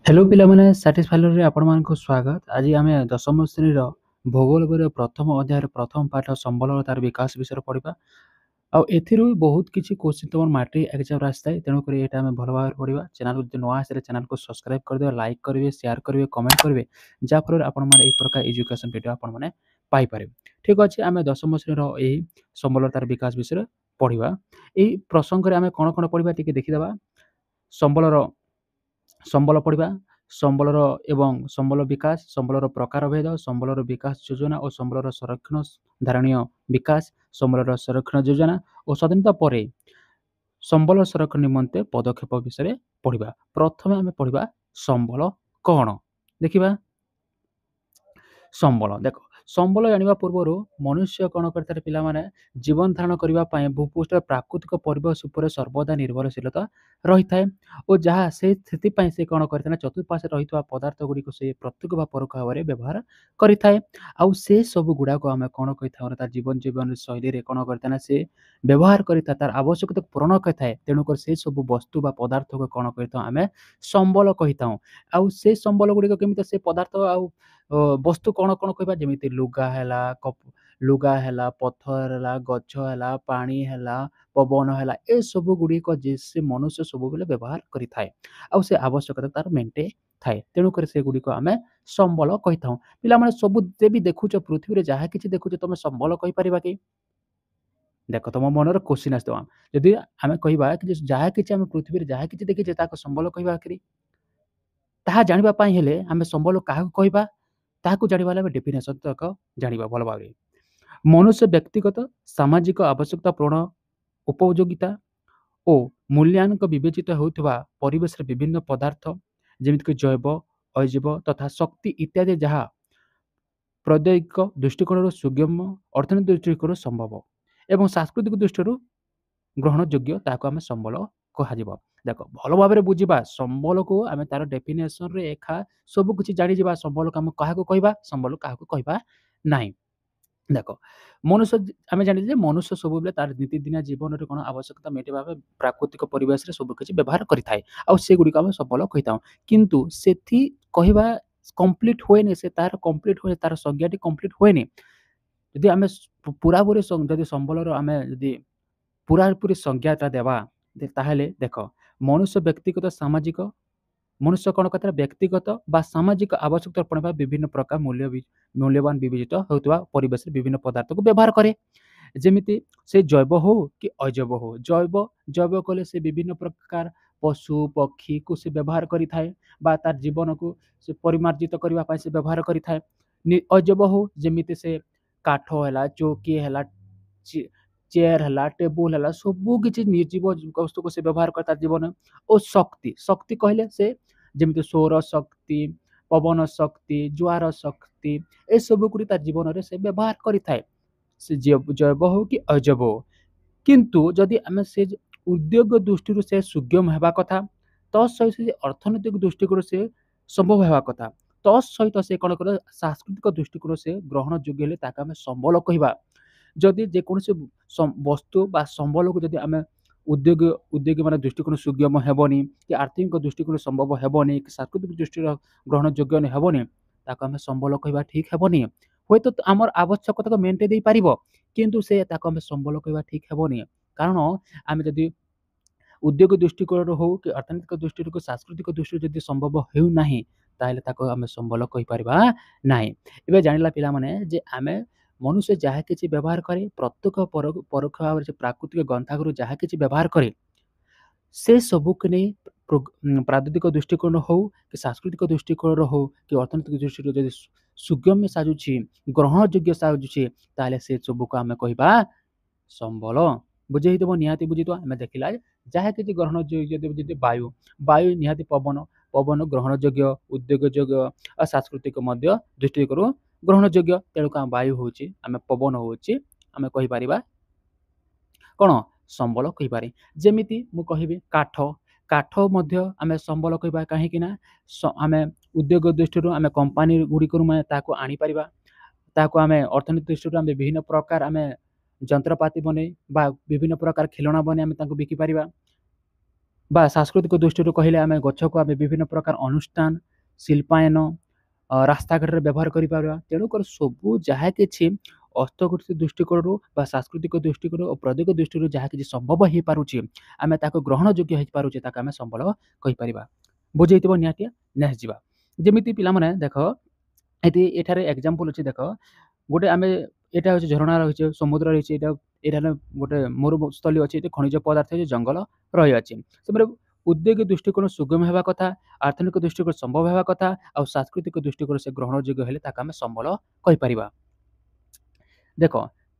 Hello पिलामाने साटिस्फायर रे आपनमानଙ୍କୁ ସ୍ୱାଗତ। ଆଜି ଆମେ ଦଶମ ଶ୍ରେଣୀର ଭୂଗୋଳ ବହିର ପ୍ରଥମ ଅଧ୍ୟାୟର ପ୍ରଥମ ପାଠ ସମ୍ବଳ ଓ ତାର ବିକାଶ ବିଷୟରେ ପଢିବା। ଆଉ ଏଥିରୁ ବହୁତ କିଛି କୋଶ୍ଚିନ୍ ତମର ମାଟ୍ରିକ ଏକ୍ଜାମରେ ଆସିଥାଏ। ତେଣୁକରି ଏଇଟା ଆମେ ଭଲ ଭାବରେ ପଢିବା। ଚ୍ୟାନେଲକୁ ଯଦି ନୂଆ ଆସିଲେ ଚ୍ୟାନେଲକୁ ସବସ୍କ୍ରାଇବ କରିଦେବେ, ଲାଇକ୍ କରିବେ, ସେୟାର କରିବେ, କମେଣ୍ଟ କରିବେ, ଯାହାଫଳରେ ଆପଣମାନେ ଏହି ପ୍ରକାର ଏଜୁକେସନ ଭିଡ଼ିଓ ଆପଣମାନେ ପାଇପାରିବେ। ଠିକ ଅଛି, ଆମେ ଦଶମ ଶ୍ରେଣୀର ଏହି ସମ୍ବଳ ତାର ବିକାଶ ବିଷୟରେ ପଢିବା। ଏହି ପ୍ରସଙ୍ଗରେ ଆମେ କଣ କଣ ପଢିବା ଟିକେ ଦେଖିଦେବା। ସମ୍ବଳର ସମ୍ବଳ ପଢିବା, ସମ୍ବଳର ଏବଂ ସମ୍ବଳ ବିକାଶ, ସମ୍ବଳର ପ୍ରକାରଭେଦ, ସମ୍ବଳର ବିକାଶ ଯୋଜନା ଓ ସମ୍ବଳର ସଂରକ୍ଷଣ ଧାରଣୀୟ ବିକାଶ, ସମ୍ବଳର ସଂରକ୍ଷଣ ଯୋଜନା ଓ ସ୍ୱାଧୀନତା ପରେ ସମ୍ବଳ ସଂରକ୍ଷଣ ନିମନ୍ତେ ପଦକ୍ଷେପ ବିଷୟରେ ପଢିବା। ପ୍ରଥମେ ଆମେ ପଢିବା ସମ୍ବଳ କଣ? ଦେଖିବା ସମ୍ବଳ। ଦେଖ, ସମ୍ବଳ ଜାଣିବା ପୂର୍ବରୁ ମନୁଷ୍ୟ କଣ କରିଥାଏ ପିଲାମାନେ, ଜୀବନ ଧାରଣ କରିବା ପାଇଁ ଭୂପୃଷ୍ଠର ପ୍ରାକୃତିକ ପରିବେଶ ଉପରେ ସର୍ବଦା ନିର୍ଭରଶୀଳତା ରହିଥାଏ ଓ ଯାହା ସେଥିପାଇଁ ସେ କଣ କରିଥାଏ ନା ଚତୁଃପାର୍ଶ୍ୱରେ ରହିଥିବା ପଦାର୍ଥ ଗୁଡ଼ିକୁ ସେ ପ୍ରତ୍ୟକ୍ଷ ବା ପରୋକ୍ଷ ଭାବରେ ବ୍ୟବହାର କରିଥାଏ। ଆଉ ସେ ସବୁ ଗୁଡ଼ାକ ଆମେ କଣ କହିଥାଉ ନା ତା ଜୀବନ ଶୈଳୀରେ କଣ କରିଥାଏ ନା ସେ ବ୍ୟବହାର କରିଥାଏ, ତାର ଆବଶ୍ୟକତାକୁ ପୂରଣ କରିଥାଏ। ତେଣୁକରି ସେ ସବୁ ବସ୍ତୁ ବା ପଦାର୍ଥକୁ କଣ କହିଥାଉ ଆମେ ସମ୍ବଳ କହିଥାଉ। ଆଉ ସେ ସମ୍ବଳ ଗୁଡ଼ିକ କେମିତି, ସେ ପଦାର୍ଥ ଆଉ ବସ୍ତୁ କଣ କଣ କହିବା, ଯେମିତି ଲୁଗା ହେଲା, ଲୁଗା ହେଲା, ପଥର ହେଲା, ଗଛ ହେଲା, ପାଣି ହେଲା, ପବନ ହେଲା, ଏସବୁ ଗୁଡ଼ିକ ଯେ ସେ ମନୁଷ୍ୟ ସବୁବେଳେ ବ୍ୟବହାର କରିଥାଏ ଆଉ ସେ ଆବଶ୍ୟକତା ତାର ମେଣ୍ଟେଇ ଥାଏ। ତେଣୁକରି ସେଗୁଡ଼ିକ ଆମେ ସମ୍ବଳ କହିଥାଉ। ପିଲାମାନେ ସବୁ ବି ଦେଖୁଛ, ପୃଥିବୀରେ ଯାହା କିଛି ଦେଖୁଛ ତମେ ସମ୍ବଳ କହିପାରିବା କି? ଦେଖ, ତମ ମନରେ କୋଶ୍ଚିନ୍ ଆସିଥିବ, ଯଦି ଆମେ କହିବା କି ଯାହା କିଛି ଆମେ ପୃଥିବୀରେ ଯାହା କିଛି ଦେଖିଛେ ତାକୁ ସମ୍ବଳ କହିବା କି? ତାହା ଜାଣିବା ପାଇଁ ହେଲେ ଆମେ ସମ୍ବଳ କାହାକୁ କହିବା, ତାହାକୁ ଜାଣିବା ହେଲେ ଆମେ ଡେଫିନେସନ୍ ତକ ଜାଣିବା ଭଲ ଭାବରେ। ମନୁଷ୍ୟ ବ୍ୟକ୍ତିଗତ ସାମାଜିକ ଆବଶ୍ୟକତା ପୂରଣ, ଉପଯୋଗିତା ଓ ମୂଲ୍ୟାୟନଙ୍କ ବିବେଚିତ ହେଉଥିବା ପରିବେଶରେ ବିଭିନ୍ନ ପଦାର୍ଥ ଯେମିତିକି ଜୈବ, ଅଜୈବ ତଥା ଶକ୍ତି ଇତ୍ୟାଦି ଯାହା ପ୍ରଦ୍ୟୋଗିକ ଦୃଷ୍ଟିକୋଣରୁ ସୁଗମ, ଅର୍ଥନୈତିକ ଦୃଷ୍ଟିକୋଣରୁ ସମ୍ଭବ ଏବଂ ସାଂସ୍କୃତିକ ଦୃଷ୍ଟିରୁ ଗ୍ରହଣଯୋଗ୍ୟ ତାହାକୁ ଆମେ ସମ୍ବଳ କୁହାଯିବ। ଦେଖ, ଭଲ ଭାବରେ ବୁଝିବା ସମ୍ବଳକୁ ଆମେ ତାର ଡେଫିନେସନରେ ଏକା ସବୁ କିଛି ଜାଣିଯିବା। ସମ୍ବଳକୁ ଆମେ କାହାକୁ କହିବା, ସମ୍ବଳ କାହାକୁ କହିବା ନାହିଁ। ଦେଖ, ମନୁଷ୍ୟ ଆମେ ଜାଣିଛେ ଯେ ମନୁଷ୍ୟ ସବୁବେଳେ ତାର ନୀତିଦିନିଆ ଜୀବନରେ କଣ ଆବଶ୍ୟକତା ମେଣ୍ଟେଇବା ପାଇଁ ପ୍ରାକୃତିକ ପରିବେଶରେ ସବୁ କିଛି ବ୍ୟବହାର କରିଥାଏ ଆଉ ସେଗୁଡ଼ିକ ଆମେ ସମ୍ବଳ କହିଥାଉ। କିନ୍ତୁ ସେଠି କହିବା କମ୍ପ୍ଲିଟ ହୁଏନି, ସେ ତାର କମ୍ପ୍ଲିଟ ହୁଏ, ତାର ସଂଜ୍ଞାଟି କମ୍ପ୍ଲିଟ ହୁଏନି। ଯଦି ଆମେ ପୁରାପୁରି ଯଦି ସମ୍ବଳର ଆମେ ଯଦି ପୁରାପୁରି ସଂଜ୍ଞାଟା ଦେବା, ତାହେଲେ ଦେଖ, ମନୁଷ୍ୟ ବ୍ୟକ୍ତିଗତ ସାମାଜିକ, ମନୁଷ୍ୟ କଣ କରିଥାଏ ବ୍ୟକ୍ତିଗତ ବା ସାମାଜିକ ଆବଶ୍ୟକତା ପୂରଣ ପାଇଁ ବିଭିନ୍ନ ପ୍ରକାର ମୂଲ୍ୟବାନ ବିବେଚିତ ହେଉଥିବା ପରିବେଶରେ ବିଭିନ୍ନ ପଦାର୍ଥକୁ ବ୍ୟବହାର କରେ। ଯେମିତି ସେ ଜୈବ ହଉ କି ଅଜୈବ ହଉ, ଜୈବ କଲେ ସେ ବିଭିନ୍ନ ପ୍ରକାର ପଶୁ ପକ୍ଷୀକୁ ସେ ବ୍ୟବହାର କରିଥାଏ ବା ତାର ଜୀବନକୁ ସେ ପରିମାର୍ଜିତ କରିବା ପାଇଁ ସେ ବ୍ୟବହାର କରିଥାଏ। ଅଜୈବ ହଉ ଯେମିତି ସେ କାଠ ହେଲା, ଚୌକି ହେଲା, ଚେୟାର ହେଲା, ଟେବୁଲ ହେଲା, ସବୁ କିଛି ନିର୍ଜୀବ ବସ୍ତୁକୁ ସେ ବ୍ୟବହାର କରେ ତାର ଜୀବନ। ଓ ଶକ୍ତି କହିଲେ ସେ ଯେମିତି ସୌର ଶକ୍ତି, ପବନ ଶକ୍ତି, ଜୁଆର ଶକ୍ତି, ଏସବୁ ଗୁଡ଼ି ତା ଜୀବନରେ ସେ ବ୍ୟବହାର କରିଥାଏ, ସେ ଜୈବ ହଉ କି ଅଜୈବ ହଉ। କିନ୍ତୁ ଯଦି ଆମେ ସେ ଉଦ୍ୟୋଗ ଦୃଷ୍ଟିରୁ ସେ ସୁଗମ ହେବା କଥା, ତ ସହିତ ସେ ଅର୍ଥନୈତିକ ଦୃଷ୍ଟିକୋଣ ସେ ସମ୍ଭବ ହେବା କଥା, ତ ସହିତ ସେ କଣ କରେ ସାଂସ୍କୃତିକ ଦୃଷ୍ଟିକୋଣ ସେ ଗ୍ରହଣ ଯୋଗ୍ୟ ହେଲେ ତାକୁ ଆମେ ସମ୍ବଳ କହିବା। ଯଦି ଯେକୌଣସି ବସ୍ତୁ ବା ସମ୍ବଳକୁ ଯଦି ଆମେ ଉଦ୍ୟୋଗୀ ମାନେ ଦୃଷ୍ଟିକୋଣ ସୁଗମ ହେବନି କି ଆର୍ଥିକ ଦୃଷ୍ଟିକୋଣ ସମ୍ଭବ ହେବନି କି ସାଂସ୍କୃତିକ ଦୃଷ୍ଟିର ଗ୍ରହଣ ଯୋଗ୍ୟ ହେବନି, ତାକୁ ଆମେ ସମ୍ବଳ କହିବା ଠିକ ହେବନି। ହୁଏତ ଆମର ଆବଶ୍ୟକତାକୁ ମେଣ୍ଟେଇ ଦେଇପାରିବ, କିନ୍ତୁ ସେ ତାକୁ ଆମେ ସମ୍ବଳ କହିବା ଠିକ ହେବନି। କାରଣ ଆମେ ଯଦି ଉଦ୍ୟୋଗ ଦୃଷ୍ଟିକୋଣରୁ ହଉ କି ଅର୍ଥନୈତିକ ଦୃଷ୍ଟିରୁ ସାଂସ୍କୃତିକ ଦୃଷ୍ଟିରୁ ଯଦି ସମ୍ଭବ ହେଉନାହିଁ, ତାହେଲେ ତାକୁ ଆମେ ସମ୍ବଳ କହିପାରିବା ନାହିଁ। ଏବେ ଜାଣିଲା ପିଲାମାନେ ଯେ ଆମେ ମନୁଷ୍ୟ ଯାହା କିଛି ବ୍ୟବହାର କରେ ପ୍ରତ୍ୟକ୍ଷ ପରୋକ୍ଷ ଭାବରେ ସେ ପ୍ରାକୃତିକ ଗ୍ରନ୍ଥାଗାରରୁ ଯାହା କିଛି ବ୍ୟବହାର କରେ, ସେ ସବୁକୁ ନେଇ ପ୍ରାକୃତିକ ଦୃଷ୍ଟିକୋଣ ହଉ କି ସାଂସ୍କୃତିକ ଦୃଷ୍ଟିକୋଣର ହଉ କି ଅର୍ଥନୈତିକ ଦୃଷ୍ଟିରୁ ଯଦି ସୁଗମ୍ୟ ସାଜୁଛି, ଗ୍ରହଣ ଯୋଗ୍ୟ ସାଜୁଛି, ତାହେଲେ ସେ ସବୁକୁ ଆମେ କହିବା ସମ୍ବଳ। ବୁଝେଇଥିବ, ନିହାତି ବୁଝିଥିବ। ଆମେ ଦେଖିଲା ଯାହା କିଛି ଗ୍ରହଣ ଯୋଗ୍ୟ ଯଦି ବାୟୁ ନିହାତି ପବନ ଗ୍ରହଣ ଯୋଗ୍ୟ, ଉଦ୍ୟୋଗ ଯୋଗ୍ୟ ଆଉ ସାଂସ୍କୃତିକ ମଧ୍ୟ ଦୃଷ୍ଟିକୋଣରୁ ଗ୍ରହଣ ଯୋଗ୍ୟ। ତେଣୁକୁ ଆମ ବାୟୁ ହଉଛି, ଆମେ ପବନ ହଉଛି, ଆମେ କହିପାରିବା କଣ ସମ୍ବଳ କହିପାରେ। ଯେମିତି ମୁଁ କହିବି କାଠ ମଧ୍ୟ ଆମେ ସମ୍ବଳ କହିବା, କାହିଁକି ନା ଆମେ ଉଦ୍ୟୋଗ ଦୃଷ୍ଟିରୁ ଆମେ କମ୍ପାନୀ ଗୁଡ଼ିକରୁ ତାକୁ ଆଣିପାରିବା, ତାହାକୁ ଆମେ ଅର୍ଥନୀତି ଦୃଷ୍ଟିରୁ ଆମେ ବିଭିନ୍ନ ପ୍ରକାର ଆମେ ଯନ୍ତ୍ରପାତି ବନେଇ ବା ବିଭିନ୍ନ ପ୍ରକାର ଖେଳଣା ବନେଇ ଆମେ ତାଙ୍କୁ ବିକିପାରିବା। ବା ସାଂସ୍କୃତିକ ଦୃଷ୍ଟିରୁ କହିଲେ ଆମେ ଗଛକୁ ଆମେ ବିଭିନ୍ନ ପ୍ରକାର ଅନୁଷ୍ଠାନ, ଶିଳ୍ପାୟନ, ରାସ୍ତାଘାଟରେ ବ୍ୟବହାର କରିପାରିବା। ତେଣୁକରି ସବୁ ଯାହା କିଛି ଅର୍ଥନୈତିକ ଦୃଷ୍ଟିକୋଣରୁ ବା ସାଂସ୍କୃତିକ ଦୃଷ୍ଟିକୋଣରୁ ଓ ପ୍ରଦ୍ୟୋଗିକ ଦୃଷ୍ଟିରୁ ଯାହା କିଛି ସମ୍ଭବ ହେଇପାରୁଛି, ଆମେ ତାକୁ ଗ୍ରହଣଯୋଗ୍ୟ ହେଇପାରୁଛେ, ତାକୁ ଆମେ ସମ୍ବଳ କହିପାରିବା। ବୁଝେଇଥିବ ନିହାତି। ନେକ୍ସଟ ଯିବା। ଯେମିତି ପିଲାମାନେ ଦେଖ, ଏଠାରେ ଏକ୍ଜାମ୍ପଲ ଅଛି ଦେଖ, ଗୋଟେ ଆମେ ଏଇଟା ହେଉଛି ଝରଣା ରହିଛି, ସମୁଦ୍ର ରହିଛି, ଏଇଟା ଗୋଟେ ମରୁସ୍ଥଳୀ ଅଛି, ଏଠି ଖଣିଜ ପଦାର୍ଥ ଅଛି, ଜଙ୍ଗଲ ରହିଅଛି। ସେପରି ଉଦ୍ୟୋଗିକ ଦୃଷ୍ଟିକୋଣ ସୁଗମ ହେବା କଥା, ଆର୍ଥନିକ ଦୃଷ୍ଟିକୋଣ ସମ୍ଭବ ହେବା କଥା, ଆଉ ସାଂସ୍କୃତିକ ଦୃଷ୍ଟିକୋଣ ସେ ଗ୍ରହଣଯୋଗ୍ୟ ହେଲେ ତାକୁ ଆମେ ସମ୍ବଳ କହିପାରିବା। ଦେଖ,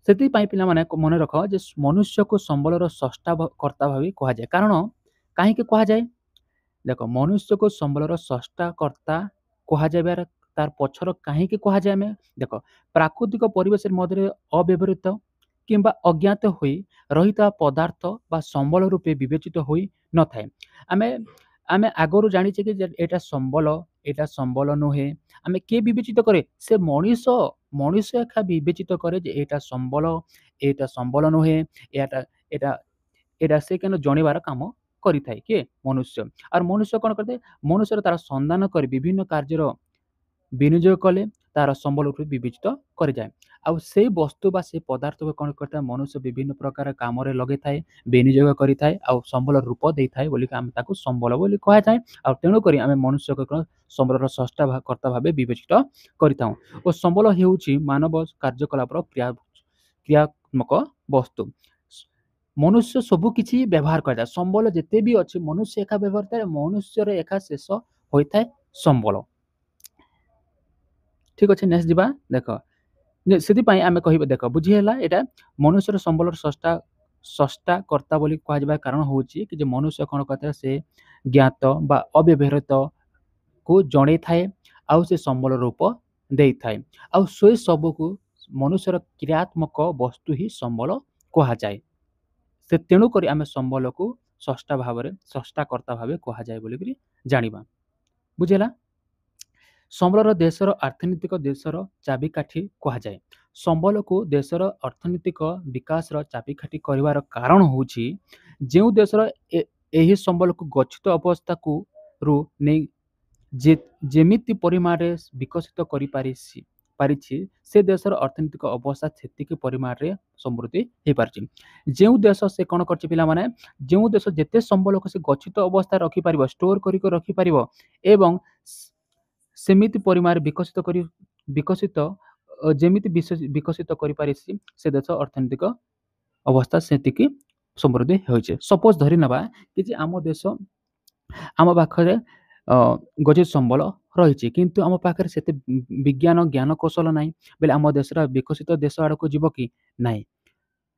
ସେଥିପାଇଁ ପିଲାମାନେ ମନେ ରଖ ଯେ ମନୁଷ୍ୟକୁ ସମ୍ବଳର ସ୍ରଷ୍ଟା କର୍ତ୍ତା ଭାବେ କୁହାଯାଏ। କାରଣ କାହିଁକି କୁହାଯାଏ? ଦେଖ, ମନୁଷ୍ୟକୁ ସମ୍ବଳର ସ୍ରଷ୍ଟା କର୍ତ୍ତା କୁହାଯାଇବାର ତାର ପଛର କାହିଁକି କୁହାଯାଏ? ଆମେ ଦେଖ, ପ୍ରାକୃତିକ ପରିବେଶ ମଧ୍ୟରେ ଅବ୍ୟବହୃତ କିମ୍ବା ଅଜ୍ଞାତ ହୋଇ ରହିଥିବା ପଦାର୍ଥ ବା ସମ୍ବଳ ରୂପେ ବିବେଚିତ ହୋଇ ନଥାଏ। ଆମେ ଆମେ ଆଗରୁ ଜାଣିଛେ କି ଏଇଟା ସମ୍ବଳ ନୁହେଁ। ଆମେ କିଏ ବିବେଚିତ କରେ? ସେ ମଣିଷ ଏକା ବିବେଚିତ କରେ ଯେ ଏଇଟା ସମ୍ବଳ ନୁହେଁ, ଏଇଟା ଏଇଟା ଏଇଟା ସେ କେନ ଜଣିବାର କାମ କରିଥାଏ କିଏ? ମନୁଷ୍ୟ। ଆଉ ମନୁଷ୍ୟ କ'ଣ କରିଥାଏ? ମନୁଷ୍ୟର ତାର ସନ୍ଧାନ କରି ବିଭିନ୍ନ କାର୍ଯ୍ୟର ବିନିଯୋଗ କଲେ ତାର ସମ୍ବଳ ରୂପେ ବିବେଚିତ କରିଯାଏ। ଆଉ ସେଇ ବସ୍ତୁ ବା ସେ ପଦାର୍ଥକୁ କ'ଣ କରିଥାଏ? ମନୁଷ୍ୟ ବିଭିନ୍ନ ପ୍ରକାର କାମରେ ଲଗେଇଥାଏ, ବିନିଯୋଗ କରିଥାଏ, ଆଉ ସମ୍ବଳ ରୂପ ଦେଇଥାଏ ବୋଲି ଆମେ ତାକୁ ସମ୍ବଳ ବୋଲି କୁହାଯାଏ। ଆଉ ତେଣୁକରି ଆମେ ମନୁଷ୍ୟକୁ ସମ୍ବଳର ସ୍ରଷ୍ଟା କର୍ତ୍ତା ଭାବେ ବିବେଚିତ କରିଥାଉ। ଓ ସମ୍ବଳ ହେଉଛି ମାନବ କାର୍ଯ୍ୟକଳାପର କ୍ରିୟାତ୍ମକ ବସ୍ତୁ। ମନୁଷ୍ୟ ସବୁ କିଛି ବ୍ୟବହାର କରିଥାଏ। ସମ୍ବଳ ଯେତେ ବି ଅଛି ମନୁଷ୍ୟ ଏକା ବ୍ୟବହାର କରିଥାଏ, ମନୁଷ୍ୟର ଏକା ଶେଷ ହୋଇଥାଏ ସମ୍ବଳ। ଠିକ ଅଛି, ନେକ୍ସଟ ଯିବା। ଦେଖ, ସେଥିପାଇଁ ଆମେ କହିବା, ଦେଖ ବୁଝି ହେଲା, ଏଇଟା ମନୁଷ୍ୟର ସମ୍ବଳର ସ୍ରଷ୍ଟା କର୍ତ୍ତା ବୋଲି କୁହାଯିବାର କାରଣ ହେଉଛି କି ଯେ ମନୁଷ୍ୟ କ'ଣ କରିଥାଏ? ସେ ଜ୍ଞାତ ବା ଅବ୍ୟବହୃତ କୁ ଜଣେଇଥାଏ, ଆଉ ସେ ସମ୍ବଳ ରୂପ ଦେଇଥାଏ, ଆଉ ସେ ସବୁକୁ ମନୁଷ୍ୟର କ୍ରିୟାତ୍ମକ ବସ୍ତୁ ହିଁ ସମ୍ବଳ କୁହାଯାଏ। ସେ ତେଣୁକରି ଆମେ ସମ୍ବଳକୁ ସ୍ରଷ୍ଟା କର୍ତ୍ତା ଭାବେ କୁହାଯାଏ ବୋଲିକରି ଜାଣିବା। ବୁଝିଲା? ସମ୍ବଳର ଦେଶର ଅର୍ଥନୈତିକ ଦେଶର ଚାବିକାଠି କୁହାଯାଏ। ସମ୍ବଳକୁ ଦେଶର ଅର୍ଥନୈତିକ ବିକାଶର ଚାବିକାଠି କରିବାର କାରଣ ହେଉଛି ଯେଉଁ ଦେଶର ଏହି ସମ୍ବଳକୁ ଗଚ୍ଛିତ ଅବସ୍ଥାକୁ ରୁ ନେଇ ଯେମିତି ପରିମାଣରେ ବିକଶିତ ପାରିଛି, ସେ ଦେଶର ଅର୍ଥନୈତିକ ଅବସ୍ଥା ସେତିକି ପରିମାଣରେ ସମୃଦ୍ଧି ହେଇପାରିଛି। ଯେଉଁ ଦେଶ ସେ କ'ଣ କରିଛି ପିଲାମାନେ? ଯେଉଁ ଦେଶ ଯେତେ ସମ୍ବଳକୁ ସେ ଗଚ୍ଛିତ ଅବସ୍ଥାରେ ରଖିପାରିବ, ଷ୍ଟୋର କରିକି ରଖିପାରିବ, ଏବଂ ସେମିତି ପରିମାଣରେ ଯେମିତି ବିକଶିତ କରିପାରିଛି, ସେ ଦେଶ ଅର୍ଥନୈତିକ ଅବସ୍ଥା ସେତିକି ସମୃଦ୍ଧି ହେଉଛି। ସପୋଜ ଧରି ନେବା କି ଯେ ଆମ ପାଖରେ ଗଚ୍ଛିତ ସମ୍ବଳ ରହିଛି, କିନ୍ତୁ ଆମ ପାଖରେ ସେତେ ବିଜ୍ଞାନ ଜ୍ଞାନ କୌଶଳ ନାହିଁ, ବୋଲେ ଆମ ଦେଶର ବିକଶିତ ଦେଶ ଆଡ଼କୁ ଯିବ କି? ନାହିଁ।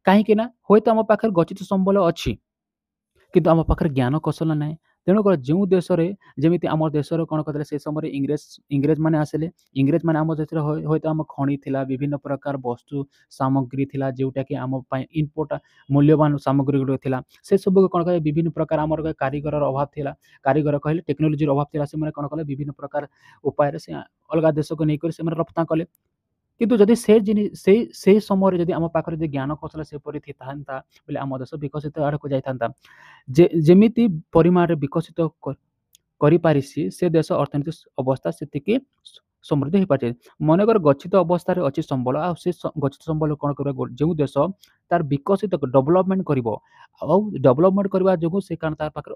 କାହିଁକି ନା ହୁଏତ ଆମ ପାଖରେ ଗଚ୍ଛିତ ସମ୍ବଳ ଅଛି, କିନ୍ତୁ ଆମ ପାଖରେ ଜ୍ଞାନ କୌଶଳ ନାହିଁ। ତେଣୁକରି ଯେଉଁ ଦେଶରେ, ଯେମିତି ଆମ ଦେଶର କ'ଣ କରିଥିଲେ ସେ ସମୟରେ ଇଂରେଜମାନେ ଆସିଲେ। ଇଂରେଜମାନେ ଆମ ଦେଶରେ ହୁଏତ ଆମ ଖଣି ଥିଲା, ବିଭିନ୍ନ ପ୍ରକାର ବସ୍ତୁ ସାମଗ୍ରୀ ଥିଲା, ଯେଉଁଟାକି ଆମ ପାଇଁ ମୂଲ୍ୟବାନ ସାମଗ୍ରୀ ଗୁଡ଼ିକ ଥିଲା। ସେ ସବୁକୁ କ'ଣ କଲେ? ବିଭିନ୍ନ ପ୍ରକାର ଆମର କାରିଗରର ଅଭାବ ଥିଲା। କାରିଗର କହିଲେ ଟେକ୍ନୋଲୋଜିର ଅଭାବ ଥିଲା। ସେମାନେ କ'ଣ କଲେ? ବିଭିନ୍ନ ପ୍ରକାର ଉପାୟରେ ସେ ଅଲଗା ଦେଶକୁ ନେଇକରି ସେମାନେ ରପ୍ତାନି କଲେ। କିନ୍ତୁ ଯଦି ସେଇ ସମୟରେ ଯଦି ଆମ ପାଖରେ ଯଦି ଜ୍ଞାନ କୌଶଳ ସେପରି ଥାନ୍ତା, ବୋଲେ ଆମ ଦେଶ ବିକଶିତ ଆଡ଼କୁ ଯାଇଥାନ୍ତା। ଯେମିତି ପରିମାଣରେ ବିକଶିତ କରିପାରିଛି, ସେ ଦେଶ ଅର୍ଥନୈତିକ ଅବସ୍ଥା ସେତିକି ସମୃଦ୍ଧି ହେଇପାରିଛି। ମନେକର ଗଚ୍ଛିତ ଅବସ୍ଥାରେ ଅଛି ସମ୍ବଳ, ଆଉ ସେ ଗଚ୍ଛିତ ସମ୍ବଳ କ'ଣ କରିବ? ଯେଉଁ ଦେଶ ତାର ବିକଶିତ ଡେଭଲପମେଣ୍ଟ କରିବ, ଆଉ ଡେଭଲପମେଣ୍ଟ କରିବା ଯୋଗୁଁ ସେ କାରଣ ତାର ପାଖରେ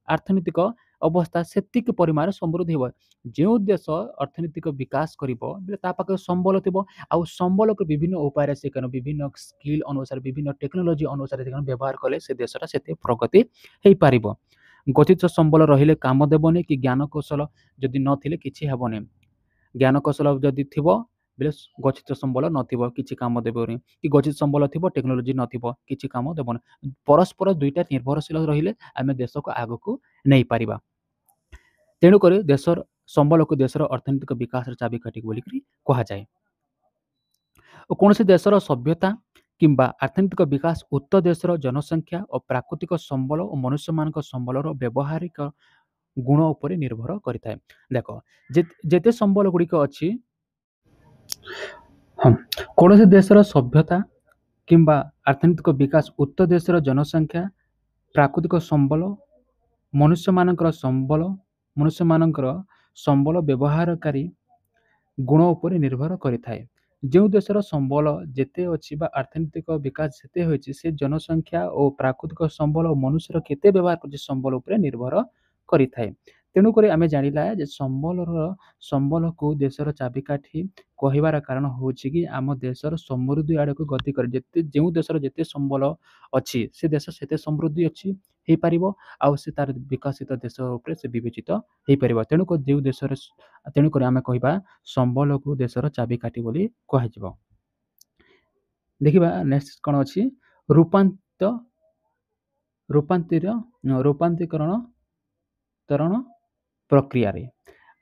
ଅର୍ଥନୈତିକ ଅବସ୍ଥା ସେତିକି ପରିମାଣରେ ସମୃଦ୍ଧି ହେବ। ଯେଉଁ ଦେଶ ଅର୍ଥନୈତିକ ବିକାଶ କରିବ, ବୋଲେ ତା ପାଖରେ ସମ୍ବଳ ଥିବ, ଆଉ ସମ୍ବଳକୁ ବିଭିନ୍ନ ଉପାୟରେ ସେ ବିଭିନ୍ନ ସ୍କିଲ୍ ଅନୁସାରେ, ବିଭିନ୍ନ ଟେକ୍ନୋଲୋଜି ଅନୁସାରେ ସେ ବ୍ୟବହାର କଲେ ସେ ଦେଶଟା ସେତେ ପ୍ରଗତି ହେଇପାରିବ। ଗଚ୍ଛିତ ସମ୍ବଳ ରହିଲେ କାମ ଦେବନି, କି ଜ୍ଞାନ କୌଶଳ ଯଦି ନଥିଲେ କିଛି ହେବନି। ଜ୍ଞାନ କୌଶଳ ଯଦି ଥିବ, ବୋଲେ ଗଚ୍ଛିତ ସମ୍ବଳ ନଥିବ, କିଛି କାମ ଦେବନି, କି ଗଚ୍ଛିତ ସମ୍ବଳ ଥିବ, ଟେକ୍ନୋଲୋଜି ନଥିବ, କିଛି କାମ ଦେବନି। ପରସ୍ପର ଦୁଇଟା ନିର୍ଭରଶୀଳ ରହିଲେ ଆମେ ଦେଶକୁ ଆଗକୁ ନେଇପାରିବା। ତେଣୁକରି ସମ୍ବଳକୁ ଦେଶର ଅର୍ଥନୈତିକ ବିକାଶର ଚାବିକାଠି ବୋଲିକରି କୁହାଯାଏ। ଓ କୌଣସି ଦେଶର ସଭ୍ୟତା କିମ୍ବା ଅର୍ଥନୈତିକ ବିକାଶ ଉକ୍ତ ଦେଶର ଜନସଂଖ୍ୟା ଓ ପ୍ରାକୃତିକ ସମ୍ବଳ ଓ ମନୁଷ୍ୟମାନଙ୍କ ସମ୍ବଳର ବ୍ୟବହାରିକ ଗୁଣ ଉପରେ ନିର୍ଭର କରିଥାଏ। ଦେଖ, ଯେତେ ସମ୍ବଳ ଗୁଡ଼ିକ ଅଛି, କୌଣସି ଦେଶର ସଭ୍ୟତା କିମ୍ବା ଅର୍ଥନୈତିକ ବିକାଶ ଉକ୍ତ ଦେଶର ଜନସଂଖ୍ୟା, ପ୍ରାକୃତିକ ସମ୍ବଳ ମନୁଷ୍ୟମାନଙ୍କର ସମ୍ବଳ ମନୁଷ୍ୟମାନଙ୍କର ସମ୍ବଳ ବ୍ୟବହାରକାରୀ ଗୁଣ ଉପରେ ନିର୍ଭର କରିଥାଏ। ଯେଉଁ ଦେଶର ସମ୍ବଳ ଯେତେ ଅଛି ବା ଅର୍ଥନୈତିକ ବିକାଶ ଯେତେ ହୋଇଛି ସେ ଜନସଂଖ୍ୟା ଓ ପ୍ରାକୃତିକ ସମ୍ବଳ ଓ ମନୁଷ୍ୟର କେତେ ବ୍ୟବହାର କରୁଛି ସମ୍ବଳ ଉପରେ ନିର୍ଭର କରିଥାଏ। ତେଣୁକରି ଆମେ ଜାଣିଲା ଯେ ସମ୍ବଳକୁ ଦେଶର ଚାବିକାଠି କହିବାର କାରଣ ହେଉଛି କି ଆମ ଦେଶର ସମୃଦ୍ଧି ଆଡ଼କୁ ଗତି କରେ। ଯେଉଁ ଦେଶର ଯେତେ ସମ୍ବଳ ଅଛି ସେ ଦେଶ ସେତେ ସମୃଦ୍ଧି ହେଇପାରିବ ଆଉ ସେ ତାର ବିକଶିତ ଦେଶ ଉପରେ ସେ ବିବେଚିତ ହେଇପାରିବ। ତେଣୁକରି ଆମେ କହିବା ସମ୍ବଳକୁ ଦେଶର ଚାବିକାଠି ବୋଲି କୁହାଯିବ। ଦେଖିବା ନେକ୍ସଟ କ'ଣ ଅଛି ରୂପାନ୍ତରୀକରଣ ପ୍ରକ୍ରିୟାରେ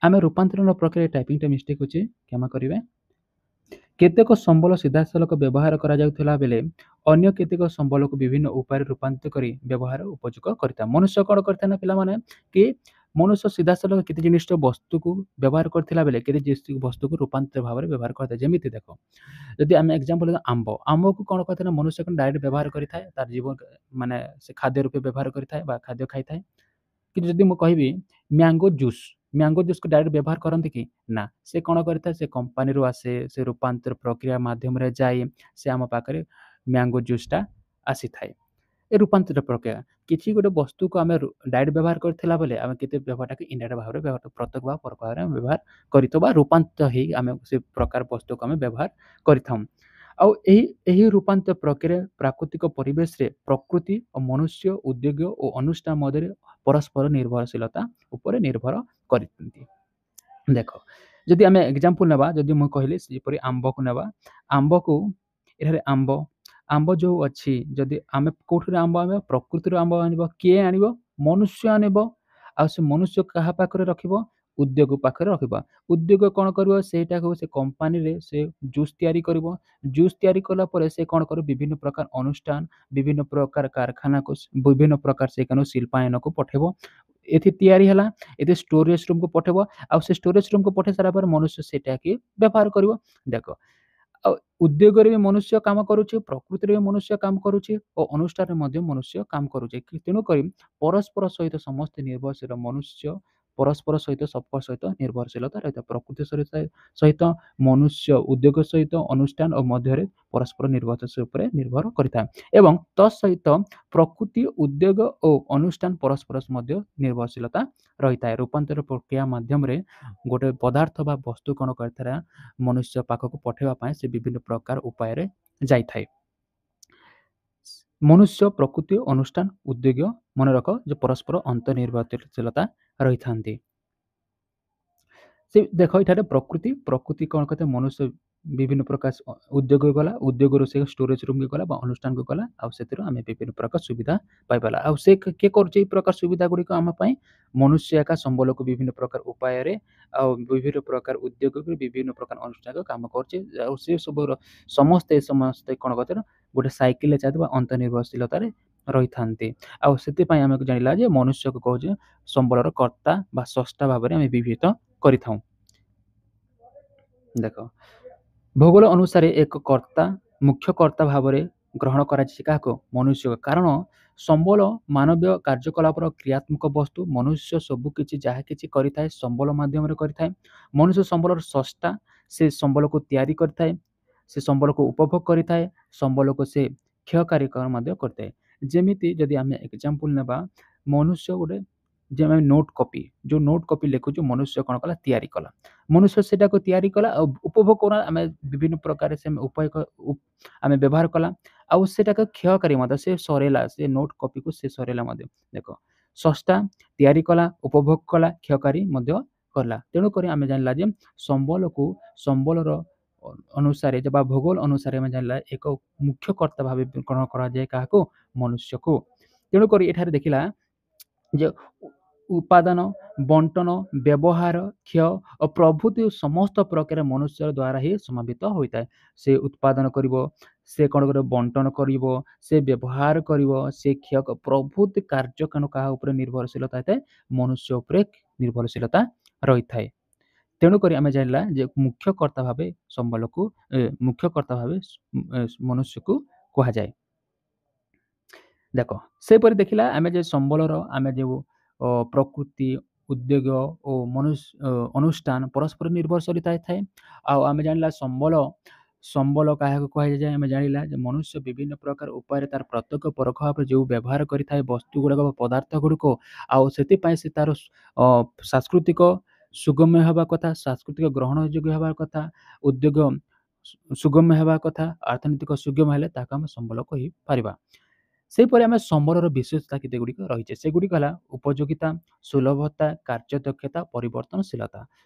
ଆମେ ରୂପାନ୍ତରଣ ପ୍ରକ୍ରିୟା ଟାଇପିଂଟା ମିଷ୍ଟେକ୍ ଅଛି କ୍ଷମା କରିବେ। କେତେକ ସମ୍ବଳ ସିଧାସଳଖ ବ୍ୟବହାର କରାଯାଉଥିଲା ବେଳେ ଅନ୍ୟ କେତେକ ସମ୍ବଳକୁ ବିଭିନ୍ନ ଉପାୟରେ ରୂପାନ୍ତରିତ କରି ବ୍ୟବହାର ଉପଯୋଗ କରିଥାଏ। ମନୁଷ୍ୟ କ'ଣ କରିଥାଏ ନା ପିଲାମାନେ କି ମନୁଷ୍ୟ ସିଧାସଳଖ କେତେ ଜିନିଷ ବସ୍ତୁକୁ ବ୍ୟବହାର କରିଥିଲା ବେଳେ କେତେ ବସ୍ତୁକୁ ରୂପାନ୍ତର ଭାବରେ ବ୍ୟବହାର କରିଥାଏ। ଯେମିତି ଦେଖ ଯଦି ଆମେ ଏକ୍ଜାମ୍ପଲ୍ ଆମ୍ବକୁ କ'ଣ କରିଥାଏ ନା ମନୁଷ୍ୟ କ'ଣ ଡାଇରେକ୍ଟ ବ୍ୟବହାର କରିଥାଏ ତାର ଜୀବନ ମାନେ ସେ ଖାଦ୍ୟ ରୂପେ ବ୍ୟବହାର କରିଥାଏ ବା ଖାଦ୍ୟ ଖାଇଥାଏ। କିନ୍ତୁ ଯଦି ମୁଁ କହିବି ମ୍ୟାଙ୍ଗୋ ଜୁସ୍କୁ ଡାଇରେକ୍ଟ ବ୍ୟବହାର କରନ୍ତି କି ନା ସେ କ'ଣ କରିଥାଏ ସେ କମ୍ପାନୀରୁ ଆସେ ସେ ରୂପାନ୍ତର ପ୍ରକ୍ରିୟା ମାଧ୍ୟମରେ ଯାଇ ସେ ଆମ ପାଖରେ ମ୍ୟାଙ୍ଗୋ ଜୁସ୍ଟା ଆସିଥାଏ। ଏ ରୂପାନ୍ତରିତ ପ୍ରକ୍ରିୟା କିଛି ଗୋଟେ ବସ୍ତୁକୁ ଆମେ ଡାଇରେକ୍ଟ ବ୍ୟବହାର କରିଥିଲା ବେଳେ ଆମେ କେତେ ବ୍ୟବହାରଟାକୁ ଇନଡାଇରେକ୍ଟ ଭାବରେ ପ୍ରତ୍ୟକ୍ଷ ବା ପରୋକ୍ଷ ଭାବରେ ଆମେ ବ୍ୟବହାର କରିଥାଉ ବା ରୂପାନ୍ତର ହେଇ ଆମେ ସେ ପ୍ରକାର ବସ୍ତୁକୁ ଆମେ ବ୍ୟବହାର କରିଥାଉ। ଆଉ ଏହି ରୂପାନ୍ତର ପ୍ରକ୍ରିୟା ପ୍ରାକୃତିକ ପରିବେଶରେ ପ୍ରକୃତି ଓ ମନୁଷ୍ୟ ଉଦ୍ୟୋଗ ଓ ଅନୁଷ୍ଠାନ ମଧ୍ୟରେ ପରସ୍ପର ନିର୍ଭରଶୀଳତା ଉପରେ ନିର୍ଭର କରିଥାନ୍ତି। ଦେଖ ଯଦି ଆମେ ଏକ୍ଜାମ୍ପଲ୍ ନେବା ଯଦି ମୁଁ କହିଲି ଯେପରି ଆମ୍ବକୁ ନେବା ଆମ୍ବକୁ ଏଠାରେ ଆମ୍ବ ଯେଉଁ ଅଛି ଯଦି ଆମେ କେଉଁଥିରୁ ଆମ୍ବ ଆଣିବା ପ୍ରକୃତିରୁ ଆମ୍ବ ଆଣିବ କିଏ ଆଣିବ ମନୁଷ୍ୟ ଆଣିବ ଆଉ ସେ ମନୁଷ୍ୟ କାହା ପାଖରେ ରଖିବ ଉଦ୍ୟୋଗ ପାଖରେ ରଖିବ। ଉଦ୍ୟୋଗ କ'ଣ କରିବ ସେଇଟାକୁ ସେ କମ୍ପାନୀରେ ସେ ଜୁସ୍ ତିଆରି କରିବ। ଜୁସ୍ ତିଆରି କଲା ପରେ ସେ କ'ଣ କରିବ ବିଭିନ୍ନ ପ୍ରକାର ଅନୁଷ୍ଠାନ ବିଭିନ୍ନ ପ୍ରକାର କାରଖାନାକୁ ବିଭିନ୍ନ ପ୍ରକାର ସେ ଶିଳ୍ପାୟନକୁ ପଠାଇବ। ଏଠି ତିଆରି ହେଲା ଏଠି ଷ୍ଟୋରେଜ ରୁମ୍କୁ ପଠାଇବ ଆଉ ସେ ଷ୍ଟୋରେଜ ରୁମ୍କୁ ପଠାଇ ସାରିଲା ପରେ ମନୁଷ୍ୟ ସେଇଟାକି ବ୍ୟବହାର କରିବ। ଦେଖ ଆଉ ଉଦ୍ୟୋଗରେ ବି ମନୁଷ୍ୟ କାମ କରୁଛି ପ୍ରକୃତିରେ ବି ମନୁଷ୍ୟ କାମ କରୁଛି ଓ ଅନୁଷ୍ଠାନରେ ମଧ୍ୟ ମନୁଷ୍ୟ କାମ କରୁଛି। ତେଣୁକରି ପରସ୍ପର ସହିତ ସମସ୍ତେ ନିର୍ଭରଶୀଳ ମନୁଷ୍ୟ ପରସ୍ପର ସହିତ ନିର୍ଭରଶୀଳତା ରହିଥାଏ। ପ୍ରକୃତି ସହିତ ମନୁଷ୍ୟ ଉଦ୍ୟୋଗ ସହିତ ଅନୁଷ୍ଠାନ ଓ ମଧ୍ୟରେ ପରସ୍ପର ନିର୍ଭରଶୀଳ ଉପରେ ନିର୍ଭର କରିଥାଏ ଏବଂ ତତ୍ସହିତ ପ୍ରକୃତି ଉଦ୍ୟୋଗ ଓ ଅନୁଷ୍ଠାନ ପରସ୍ପର ମଧ୍ୟ ନିର୍ଭରଶୀଳତା ରହିଥାଏ। ରୂପାନ୍ତର ପ୍ରକ୍ରିୟା ମାଧ୍ୟମରେ ଗୋଟେ ପଦାର୍ଥ ବା ବସ୍ତୁ କ'ଣ କରିଥାଏ ମନୁଷ୍ୟ ପାଖକୁ ପଠାଇବା ପାଇଁ ସେ ବିଭିନ୍ନ ପ୍ରକାର ଉପାୟରେ ଯାଇଥାଏ। ମନୁଷ୍ୟ ପ୍ରକୃତି ଅନୁଷ୍ଠାନ ଉଦ୍ୟୋଗ ମନେ ରଖ ଯେ ପରସ୍ପର ଅନ୍ତର୍ନିର୍ଭରଶୀଳତା ରହିଥାନ୍ତି। ସେ ଦେଖ ଏଠାରେ ପ୍ରକୃତି କ'ଣ କରିଥାଏ ମନୁଷ୍ୟ ବିଭିନ୍ନ ପ୍ରକାର ଉଦ୍ୟୋଗ ଗଲା ଉଦ୍ୟୋଗରୁ ସେ ଷ୍ଟୋରେଜ ରୁମ୍କୁ ଗଲା ବା ଅନୁଷ୍ଠାନକୁ ଗଲା ଆଉ ସେଥିରୁ ଆମେ ବିଭିନ୍ନ ପ୍ରକାର ସୁବିଧା ପାଇପାରିଲା। ଆଉ ସେ କିଏ କରୁଛି ଏଇ ପ୍ରକାର ସୁବିଧା ଗୁଡ଼ିକ ଆମ ପାଇଁ ମନୁଷ୍ୟ ଏକା ସମ୍ବଳକୁ ବିଭିନ୍ନ ପ୍ରକାର ଉପାୟରେ ଆଉ ବିଭିନ୍ନ ପ୍ରକାର ଉଦ୍ୟୋଗକୁ ବିଭିନ୍ନ ପ୍ରକାର ଅନୁଷ୍ଠାନ କାମ କରୁଛି ଆଉ ସେ ସବୁର ସମସ୍ତେ କ'ଣ କରିଥାଏ ନା ଗୋଟେ ସାଇକେଲରେ ଚାଲିଥିବା ଅନ୍ତର୍ନିର୍ଭରଶୀଳତାରେ ରହିଥାନ୍ତି। ଆଉ ସେଥିପାଇଁ ଆମେ ଜାଣିଲା ଯେ ମନୁଷ୍ୟକୁ କହୁଛେ ସମ୍ବଳର କର୍ତ୍ତା ବା ସ୍ରଷ୍ଟା ଭାବରେ ଆମେ ବିବେଚିତ କରିଥାଉ। ଦେଖ ଭୂଗୋଳ ଅନୁସାରେ ଏକ ମୁଖ୍ୟ କର୍ତ୍ତା ଭାବରେ ଗ୍ରହଣ କରାଯାଇଛି କାହାକୁ ମନୁଷ୍ୟ। କାରଣ ସମ୍ବଳ ମାନବୀୟ କାର୍ଯ୍ୟକଳାପର କ୍ରିୟାତ୍ମକ ବସ୍ତୁ ମନୁଷ୍ୟ ସବୁ କିଛି ଯାହା କିଛି କରିଥାଏ ସମ୍ବଳ ମାଧ୍ୟମରେ କରିଥାଏ। ମନୁଷ୍ୟ ସମ୍ବଳର ସ୍ରଷ୍ଟା ସେ ସମ୍ବଳକୁ ତିଆରି କରିଥାଏ ସେ ସମ୍ବଳକୁ ଉପଭୋଗ କରିଥାଏ ସମ୍ବଳକୁ ସେ କ୍ଷୟକାରୀ ମଧ୍ୟ କରିଥାଏ। ଯେମିତି ଯଦି ଆମେ ଏକ୍ଜାମ୍ପଲ୍ ନେବା ମନୁଷ୍ୟ ଗୋଟେ ଯେ ଆମେ ଯେଉଁ ନୋଟ୍ କପି ଲେଖୁଛୁ ମନୁଷ୍ୟ କ'ଣ କଲା ତିଆରି କଲା ମନୁଷ୍ୟ ସେଟାକୁ ତିଆରି କଲା ଆଉ ଉପଭୋଗ କଲା ଆମେ ବିଭିନ୍ନ ପ୍ରକାର ସେ ଆମେ ବ୍ୟବହାର କଲା ଆଉ ସେଟାକୁ କ୍ଷୟକାରୀ ମଧ୍ୟ ସେ ସରେଇଲା ସେ ନୋଟ୍ କପିକୁ ସେ ସରେଇଲା ମଧ୍ୟ। ଦେଖ ସ୍ରଷ୍ଟା ତିଆରି କଲା ଉପଭୋଗ କଲା କ୍ଷୟକାରୀ ମଧ୍ୟ କଲା। ତେଣୁକରି ଆମେ ଜାଣିଲା ଯେ ସମ୍ବଳର ଅନୁସାରେ ବା ଭୂଗୋଳ ଅନୁସାରେ ଆମେ ଜାଣିଲା ଏକ ମୁଖ୍ୟ କର୍ତ୍ତା ଭାବେ ଗ୍ରହଣ କରାଯାଏ କାହାକୁ ମନୁଷ୍ୟକୁ। ତେଣୁକରି ଏଠାରେ ଦେଖିଲା ଯେ ଉପାଦାନ ବଣ୍ଟନ ବ୍ୟବହାର କ୍ଷୟ ଓ ପ୍ରଭୃତି ସମସ୍ତ ପ୍ରକାର ମନୁଷ୍ୟ ଦ୍ୱାରା ହିଁ ସମାବିତ ହୋଇଥାଏ। ସେ ଉତ୍ପାଦନ କରିବ ସେ କ'ଣ କରିବ ବଣ୍ଟନ କରିବ ସେ ବ୍ୟବହାର କରିବ ସେ କ୍ଷୟ ପ୍ରଭୃତି କାର୍ଯ୍ୟ କାହା ଉପରେ ନିର୍ଭରଶୀଳତା ହେଇଥାଏ ମନୁଷ୍ୟ ଉପରେ ନିର୍ଭରଶୀଳତା ରହିଥାଏ। ତେଣୁକରି ଆମେ ଜାଣିଲା ଯେ ମୁଖ୍ୟ କର୍ତ୍ତା ଭାବେ ମନୁଷ୍ୟକୁ କୁହାଯାଏ। ଦେଖ ସେପରି ଦେଖିଲା ଆମେ ଯେ ସମ୍ବଳର ଆମେ ଯେଉଁ ପ୍ରକୃତି, ଉଦ୍ୟୋଗ ଓ ଅନୁଷ୍ଠାନ ପରସ୍ପର ନିର୍ଭରଶୀଳତା ଥାଏ। ଆଉ ଆମେ ଜାଣିଲା ସମ୍ବଳ କାହାକୁ କୁହାଯାଏ? ଆମେ ଜାଣିଲା ଯେ ମନୁଷ୍ୟ ବିଭିନ୍ନ ପ୍ରକାର ଉପାୟରେ ତାର ପ୍ରତ୍ୟକ୍ଷ ପରୋକ୍ଷ ଭାବରେ ଯେଉଁ ବ୍ୟବହାର କରିଥାଏ ବସ୍ତୁଗୁଡ଼ାକ ବା ପଦାର୍ଥଗୁଡ଼ିକୁ, ଆଉ ସେଥିପାଇଁ ସେ ତାର ଅ ସାଂସ୍କୃତିକ ସୁଗମ୍ୟ ହେବା କଥା, ସାଂସ୍କୃତିକ ଗ୍ରହଣଯୋଗ୍ୟ ହେବା କଥା, ଉଦ୍ୟୋଗ ସୁଗମ୍ୟ ହେବା କଥା, ଅର୍ଥନୈତିକ ସୁଗମ୍ୟ ହେଲେ ତାହାକୁ ଆମେ ସମ୍ବଳ କହିପାରିବା। ସେହିପରି ଆମେ ସମ୍ବଳର ବିଶେଷତା କେତେଗୁଡ଼ିକ ରହିଛି। ସେଗୁଡ଼ିକ ହେଲା ଉପଯୋଗିତା, ସୁଲଭତା, କାର୍ଯ୍ୟଦକ୍ଷତା, ପରିବର୍ତ୍ତନଶୀଳତା।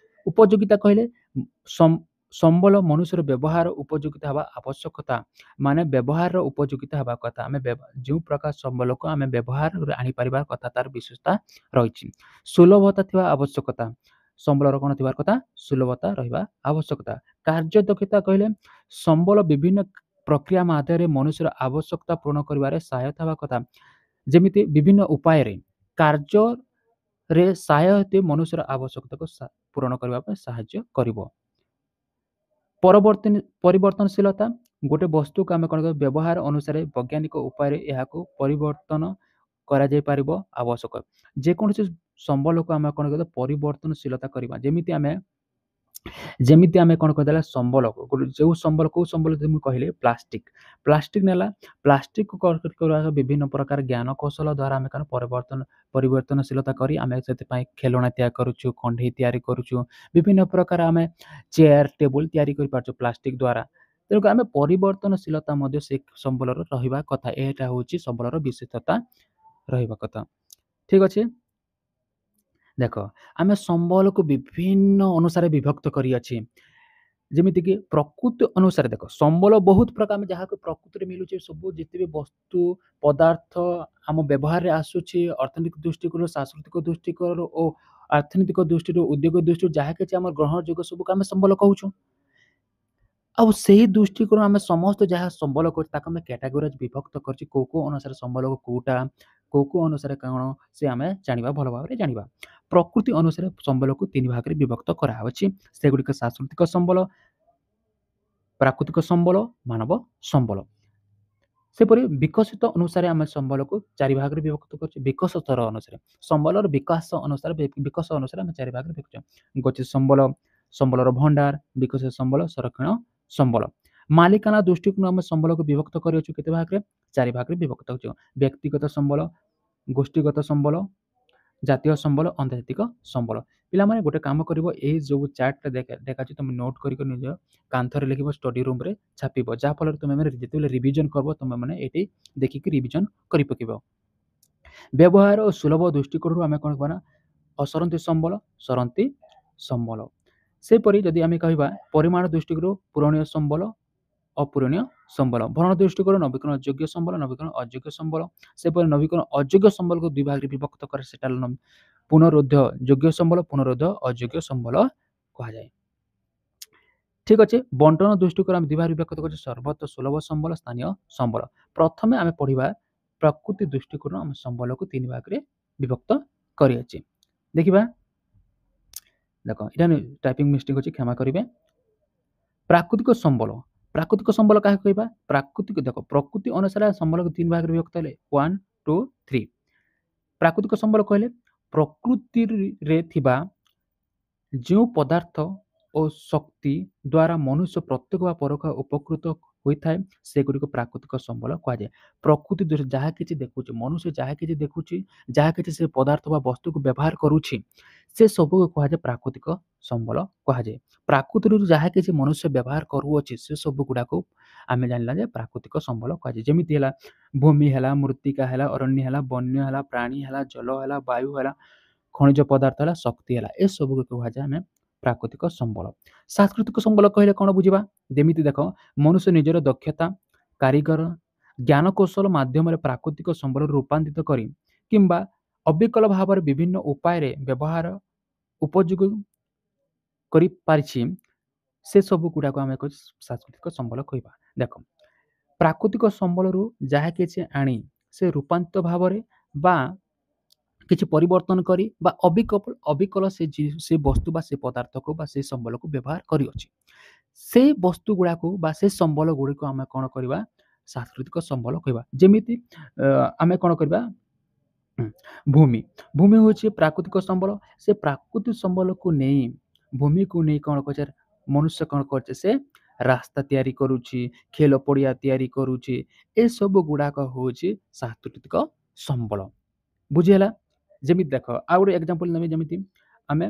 ଉପଯୋଗିତା କହିଲେ ସମ୍ ସମ୍ବଳ ମନୁଷ୍ୟର ବ୍ୟବହାର ଉପଯୋଗିତା ହେବା ଆବଶ୍ୟକତା, ମାନେ ବ୍ୟବହାରର ଉପଯୋଗିତା ହେବା କଥା। ଆମେ ଯେଉଁ ପ୍ରକାର ସମ୍ବଳକୁ ଆମେ ବ୍ୟବହାରରେ ଆଣିପାରିବା କଥା ତାର ବିଶେଷତା ରହିଛି। ସୁଲଭତା ଥିବା ଆବଶ୍ୟକତା, ସମ୍ବଳର କ'ଣ ଥିବାର କଥା? ସୁଲଭତା ରହିବା ଆବଶ୍ୟକତା। କାର୍ଯ୍ୟଦକ୍ଷତା କହିଲେ ସମ୍ବଳ ବିଭିନ୍ନ ପ୍ରକ୍ରିୟା ମାଧ୍ୟମରେ ମନୁଷ୍ୟର ଆବଶ୍ୟକତା ପୂରଣ କରିବାରେ ସହାୟତା ହେବା କଥା। ଯେମିତି ବିଭିନ୍ନ ଉପାୟରେ କାର୍ଯ୍ୟରେ ସହାୟତା ମନୁଷ୍ୟର ଆବଶ୍ୟକତାକୁ ପୂରଣ କରିବା ପାଇଁ ସାହାଯ୍ୟ କରିବ। ପରିବର୍ତ୍ତନଶୀଳତା, ଗୋଟେ ବସ୍ତୁକୁ ଆମେ କ'ଣ କରିବା? ବ୍ୟବହାର ଅନୁସାରେ ବୈଜ୍ଞାନିକ ଉପାୟରେ ଏହାକୁ ପରିବର୍ତ୍ତନ କରାଯାଇପାରିବ ଆବଶ୍ୟକ। ଯେକୌଣସି ସମ୍ବଳକୁ ଆମେ କ'ଣ କରିବା? ପରିବର୍ତ୍ତନଶୀଳତା କରିବା। ଯେମିତି ଆମେ କ'ଣ କରିଦେଲା ସମ୍ବଳ, ଯେଉଁ ସମ୍ବଳ, କେଉଁ ସମ୍ବଳ ଯଦି ମୁଁ କହିଲି ପ୍ଲାଷ୍ଟିକ ନେଲା, ପ୍ଲାଷ୍ଟିକକୁ କରିବା ବିଭିନ୍ନ ପ୍ରକାର ଜ୍ଞାନ କୌଶଳ ଦ୍ୱାରା ଆମେ କ'ଣ ପରିବର୍ତ୍ତନଶୀଳତା କରି ଆମେ ସେଥିପାଇଁ ଖେଳଣା ତିଆରି କରୁଛୁ, କଣ୍ଢେଇ ତିଆରି କରୁଛୁ, ବିଭିନ୍ନ ପ୍ରକାର ଆମେ ଚେୟାର ଟେବୁଲ ତିଆରି କରିପାରୁଛୁ ପ୍ଲାଷ୍ଟିକ ଦ୍ୱାରା। ତେଣୁ ଆମେ ପରିବର୍ତ୍ତନଶୀଳତା ମଧ୍ୟ ସେ ସମ୍ବଳର ରହିବା କଥା। ଏଇଟା ହେଉଛି ସମ୍ବଳର ବିଶେଷତା ରହିବା କଥା। ଠିକ ଅଛି। ଦେଖ, ଆମେ ସମ୍ବଳକୁ ବିଭିନ୍ନ ଅନୁସାରେ ବିଭକ୍ତ କରିଅଛି। ଯେମିତିକି ପ୍ରକୃତି ଅନୁସାରେ ଦେଖ, ସମ୍ବଳ ବହୁତ ପ୍ରକାର, ଆମେ ଯାହାକୁ ପ୍ରକୃତିରେ ମିଳୁଛି ସବୁ ଯେତେ ବି ବସ୍ତୁ ପଦାର୍ଥ ଆମ ବ୍ୟବହାରରେ ଆସୁଛି, ଅର୍ଥନୈତିକ ଦୃଷ୍ଟିକୋଣରୁ, ସାଂସ୍କୃତିକ ଦୃଷ୍ଟିକୋଣରୁ ଓ ଅର୍ଥନୈତିକ ଦୃଷ୍ଟିରୁ, ଉଦ୍ୟୋଗ ଦୃଷ୍ଟିରୁ ଯାହା କିଛି ଆମର ଗ୍ରହଣଯୋଗ୍ୟ ସବୁକୁ ଆମେ ସମ୍ବଳ କହୁଛୁ। ଆଉ ସେହି ଦୃଷ୍ଟିକୋଣ ଆମେ ସମସ୍ତେ ଯାହା ସମ୍ବଳ କରୁଛୁ ତାକୁ ଆମେ କ୍ୟାଟାଗୋରାଇଜ୍ ବିଭକ୍ତ କରିଛୁ, କୋଉ ଅନୁସାରେ ସମ୍ବଳକୁ କୋଉଟା, କୋଉ ଅନୁସାରେ କ'ଣ, ସେ ଆମେ ଜାଣିବା, ଭଲ ଭାବରେ ଜାଣିବା। ପ୍ରକୃତି ଅନୁସାରେ ସମ୍ବଳକୁ 3 ଭାଗରେ ବିଭକ୍ତ କରାହେଉଛି। ସେଗୁଡ଼ିକ ସାଂସ୍କୃତିକ ସମ୍ବଳ, ପ୍ରାକୃତିକ ସମ୍ବଳ, ମାନବ ସମ୍ବଳ। ସେପରି ବିକଶିତ ଅନୁସାରେ ଆମେ ସମ୍ବଳକୁ 4 ଭାଗରେ ବିଭକ୍ତ କରୁଛୁ। ବିକାଶ ସ୍ତର ଅନୁସାରେ ସମ୍ବଳର ବିକାଶ ଅନୁସାରେ ଆମେ 4 ଭାଗରେ ବିଭକ୍ତ। ଗତିଶୀଳ ସମ୍ବଳ, ସମ୍ବଳର ଭଣ୍ଡାର, ବିକଶିତ ସମ୍ବଳ, ସଂରକ୍ଷଣ ସମ୍ବଳ। ମାଲିକାନା ଦୃଷ୍ଟିକୋଣ ଆମେ ସମ୍ବଳକୁ ବିଭକ୍ତ କରିଅଛୁ କେତେ ଭାଗରେ? 4 ଭାଗରେ ବିଭକ୍ତ କରୁଛୁ। ବ୍ୟକ୍ତିଗତ ସମ୍ବଳ, ଗୋଷ୍ଠୀଗତ ସମ୍ବଳ, ଜାତୀୟ ସମ୍ବଳ, ଅନ୍ତର୍ଜାତିକ ସମ୍ବଳ। ପିଲାମାନେ ଗୋଟେ କାମ କରିବ, ଏଇ ଯେଉଁ ଚାର୍ଟଟା ଦେଖାଛି ତୁମେ ନୋଟ୍ କରିକି ନିଜ କାନ୍ଥରେ ଲେଖିବ, ଷ୍ଟଡି ରୁମ୍ରେ ଛାପିବ, ଯାହାଫଳରେ ତୁମେ ମାନେ ଯେତେବେଳେ ରିଭିଜନ କରିବ ତୁମେ ମାନେ ଏଠି ଦେଖିକି ରିଭିଜନ କରି ପକାଇବ। ବ୍ୟବହାର ଓ ସୁଲଭ ଦୃଷ୍ଟିକୋଣରୁ ଆମେ କ'ଣ କରିବା? ଅସରନ୍ତି ସମ୍ବଳ, ସରନ୍ତି ସମ୍ବଳ। ସେପରି ଯଦି ଆମେ କହିବା ପରିମାଣ ଦୃଷ୍ଟିକୋଣରୁ ପୂରଣୀୟ ସମ୍ବଳ, ଅପୂରଣୀୟ ସମ୍ବଳ। ଭରଣ ଦୃଷ୍ଟିକୋଣ ନବୀକରଣ ଯୋଗ୍ୟ ସମ୍ବଳ, ନବୀକରଣ ଅଯୋଗ୍ୟ ସମ୍ବଳ। ସେପରି ନବୀକରଣ ଅଯୋଗ୍ୟ ସମ୍ବଳକୁ 2 ଭାଗରେ ବିଭକ୍ତ କରେ, ସେଟା ପୁନରୁଦ୍ଧ ଯୋଗ୍ୟ ସମ୍ବଳ, ପୁନରୁଦ୍ଧ ଅଯୋଗ୍ୟ ସମ୍ବଳ କୁହାଯାଏ। ଠିକ ଅଛି। ବଣ୍ଟନ ଦୃଷ୍ଟିକୋଣ ଆମେ 2 ଭାଗରେ ବିଭକ୍ତ କରୁଛୁ, ସର୍ବତ୍ର ସୁଲଭ ସମ୍ବଳ, ସ୍ଥାନୀୟ ସମ୍ବଳ। ପ୍ରଥମେ ଆମେ ପଢିବା ପ୍ରକୃତି ଦୃଷ୍ଟିକୋଣ, ଆମେ ସମ୍ବଳକୁ 3 ଭାଗରେ ବିଭକ୍ତ କରିଅଛି। ଦେଖିବା, ଦେଖ ଏଇଟା ଟାଇପିଂ ମିଷ୍ଟେକ୍ ଅଛି, କ୍ଷମା କରିବେ। ପ୍ରାକୃତିକ ସମ୍ବଳ, ପ୍ରାକୃତିକ ସମ୍ବଳ କାହାକୁ କହିବା? ଦେଖ, ପ୍ରକୃତି ଅନୁସାରେ ସମ୍ବଳକୁ 3 ଭାଗରେ ବିଭକ୍ତ ହେଲେ 1, 2, 3। ପ୍ରାକୃତିକ ସମ୍ବଳ କହିଲେ ପ୍ରକୃତିରେ ଥିବା ଯେଉଁ ପଦାର୍ଥ ଓ ଶକ୍ତି ଦ୍ୱାରା ମନୁଷ୍ୟ ପ୍ରତ୍ୟକ୍ଷ ବା ପରୋକ୍ଷ ଉପକୃତ ହୋଇଥାଏ ସେଗୁଡ଼ିକୁ ପ୍ରାକୃତିକ ସମ୍ବଳ କୁହାଯାଏ। ପ୍ରକୃତି ଦୃଷ୍ଟିରେ ଯାହା କିଛି ଦେଖୁଛି, ମନୁଷ୍ୟ ଯାହା କିଛି ଦେଖୁଛି, ଯାହା କିଛି ସେ ପଦାର୍ଥ ବା ବସ୍ତୁକୁ ବ୍ୟବହାର କରୁଛି, ସେ ସବୁକୁ କୁହାଯାଏ ପ୍ରାକୃତିକ ସମ୍ବଳ କୁହାଯାଏ। ପ୍ରାକୃତିରୁ ଯାହା କିଛି ମନୁଷ୍ୟ ବ୍ୟବହାର କରୁଅଛି ସେ ସବୁ ଗୁଡ଼ାକୁ ଆମେ ଜାଣିଲା ଯେ ପ୍ରାକୃତିକ ସମ୍ବଳ କୁହାଯାଏ। ଯେମିତି ହେଲା ଭୂମି ହେଲା, ମୃତ୍ତିକା ହେଲା, ଅରଣ୍ୟ ହେଲା, ବନ୍ୟ ହେଲା, ପ୍ରାଣୀ ହେଲା, ଜଳ ହେଲା, ବାୟୁ ହେଲା, ଖଣିଜ ପଦାର୍ଥ ହେଲା, ଶକ୍ତି ହେଲା, ଏସବୁକୁ କୁହାଯାଏ ଆମେ ପ୍ରାକୃତିକ ସମ୍ବଳ। ସାଂସ୍କୃତିକ ସମ୍ବଳ କହିଲେ କ'ଣ ବୁଝିବା? ଯେମିତି ଦେଖ, ମନୁଷ୍ୟ ନିଜର ଦକ୍ଷତା, କାରିଗର, ଜ୍ଞାନ କୌଶଳ ମାଧ୍ୟମରେ ପ୍ରାକୃତିକ ସମ୍ବଳରୁ ରୂପାନ୍ତରିତ କରି କିମ୍ବା ଅବିକଳ ଭାବରେ ବିଭିନ୍ନ ଉପାୟରେ ବ୍ୟବହାର ଉପଯୋଗ କରିପାରିଛି, ସେ ସବୁ ଗୁଡ଼ାକୁ ଆମେ ସାଂସ୍କୃତିକ ସମ୍ବଳ କହିବା। ଦେଖ, ପ୍ରାକୃତିକ ସମ୍ବଳରୁ ଯାହା କିଛି ଆଣି ସେ ରୂପାନ୍ତରିତ ଭାବରେ ବା କିଛି ପରିବର୍ତ୍ତନ କରି ବା ଅବିକଳ ସେ ବସ୍ତୁ ବା ସେ ପଦାର୍ଥକୁ ବା ସେ ସମ୍ବଳକୁ ବ୍ୟବହାର କରିଅଛି, ସେ ବସ୍ତୁ ଗୁଡ଼ାକୁ ବା ସେ ସମ୍ବଳ ଗୁଡ଼ିକୁ ଆମେ କ'ଣ କରିବା? ସାଂସ୍କୃତିକ ସମ୍ବଳ କହିବା। ଯେମିତି ଆମେ କ'ଣ କରିବା? ହୁଁ, ଭୂମି। ଭୂମି ହେଉଛି ପ୍ରାକୃତିକ ସମ୍ବଳ। ସେ ପ୍ରାକୃତିକ ସମ୍ବଳକୁ ନେଇ ଭୂମିକୁ ନେଇ କ'ଣ କରୁଛି ମନୁଷ୍ୟ କ'ଣ କରୁଛି ସେ ରାସ୍ତା ତିଆରି କରୁଛି, ଖେଳ ପଡ଼ିଆ ତିଆରି କରୁଛି। ଏସବୁ ଗୁଡ଼ାକ ହେଉଛି ପ୍ରାକୃତିକ ସମ୍ବଳ। ବୁଝିହେଲା? ଯେମିତି ଦେଖ ଆଉ ଗୋଟେ ଏକ୍ସାମ୍ପଲ୍ ନେବି ଯେମିତି ଆମେ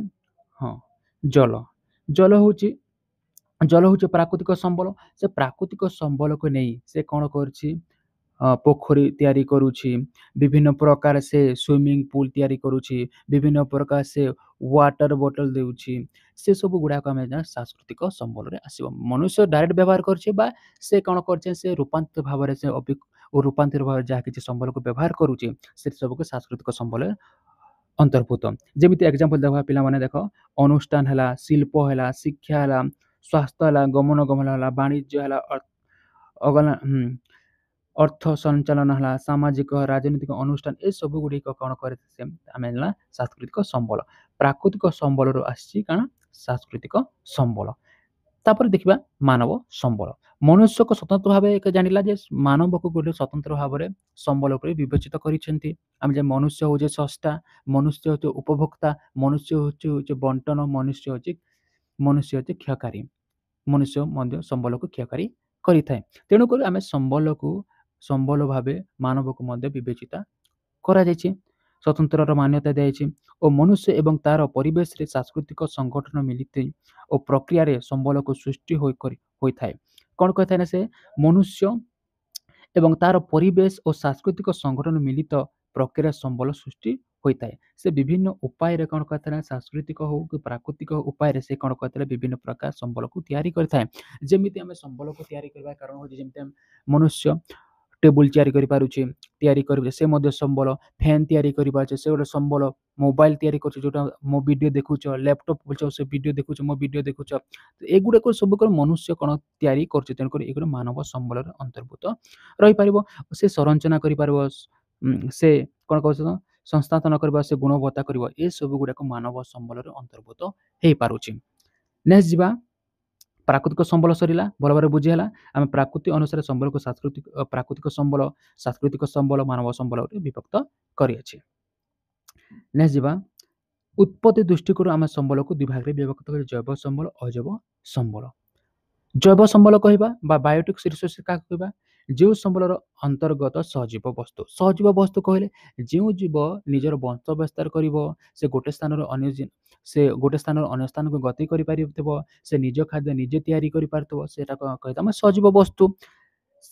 ହଁ ଜଳ। ଜଳ ହେଉଛି ପ୍ରାକୃତିକ ସମ୍ବଳ। ସେ ପ୍ରାକୃତିକ ସମ୍ବଳକୁ ନେଇ ସେ କ'ଣ କରୁଛି ପୋଖରୀ ତିଆରି କରୁଛି, ବିଭିନ୍ନ ପ୍ରକାର ସେ ସୁଇମିଂ ପୁଲ୍ ତିଆରି କରୁଛି, ବିଭିନ୍ନ ପ୍ରକାର ସେ ୱାଟର ବୋଟଲ ଦେଉଛି। ସେ ସବୁ ଗୁଡ଼ାକ ଆମେ ସାଂସ୍କୃତିକ ସମ୍ବଳରେ ଆସିବ। ମନୁଷ୍ୟ ଡାଇରେକ୍ଟ ବ୍ୟବହାର କରୁଛି ବା ସେ କ'ଣ କରୁଛି ସେ ରୂପାନ୍ତର ଭାବରେ ରୂପାନ୍ତର ଭାବରେ ଯାହା କିଛି ସମ୍ବଳକୁ ବ୍ୟବହାର କରୁଛି ସେ ସବୁକୁ ସାଂସ୍କୃତିକ ସମ୍ବଳରେ ଅନ୍ତର୍ଭୁତ। ଯେମିତି ଏକ୍ସାମ୍ପଲ୍ ଦେବା ପିଲାମାନେ ଦେଖ ଅନୁଷ୍ଠାନ ହେଲା, ଶିଳ୍ପ ହେଲା, ଶିକ୍ଷା ହେଲା, ସ୍ୱାସ୍ଥ୍ୟ ହେଲା, ଗମନାଗମନ ହେଲା, ବାଣିଜ୍ୟ ହେଲା, ଅର୍ଥ ସଞ୍ଚାଳନ ହେଲା, ସାମାଜିକ ରାଜନୈତିକ ଅନୁଷ୍ଠାନ ଏସବୁ ଗୁଡ଼ିକ କ'ଣ କରେ ଆମେ ହେଲା ସାଂସ୍କୃତିକ ସମ୍ବଳ। ପ୍ରାକୃତିକ ସମ୍ବଳରୁ ଆସିଛି କାରଣ ସାଂସ୍କୃତିକ ସମ୍ବଳ। ତାପରେ ଦେଖିବା ମାନବ ସମ୍ବଳ। ମନୁଷ୍ୟକୁ ସ୍ୱତନ୍ତ୍ର ଭାବେ ଜାଣିଲା ଯେ ମାନବକୁ ଗୋଟେ ସ୍ୱତନ୍ତ୍ର ଭାବରେ ସମ୍ବଳ ଉପରେ ବିବେଚିତ କରିଛନ୍ତି। ଆମେ ଯେ ମନୁଷ୍ୟ ହେଉଛି ସ୍ରଷ୍ଟା, ମନୁଷ୍ୟ ହେଉଛି ଉପଭୋକ୍ତା, ମନୁଷ୍ୟ ହେଉଛି ବଣ୍ଟନ, ମନୁଷ୍ୟ ହେଉଛି କ୍ଷୟକାରୀ। ମନୁଷ୍ୟ ମଧ୍ୟ ସମ୍ବଳକୁ କ୍ଷୟକାରୀ କରିଥାଏ। ତେଣୁକରି ଆମେ ସମ୍ବଳ ଭାବେ ମାନବକୁ ମଧ୍ୟ ବିବେଚିତ କରାଯାଇଛି। ସ୍ୱତନ୍ତ୍ରର ମାନ୍ୟତା ଦିଆଯାଇଛି ଓ ମନୁଷ୍ୟ ଏବଂ ତାର ପରିବେଶରେ ସାଂସ୍କୃତିକ ସଂଗଠନ ମିଳିତ ଓ ପ୍ରକ୍ରିୟାରେ ସମ୍ବଳକୁ ସୃଷ୍ଟି ହୋଇଥାଏ। କ'ଣ କହିଥାଏ ନା ସେ ମନୁଷ୍ୟ ଏବଂ ତାର ପରିବେଶ ଓ ସାଂସ୍କୃତିକ ସଂଗଠନ ମିଳିତ ପ୍ରକ୍ରିୟା ସମ୍ବଳ ସୃଷ୍ଟି ହୋଇଥାଏ। ସେ ବିଭିନ୍ନ ଉପାୟରେ କ'ଣ କରିଥାଏ ନା ସାଂସ୍କୃତିକ ହଉ କି ପ୍ରାକୃତିକ ଉପାୟରେ ସେ କ'ଣ କରିଥାଏ ବିଭିନ୍ନ ପ୍ରକାର ସମ୍ବଳକୁ ତିଆରି କରିଥାଏ। ଯେମିତି ଆମେ ସମ୍ବଳକୁ ତିଆରି କରିବା କାରଣ ହେଉଛି ଯେମିତି ମନୁଷ୍ୟ ଟେବୁଲ ତିଆରି କରିପାରୁଛି, ସେ ମଧ୍ୟ ସମ୍ବଳ। ଫ୍ୟାନ୍ ତିଆରି କରିପାରୁଛେ ସେ ଗୋଟେ ସମ୍ବଳ। ମୋବାଇଲ ତିଆରି କରୁଛି ଯୋଉଟା ମୋ ଭିଡ଼ିଓ ଦେଖୁଛ, ଲ୍ୟାପଟପ୍ ବୁଲୁଛ ସେ ଭିଡ଼ିଓ ଦେଖୁଛ, ମୋ ଭିଡ଼ିଓ ଦେଖୁଛ। ଏଗୁଡ଼ାକ ସବୁ ମନୁଷ୍ୟ କ'ଣ ତିଆରି କରୁଛି। ତେଣୁକରି ଏଗୁଡ଼ା ମାନବ ସମ୍ବଳରେ ଅନ୍ତର୍ଭୁତ ରହିପାରିବ। ସେ ସଂରଚନା କରିପାରିବ, ସେ କ'ଣ କହୁଛ ସଂସ୍ଥାପନ କରିବ, ସେ ଗୁଣବତ୍ତା କରିବ। ଏସବୁ ଗୁଡ଼ାକ ମାନବ ସମ୍ବଳରେ ଅନ୍ତର୍ଭୁତ ହେଇପାରୁଛି। ନେକ୍ସଟ ଯିବା ପ୍ରାକୃତିକ ସମ୍ବଳ ସରିଲା, ଭଲ ଭାବରେ ବୁଝି ହେଲା। ଆମେ ପ୍ରାକୃତି ଅନୁସାରେ ସମ୍ବଳକୁ ପ୍ରାକୃତିକ ସମ୍ବଳ, ସାଂସ୍କୃତିକ ସମ୍ବଳ, ମାନବ ସମ୍ବଳରେ ବିଭକ୍ତ କରିଅଛି। ନେକ୍ସଟ ଯିବା ଉତ୍ପତ୍ତି ଦୃଷ୍ଟିକୋଣରୁ ଆମେ ସମ୍ବଳକୁ ଦୁଇ ଭାଗରେ ବିଭକ୍ତ କରି ଜୈବ ସମ୍ବଳ, ଅଜୈବ ସମ୍ବଳ। ଜୈବ ସମ୍ବଳ କହିବା ବା ବାୟୋଟିକ୍ ରିସୋର୍ସ କାହାକୁ କହିବା ଯେଉଁ ସମ୍ବଳର ଅନ୍ତର୍ଗତ ସଜୀବ ବସ୍ତୁ। ସଜୀବ ବସ୍ତୁ କହିଲେ ଯେଉଁ ଜୀବ ନିଜର ବଂଶ ବିସ୍ତାର କରିବ, ସେ ଗୋଟେ ସ୍ଥାନରୁ ଅନ୍ୟ ସ୍ଥାନକୁ ଗତି କରିପାରିଥିବ, ସେ ନିଜ ଖାଦ୍ୟ ନିଜେ ତିଆରି କରିପାରୁଥିବ, ସେଇଟା କହିଥାଉ ଆମେ ସଜୀବ ବସ୍ତୁ।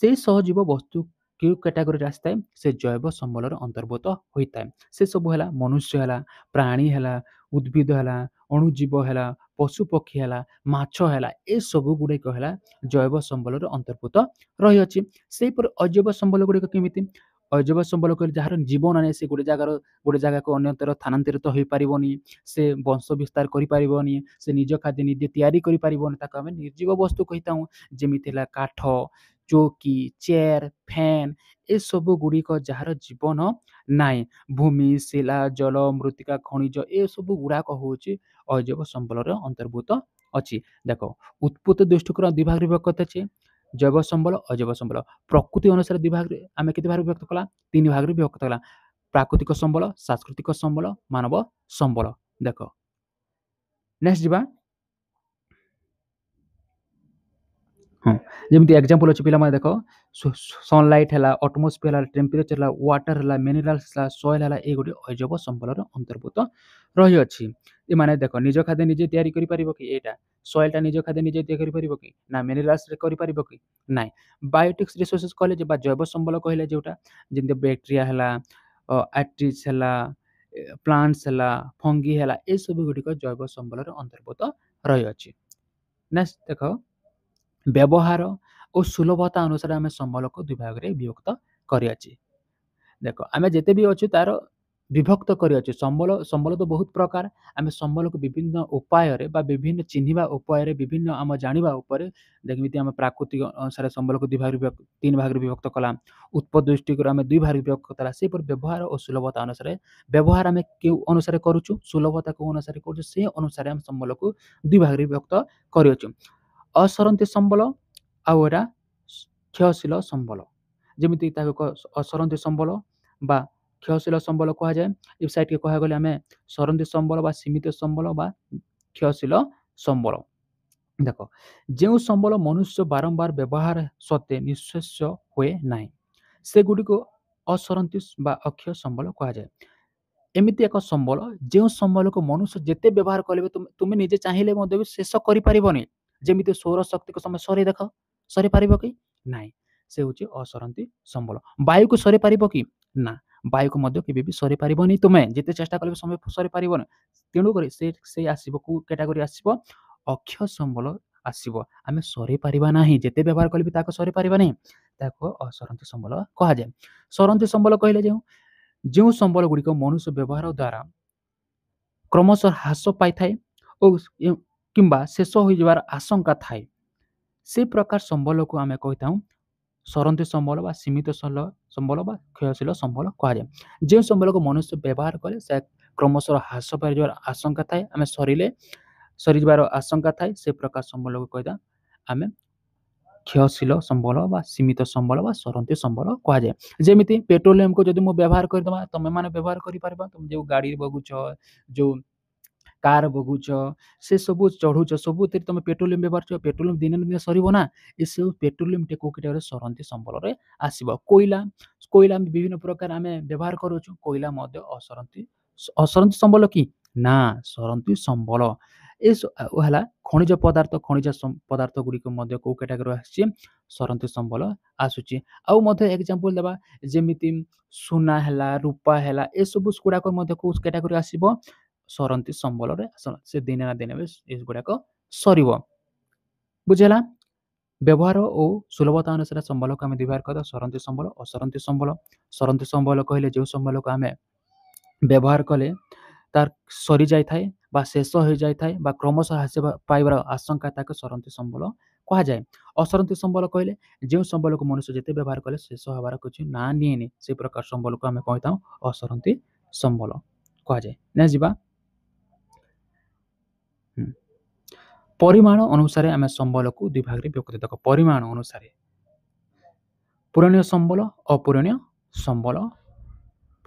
ସେଇ ସହଜୀବ ବସ୍ତୁ କେଉଁ କ୍ୟାଟାଗୋରୀରେ ଆସିଥାଏ ସେ ଜୈବ ସମ୍ବଳର ଅନ୍ତର୍ଭୁତ ହୋଇଥାଏ। ସେ ସବୁ ହେଲା ମନୁଷ୍ୟ ହେଲା, ପ୍ରାଣୀ ହେଲା, ଉଦ୍ଭିଦ ହେଲା, ଅଣୁଜୀବ ହେଲା, ପଶୁପକ୍ଷୀ ହେଲା, ମାଛ ହେଲା, ଏସବୁ ଗୁଡ଼ିକ ହେଲା ଜୈବ ସମ୍ବଳର ଅନ୍ତର୍ଭୁତ ରହିଅଛି। ସେହିପରି ଅଜୈବ ସମ୍ବଳ ଗୁଡ଼ିକ କେମିତି? ଅଜୈବ ସମ୍ବଳ କହିଲେ ଯାହାର ଜୀବନ ନାହିଁ, ସେ ଗୋଟେ ଜାଗାକୁ ଅନ୍ୟତ୍ର ସ୍ଥାନାନ୍ତରିତ ହୋଇପାରିବନି, ସେ ବଂଶ ବିସ୍ତାର କରିପାରିବନି, ସେ ନିଜ ଖାଦ୍ୟ ନିଜେ ତିଆରି କରିପାରିବନି, ତାକୁ ଆମେ ନିର୍ଜୀବ ବସ୍ତୁ କହିଥାଉ। ଯେମିତି ହେଲା କାଠ, ଚୌକି, ଚେୟାର, ଫ୍ୟାନ୍ ଏସବୁ ଗୁଡ଼ିକ ଯାହାର ଜୀବନ ନାହିଁ। ଭୂମି, ଶିଳା, ଜଳ, ମୃତ୍ତିକା, ଖଣିଜ ଏସବୁ ଗୁଡ଼ାକ ହେଉଛି ଅଜୈବ ସମ୍ବଳର ଅନ୍ତର୍ଭୁତ ଅଛି। ଦେଖ ଉତ୍ପତ୍ତି ଦୃଷ୍ଟିକୋଣ ଦୁଇ ଭାଗରେ ବିଭକ୍ତ ଅଛି, ଜୈବ ସମ୍ବଳ, ଅଜୈବ ସମ୍ବଳ। ପ୍ରକୃତି ଅନୁସାରେ ଦୁଇ ଭାଗରେ ଆମେ କେତେ ଭାଗରେ ବିଭକ୍ତ କଲା? ତିନି ଭାଗରେ ବିଭକ୍ତ କଲା। ପ୍ରାକୃତିକ ସମ୍ବଳ, ସାଂସ୍କୃତିକ ସମ୍ବଳ, ମାନବ ସମ୍ବଳ। ଦେଖ ନେକ୍ସଟ ଯିବା ଯେମିତି ଏକ୍ସାମ୍ପଲ୍ ଅଛି ପିଲାମାନେ ଦେଖ ସନଲାଇଟ୍ ହେଲା, ଆଟମୋସ୍ଫିୟର ହେଲା, ଟେମ୍ପରେଚର ହେଲା, ୱାଟର ହେଲା, ମିନେରାଲ୍ସ ହେଲା, ସଏଲ ହେଲା, ଏଗୁଡ଼ିକ ଅଜୈବ ସମ୍ବଳର ଅନ୍ତର୍ଭୁତ ରହିଅଛି। ଏମାନେ ଦେଖ ନିଜ ଖାଦ୍ୟ ନିଜେ ତିଆରି କରିପାରିବ କି? ଏଇଟା ସଏଲଟା ନିଜ ଖାଦ୍ୟ ନିଜେ ତିଆରି କରିପାରିବ କି? ନା ମିନେରାଲ୍ସରେ କରିପାରିବ କି? ନାହିଁ। ବାୟୋଟିକ୍ସ ରିସୋର୍ସେସ୍ କହିଲେ ଯେ ବା ଜୈବ ସମ୍ବଳ କହିଲେ ଯେଉଁଟା ଯେମିତି ବ୍ୟାକ୍ଟେରିଆ ହେଲା, ଆର୍ଟିସ୍ ହେଲା, ପ୍ଲାଣ୍ଟସ ହେଲା, ଫଙ୍ଗି ହେଲା, ଏସବୁ ଗୁଡ଼ିକ ଜୈବ ସମ୍ବଳର ଅନ୍ତର୍ଭୁତ ରହିଅଛି। ନେକ୍ସଟ ଦେଖ ବ୍ୟବହାର ଓ ସୁଲଭତା ଅନୁସାରେ ଆମେ ସମ୍ବଳକୁ ଦୁଇ ଭାଗରେ ବିଭକ୍ତ କରିଅଛି। ଦେଖ ଆମେ ଯେତେ ବି ଅଛୁ ତାର ବିଭକ୍ତ କରିଅଛୁ। ସମ୍ବଳ ତ ବହୁତ ପ୍ରକାର। ଆମେ ସମ୍ବଳକୁ ବିଭିନ୍ନ ଉପାୟରେ ବା ବିଭିନ୍ନ ଚିହ୍ନିବା ଉପାୟରେ, ବିଭିନ୍ନ ଆମ ଜାଣିବା ଉପରେ ଯେମିତି ଆମେ ପ୍ରାକୃତିକ ଅନୁସାରେ ସମ୍ବଳକୁ ତିନି ଭାଗରେ ବିଭକ୍ତ କଲା। ଉତ୍ପତ୍ତି ଦୃଷ୍ଟିକୋଣରୁ ଆମେ ଦୁଇ ଭାଗରେ ବିଭକ୍ତ କଲା। ସେହିପରି ବ୍ୟବହାର ଓ ସୁଲଭତା ଅନୁସାରେ ବ୍ୟବହାର ଆମେ କେଉଁ ଅନୁସାରେ କରୁଛୁ, ସୁଲଭତା କେଉଁ ଅନୁସାରେ କରୁଛୁ, ସେ ଅନୁସାରେ ଆମେ ସମ୍ବଳକୁ ଦୁଇ ଭାଗରେ ବିଭକ୍ତ କରିଅଛୁ। ଅସରନ୍ତି ସମ୍ବଳ ଆଉ ଏଟା କ୍ଷୟଶୀଳ ସମ୍ବଳ। ଯେମିତି ତାକୁ ଅସରନ୍ତି ସମ୍ବଳ ବା କ୍ଷୟଶୀଳ ସମ୍ବଳ କୁହାଯାଏ। ଏ ସାଇଡ୍‌କେ କହିବାକୁ ଗଲେ ଆମେ ସରନ୍ତି ସମ୍ବଳ ବା ସୀମିତ ସମ୍ବଳ ବା କ୍ଷୟଶୀଳ ସମ୍ବଳ। ଦେଖ, ଯେଉଁ ସମ୍ବଳ ମନୁଷ୍ୟ ବାରମ୍ବାର ବ୍ୟବହାର ସତ୍ତ୍ୱେ ନିଃଶେଷ ହୁଏ ନାହିଁ, ସେଗୁଡ଼ିକୁ ଅସରନ୍ତି ବା ଅକ୍ଷୟ ସମ୍ବଳ କୁହାଯାଏ। ଏମିତି ଏକ ସମ୍ବଳ ଯେଉଁ ସମ୍ବଳକୁ ମନୁଷ୍ୟ ଯେତେ ବ୍ୟବହାର କଲେ ବି ତୁମେ ନିଜେ ଚାହିଁଲେ ମଧ୍ୟ ବି ଶେଷ କରିପାରିବନି। ଯେମିତି ସୌରଶକ୍ତିକୁ ତମେ ସରେଇ ଦେଖ, ସରିପାରିବ କି? ନାହିଁ। ସେ ହେଉଛି ଅସରନ୍ତି ସମ୍ବଳ। ବାୟୁକୁ ସରିପାରିବ କି? ନା, ବାୟୁକୁ ମଧ୍ୟ କେବେ ବି ସରିପାରିବନି। ତୁମେ ଯେତେ ଚେଷ୍ଟା କଲେ ବି ସରିପାରିବନି। ତେଣୁକରି ସେ ଆସିବ କୋଉ କ୍ୟାଟାଗୋରୀ ଆସିବ? ଅକ୍ଷୟ ସମ୍ବଳ ଆସିବ। ଆମେ ସରିପାରିବା ନାହିଁ, ଯେତେ ବ୍ୟବହାର କଲେ ବି ତାକୁ ସରିପାରିବା ନାହିଁ, ତାକୁ ଅସରନ୍ତି ସମ୍ବଳ କୁହାଯାଏ। ସରନ୍ତି ସମ୍ବଳ କହିଲେ ଯେଉଁ ସମ୍ବଳ ଗୁଡ଼ିକ ମନୁଷ୍ୟ ବ୍ୟବହାର ଦ୍ୱାରା କ୍ରମଶଃ ହ୍ରାସ ପାଇଥାଏ ଓ କିମ୍ବା ଶେଷ ହୋଇଯିବାର ଆଶଙ୍କା ଥାଏ, ସେ ପ୍ରକାର ସମ୍ବଳକୁ ଆମେ କହିଥାଉ ସରନ୍ତି ସମ୍ବଳ ବା ସୀମିତ ସମ୍ବଳ ବା କ୍ଷୟଶୀଳ ସମ୍ବଳ କୁହାଯାଏ। ଯେଉଁ ସମ୍ବଳକୁ ମନୁଷ୍ୟ ବ୍ୟବହାର କଲେ ସେ କ୍ରମଶଃ ହ୍ରାସ ପାଇଯିବାର ଆଶଙ୍କା ଥାଏ, ଆମେ ସରିଯିବାର ଆଶଙ୍କା ଥାଏ, ସେ ପ୍ରକାର ସମ୍ବଳକୁ କହିଥାଉ ଆମେ କ୍ଷୟଶୀଳ ସମ୍ବଳ ବା ସୀମିତ ସମ୍ବଳ ବା ସରନ୍ତି ସମ୍ବଳ କୁହାଯାଏ। ଯେମିତି ପେଟ୍ରୋଲିୟମକୁ ଯଦି ମୁଁ ବ୍ୟବହାର କରିଦେବା, ତମେମାନେ ବ୍ୟବହାର କରିପାରିବା, ତମେ ଯେଉଁ ଗାଡ଼ି ବଗୁଛ, ଯେଉଁ କାର ବଗୁଛ, ସେ ସବୁ ଚଢ଼ୁଛ, ସବୁଥିରେ ତମେ ପେଟ୍ରୋଲିୟମ ବ୍ୟବହାର କରୁଛ, ପେଟ୍ରୋଲିୟମ ଦିନେ ନା ଦିନେ ସରିବ ନା। ଏସବୁ ପେଟ୍ରୋଲିୟମଟେ କୋଉ କ୍ୟାଟାଗୋରୀରେ ସରନ୍ତି ସମ୍ବଳରେ ଆସିବ। କୋଇଲା ବିଭିନ୍ନ ପ୍ରକାର ଆମେ ବ୍ୟବହାର କରୁଛୁ, କୋଇଲା ମଧ୍ୟ ଅସରନ୍ତି ସମ୍ବଳ କି? ନା, ସରନ୍ତି ସମ୍ବଳ। ଆଉ ହେଲା ଖଣିଜ ପଦାର୍ଥ ଗୁଡ଼ିକ ମଧ୍ୟ କୋଉ କ୍ୟାଟାଗୋରୀରେ ଆସିଛି? ସରନ୍ତି ସମ୍ବଳ ଆସୁଛି। ଆଉ ମଧ୍ୟ ଏକ୍ସାମ୍ପଲ ଦେବା, ଯେମିତି ସୁନା ହେଲା, ରୂପା ହେଲା, ଏସବୁ ଗୁଡ଼ାକ ମଧ୍ୟ କୋଉ କ୍ୟାଟାଗୋରୀ ଆସିବ? ସରନ୍ତି ସମ୍ବଳରେ ସେ ଦିନେ ନା ଦିନେ ଏଗୁଡ଼ାକ ସରିବ। ବୁଝିହେଲା? ବ୍ୟବହାର ଓ ସୁଲଭତା ଅନୁସାରେ ସମ୍ବଳକୁ ଆମେ ଦୁଇ ଭାଗ କରିଦେବା, ସରନ୍ତି ସମ୍ବଳ, ଅସରନ୍ତି ସମ୍ବଳ। ସରନ୍ତି ସମ୍ବଳ କହିଲେ ଯେଉଁ ସମ୍ବଳକୁ ଆମେ ବ୍ୟବହାର କଲେ ତାର ସରିଯାଇଥାଏ ବା ଶେଷ ହୋଇଯାଇଥାଏ ବା କ୍ରମଶଃ ହ୍ରାସ ପାଇବାର ଆଶଙ୍କା, ତାକୁ ସରନ୍ତି ସମ୍ବଳ କୁହାଯାଏ। ଅସରନ୍ତି ସମ୍ବଳ କହିଲେ ଯେଉଁ ସମ୍ବଳକୁ ମନୁଷ୍ୟ ଯେତେ ବ୍ୟବହାର କଲେ ଶେଷ ହେବାର କିଛି ନାଁ ନିଏନି, ସେ ପ୍ରକାର ସମ୍ବଳକୁ ଆମେ କହିଥାଉ ଅସରନ୍ତି ସମ୍ବଳ କୁହାଯାଏ। ନେକ୍ସଟ ଯିବା। ପରିମାଣ ଅନୁସାରେ ଆମେ ସମ୍ବଳକୁ ଦୁଇ ଭାଗରେ ବିଭକ୍ତ ଦେଖ। ପରିମାଣ ଅନୁସାରେ ପୂରଣୀୟ ସମ୍ବଳ, ଅପୂରଣୀୟ ସମ୍ବଳ।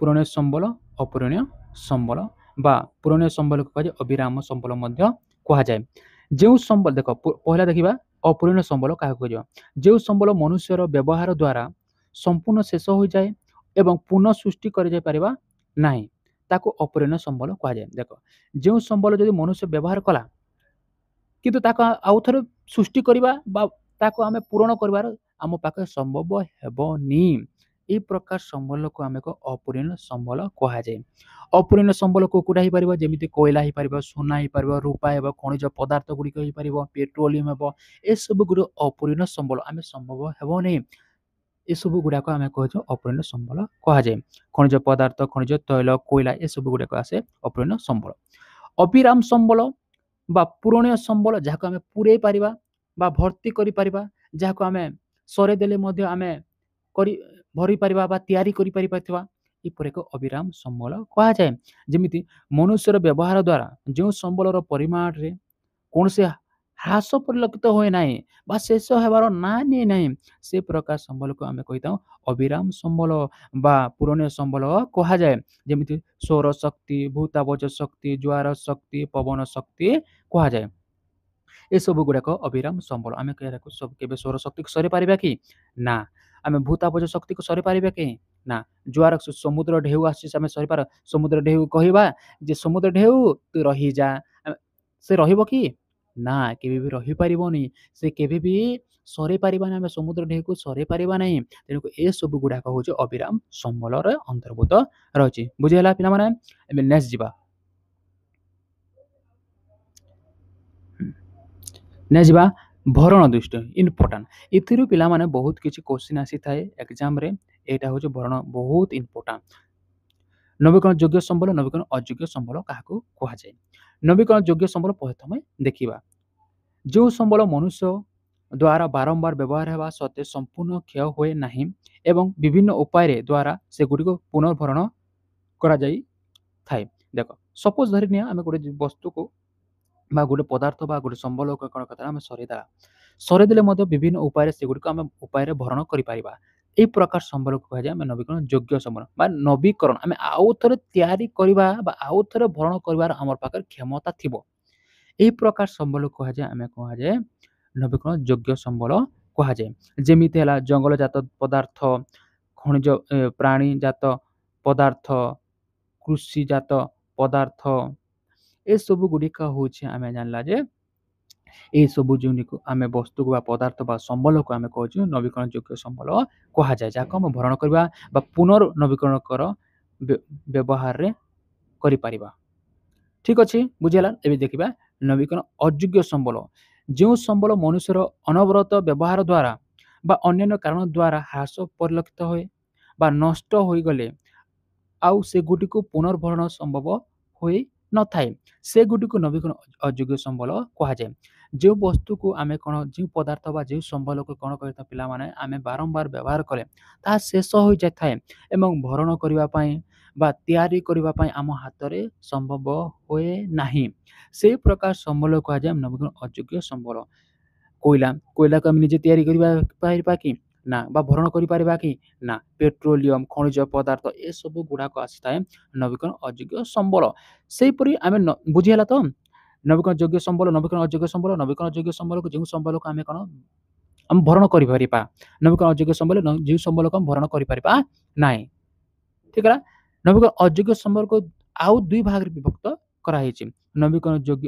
ପୂରଣୀୟ ସମ୍ବଳ, ଅପୂରଣୀୟ ସମ୍ବଳ ବା ପୂରଣୀୟ ସମ୍ବଳକୁ କୁହାଯାଏ ଅବିରାମ ସମ୍ବଳ ମଧ୍ୟ କୁହାଯାଏ। ଯେଉଁ ସମ୍ବଳ ଦେଖ, ପହିଲା ଦେଖିବା ଅପୂରଣୀୟ ସମ୍ବଳ କାହାକୁ କୁହାଯିବ? ଯେଉଁ ସମ୍ବଳ ମନୁଷ୍ୟର ବ୍ୟବହାର ଦ୍ୱାରା ସମ୍ପୂର୍ଣ୍ଣ ଶେଷ ହୋଇଯାଏ ଏବଂ ପୁନଃ ସୃଷ୍ଟି କରାଯାଇ ପାରିବା ନାହିଁ, ତାକୁ ଅପୂରଣୀୟ ସମ୍ବଳ କୁହାଯାଏ। ଦେଖ, ଯେଉଁ ସମ୍ବଳ ଯଦି ମନୁଷ୍ୟ ବ୍ୟବହାର କଲା କିନ୍ତୁ ତାକୁ ଆଉ ଥରେ ସୃଷ୍ଟି କରିବା ବା ତାକୁ ଆମେ ପୂରଣ କରିବାର ଆମ ପାଖରେ ସମ୍ଭବ ହେବନି, ଏହି ପ୍ରକାର ସମ୍ବଳକୁ ଆମେ ଅପୂରଣୀୟ ସମ୍ବଳ କୁହାଯାଏ। ଅପୂରଣୀୟ ସମ୍ବଳ କୋଉଟା ହେଇପାରିବ? ଯେମିତି କୋଇଲା ହେଇପାରିବ, ସୁନା ହେଇପାରିବ, ରୂପା ହେବ, ଖଣିଜ ପଦାର୍ଥ ଗୁଡ଼ିକ ହେଇପାରିବ, ପେଟ୍ରୋଲିୟମ ହେବ, ଏସବୁ ଗୁଡ଼ିକ ଅପୂରଣୀୟ ସମ୍ବଳ, ଆମେ ସମ୍ଭବ ହେବନି, ଏସବୁ ଗୁଡ଼ାକ ଆମେ କହୁଛୁ ଅପୂରଣୀୟ ସମ୍ବଳ କୁହାଯାଏ। ଖଣିଜ ପଦାର୍ଥ, ଖଣିଜ ତୈଳ, କୋଇଲା, ଏସବୁ ଗୁଡ଼ାକ ଆସେ ଅପୂରଣୀୟ ସମ୍ବଳ। ଅବିରାମ ସମ୍ବଳ ବା ପୂରଣୀୟ ସମ୍ବଳ, ଯାହାକୁ ଆମେ ପୂରେଇ ପାରିବା ବା ଭର୍ତ୍ତି କରିପାରିବା, ଯାହାକୁ ଆମେ ସରେଇ ଦେଲେ ମଧ୍ୟ ଆମେ ଭରି ପାରିବା ବା ତିଆରି କରିପାରିଥିବା, ଏପରି ଏକ ଅବିରାମ ସମ୍ବଳ କୁହାଯାଏ। ଯେମିତି ମନୁଷ୍ୟର ବ୍ୟବହାର ଦ୍ୱାରା ଯେଉଁ ସମ୍ବଳର ପରିମାଣରେ କୌଣସି ହ୍ରାସ ପରିଲକ୍ଷିତ ହୁଏ ନାହିଁ ବା ଶେଷ ହେବାର ନାଁ ନିଏ ନାହିଁ, ସେ ପ୍ରକାର ସମ୍ବଳକୁ ଆମେ କହିଥାଉ ଅବିରାମ ସମ୍ବଳ ବା ପୂରଣୀୟ ସମ୍ବଳ କୁହାଯାଏ। ଯେମିତି ସୌରଶକ୍ତି, ଭୂତାପଜ ଶକ୍ତି, ଜୁଆର ଶକ୍ତି, ପବନ ଶକ୍ତି କୁହାଯାଏ। ଏସବୁ ଗୁଡ଼ାକ ଅବିରାମ ସମ୍ବଳ। ଆମେ କେବେ ସୌରଶକ୍ତିକୁ ସରିପାରିବା କି? ନା। ଆମେ ଭୂତାପଜ ଶକ୍ତିକୁ ସରିପାରିବା କି? ନା। ଜୁଆର ସମୁଦ୍ର ଢେଉ ଆସୁଛି, ଆମେ ସରିପାର? ସମୁଦ୍ର ଢେଉ କହିବା ଯେ ସମୁଦ୍ର ଢେଉ ତୁ ରହିଯା, ସେ ରହିବ କି? ନା, କେବେ ବି ରହିପାରିବନି। ସେ କେବେ ବି ସରେଇ ପାରିବାନି, ଆମେ ସମୁଦ୍ର ଢେଉକୁ ସରେଇ ପାରିବା ନାହିଁ। ତେଣୁ ଏସବୁ ଗୁଡ଼ାକ ହେଉଛି ଅବିରାମ ସମ୍ବଳର ଅନ୍ତର୍ଭୁକ୍ତ ରହିଛି। ବୁଝିହେଲା ପିଲାମାନେ? ଏବେ ନେକ୍ସଟ ଯିବା। ନେକ୍ସଟ ଯିବା ଭରଣ ଦୃଷ୍ଟି ଇମ୍ପୋର୍ଟାଣ୍ଟ। ଏଥିରୁ ପିଲାମାନେ ବହୁତ କିଛି କୋଶ୍ଚିନ୍ ଆସିଥାଏ ଏକ୍ଜାମରେ, ଏଇଟା ହେଉଛି ଭରଣ ବହୁତ ଇମ୍ପୋର୍ଟାଣ୍ଟ। ନବୀକରଣ ଯୋଗ୍ୟ ସମ୍ବଳ, ନବୀକରଣ ଅଯୋଗ୍ୟ ସମ୍ବଳ କାହାକୁ କୁହାଯାଏ? ନବୀକରଣ ଯୋଗ୍ୟ ସମ୍ବଳ ପ୍ରଥମେ ଦେଖିବା। ଯେଉଁ ସମ୍ବଳ ମନୁଷ୍ୟ ଦ୍ୱାରା ବାରମ୍ବାର ବ୍ୟବହାର ହେବା ସତ୍ତ୍ୱେ ସମ୍ପୂର୍ଣ୍ଣ କ୍ଷୟ ହୁଏ ନାହିଁ ଏବଂ ବିଭିନ୍ନ ଉପାୟରେ ଦ୍ୱାରା ସେଗୁଡ଼ିକୁ ପୁନର୍ଭରଣ କରାଯାଇଥାଏ। ଦେଖ, ସପୋଜ ଧରିନିଅ ଆମେ ଗୋଟେ ବସ୍ତୁକୁ ବା ଗୋଟେ ପଦାର୍ଥ ବା ଗୋଟେ ସମ୍ବଳକୁ କ'ଣ କଥା ଆମେ ସରେଇଦେଲା, ସରେଇଦେଲେ ମଧ୍ୟ ବିଭିନ୍ନ ଉପାୟରେ ସେଗୁଡ଼ିକୁ ଆମେ ଭରଣ କରିପାରିବା। ଏଇ ପ୍ରକାର ସମ୍ବଳକୁ କୁହାଯାଏ ଆମେ ନବୀକରଣ ଯୋଗ୍ୟ ସମ୍ବଳ ବା ନବୀକରଣ ଆମେ ଆଉ ଥରେ ତିଆରି କରିବା ବା ଆଉ ଥରେ ଭରଣ କରିବାର ଆମର ପାଖରେ କ୍ଷମତା ଥିବ। ଏହି ପ୍ରକାର ସମ୍ବଳକୁ କୁହାଯାଏ ନବୀକରଣ ଯୋଗ୍ୟ ସମ୍ବଳ କୁହାଯାଏ। ଯେମିତି ହେଲା ଜଙ୍ଗଲଜାତ ପଦାର୍ଥ, ଖଣିଜ ପ୍ରାଣୀଜାତ ପଦାର୍ଥ, କୃଷିଜାତ ପଦାର୍ଥ, ଏସବୁ ଗୁଡ଼ିକ ହେଉଛି ଆମେ ଜାଣିଲା ଯେ ଏସବୁ ଯେଉଁକୁ ଆମେ ବସ୍ତୁକୁ ବା ପଦାର୍ଥ ବା ସମ୍ବଳକୁ ଆମେ କହୁଛୁ ନବୀକରଣ ଯୋଗ୍ୟ ସମ୍ବଳ କୁହାଯାଏ, ଯାହାକୁ ଆମେ ଭରଣ କରିବା ବା ପୁନର୍ନବୀକରଣ ବ୍ୟବହାରରେ କରିପାରିବା। ଠିକ୍ ଅଛି, ବୁଝିହେଲା। ଏବେ ଦେଖିବା ନବୀକରଣ ଅଯୋଗ୍ୟ ସମ୍ବଳ। ଯେଉଁ ସମ୍ବଳ ମନୁଷ୍ୟର ଅନବରତ ବ୍ୟବହାର ଦ୍ୱାରା ବା ଅନ୍ୟାନ୍ୟ କାରଣ ଦ୍ୱାରା ହ୍ରାସ ପରିଲକ୍ଷିତ ହୁଏ ବା ନଷ୍ଟ ହୋଇଗଲେ ଆଉ ସେଗୁଡ଼ିକୁ ପୁନର୍ଭରଣ ସମ୍ଭବ ହୋଇନଥାଏ, ସେଗୁଡ଼ିକୁ ନବୀକରଣ ଅଯୋଗ୍ୟ ସମ୍ବଳ କୁହାଯାଏ। ଯେଉଁ ବସ୍ତୁକୁ ଆମେ ଯେଉଁ ପଦାର୍ଥ ବା ଯେଉଁ ସମ୍ବଳକୁ କ'ଣ କରିଥାଉ ପିଲାମାନେ ଆମେ ବାରମ୍ବାର ବ୍ୟବହାର କଲେ ତାହା ଶେଷ ହୋଇଯାଇଥାଏ ଏବଂ ଭରଣ କରିବା ପାଇଁ ବା ତିଆରି କରିବା ପାଇଁ ଆମ ହାତରେ ସମ୍ଭବ ହୁଏ ନାହିଁ। ସେହି ପ୍ରକାର ସମ୍ବଳ କୁହାଯାଏ ନବୀକରଣ ଅଯୋଗ୍ୟ ସମ୍ବଳ। କୋଇଲାକୁ ଆମେ ନିଜେ ତିଆରି ପାରିବା କି? ନା। ବା ଭରଣ କରିପାରିବା କି? ନା। ପେଟ୍ରୋଲିୟମ, ଖଣିଜ ପଦାର୍ଥ ଏସବୁ ଗୁଡ଼ାକ ଆସିଥାଏ ନବୀକରଣ ଅଯୋଗ୍ୟ ସମ୍ବଳ। ସେହିପରି ଆମେ ବୁଝିହେଲା ତ ନବୀକରଣ ଯୋଗ୍ୟ ସମ୍ବଳ, ନବୀକରଣ ଅଯୋଗ୍ୟ ସମ୍ବଳ। ନବୀକରଣ ଯୋଗ୍ୟ ସମ୍ବଳକୁ ଯେଉଁ ସମ୍ବଳକୁ ଆମେ ଆମେ ଭରଣ କରିପାରିବା, ନବୀକରଣ ଅଯୋଗ୍ୟ ସମ୍ବଳ ଯେଉଁ ସମ୍ବଳକୁ ଆମେ ଭରଣ କରିପାରିବା ନାହିଁ। ଠିକ୍ ହେଲା। ନବୀକରଣ ଅଯୋଗ୍ୟ ସମ୍ବଳକୁ ଆଉ ଦୁଇ ଭାଗରେ ବିଭକ୍ତ କରାଯାଇଛି। ନବୀକରଣ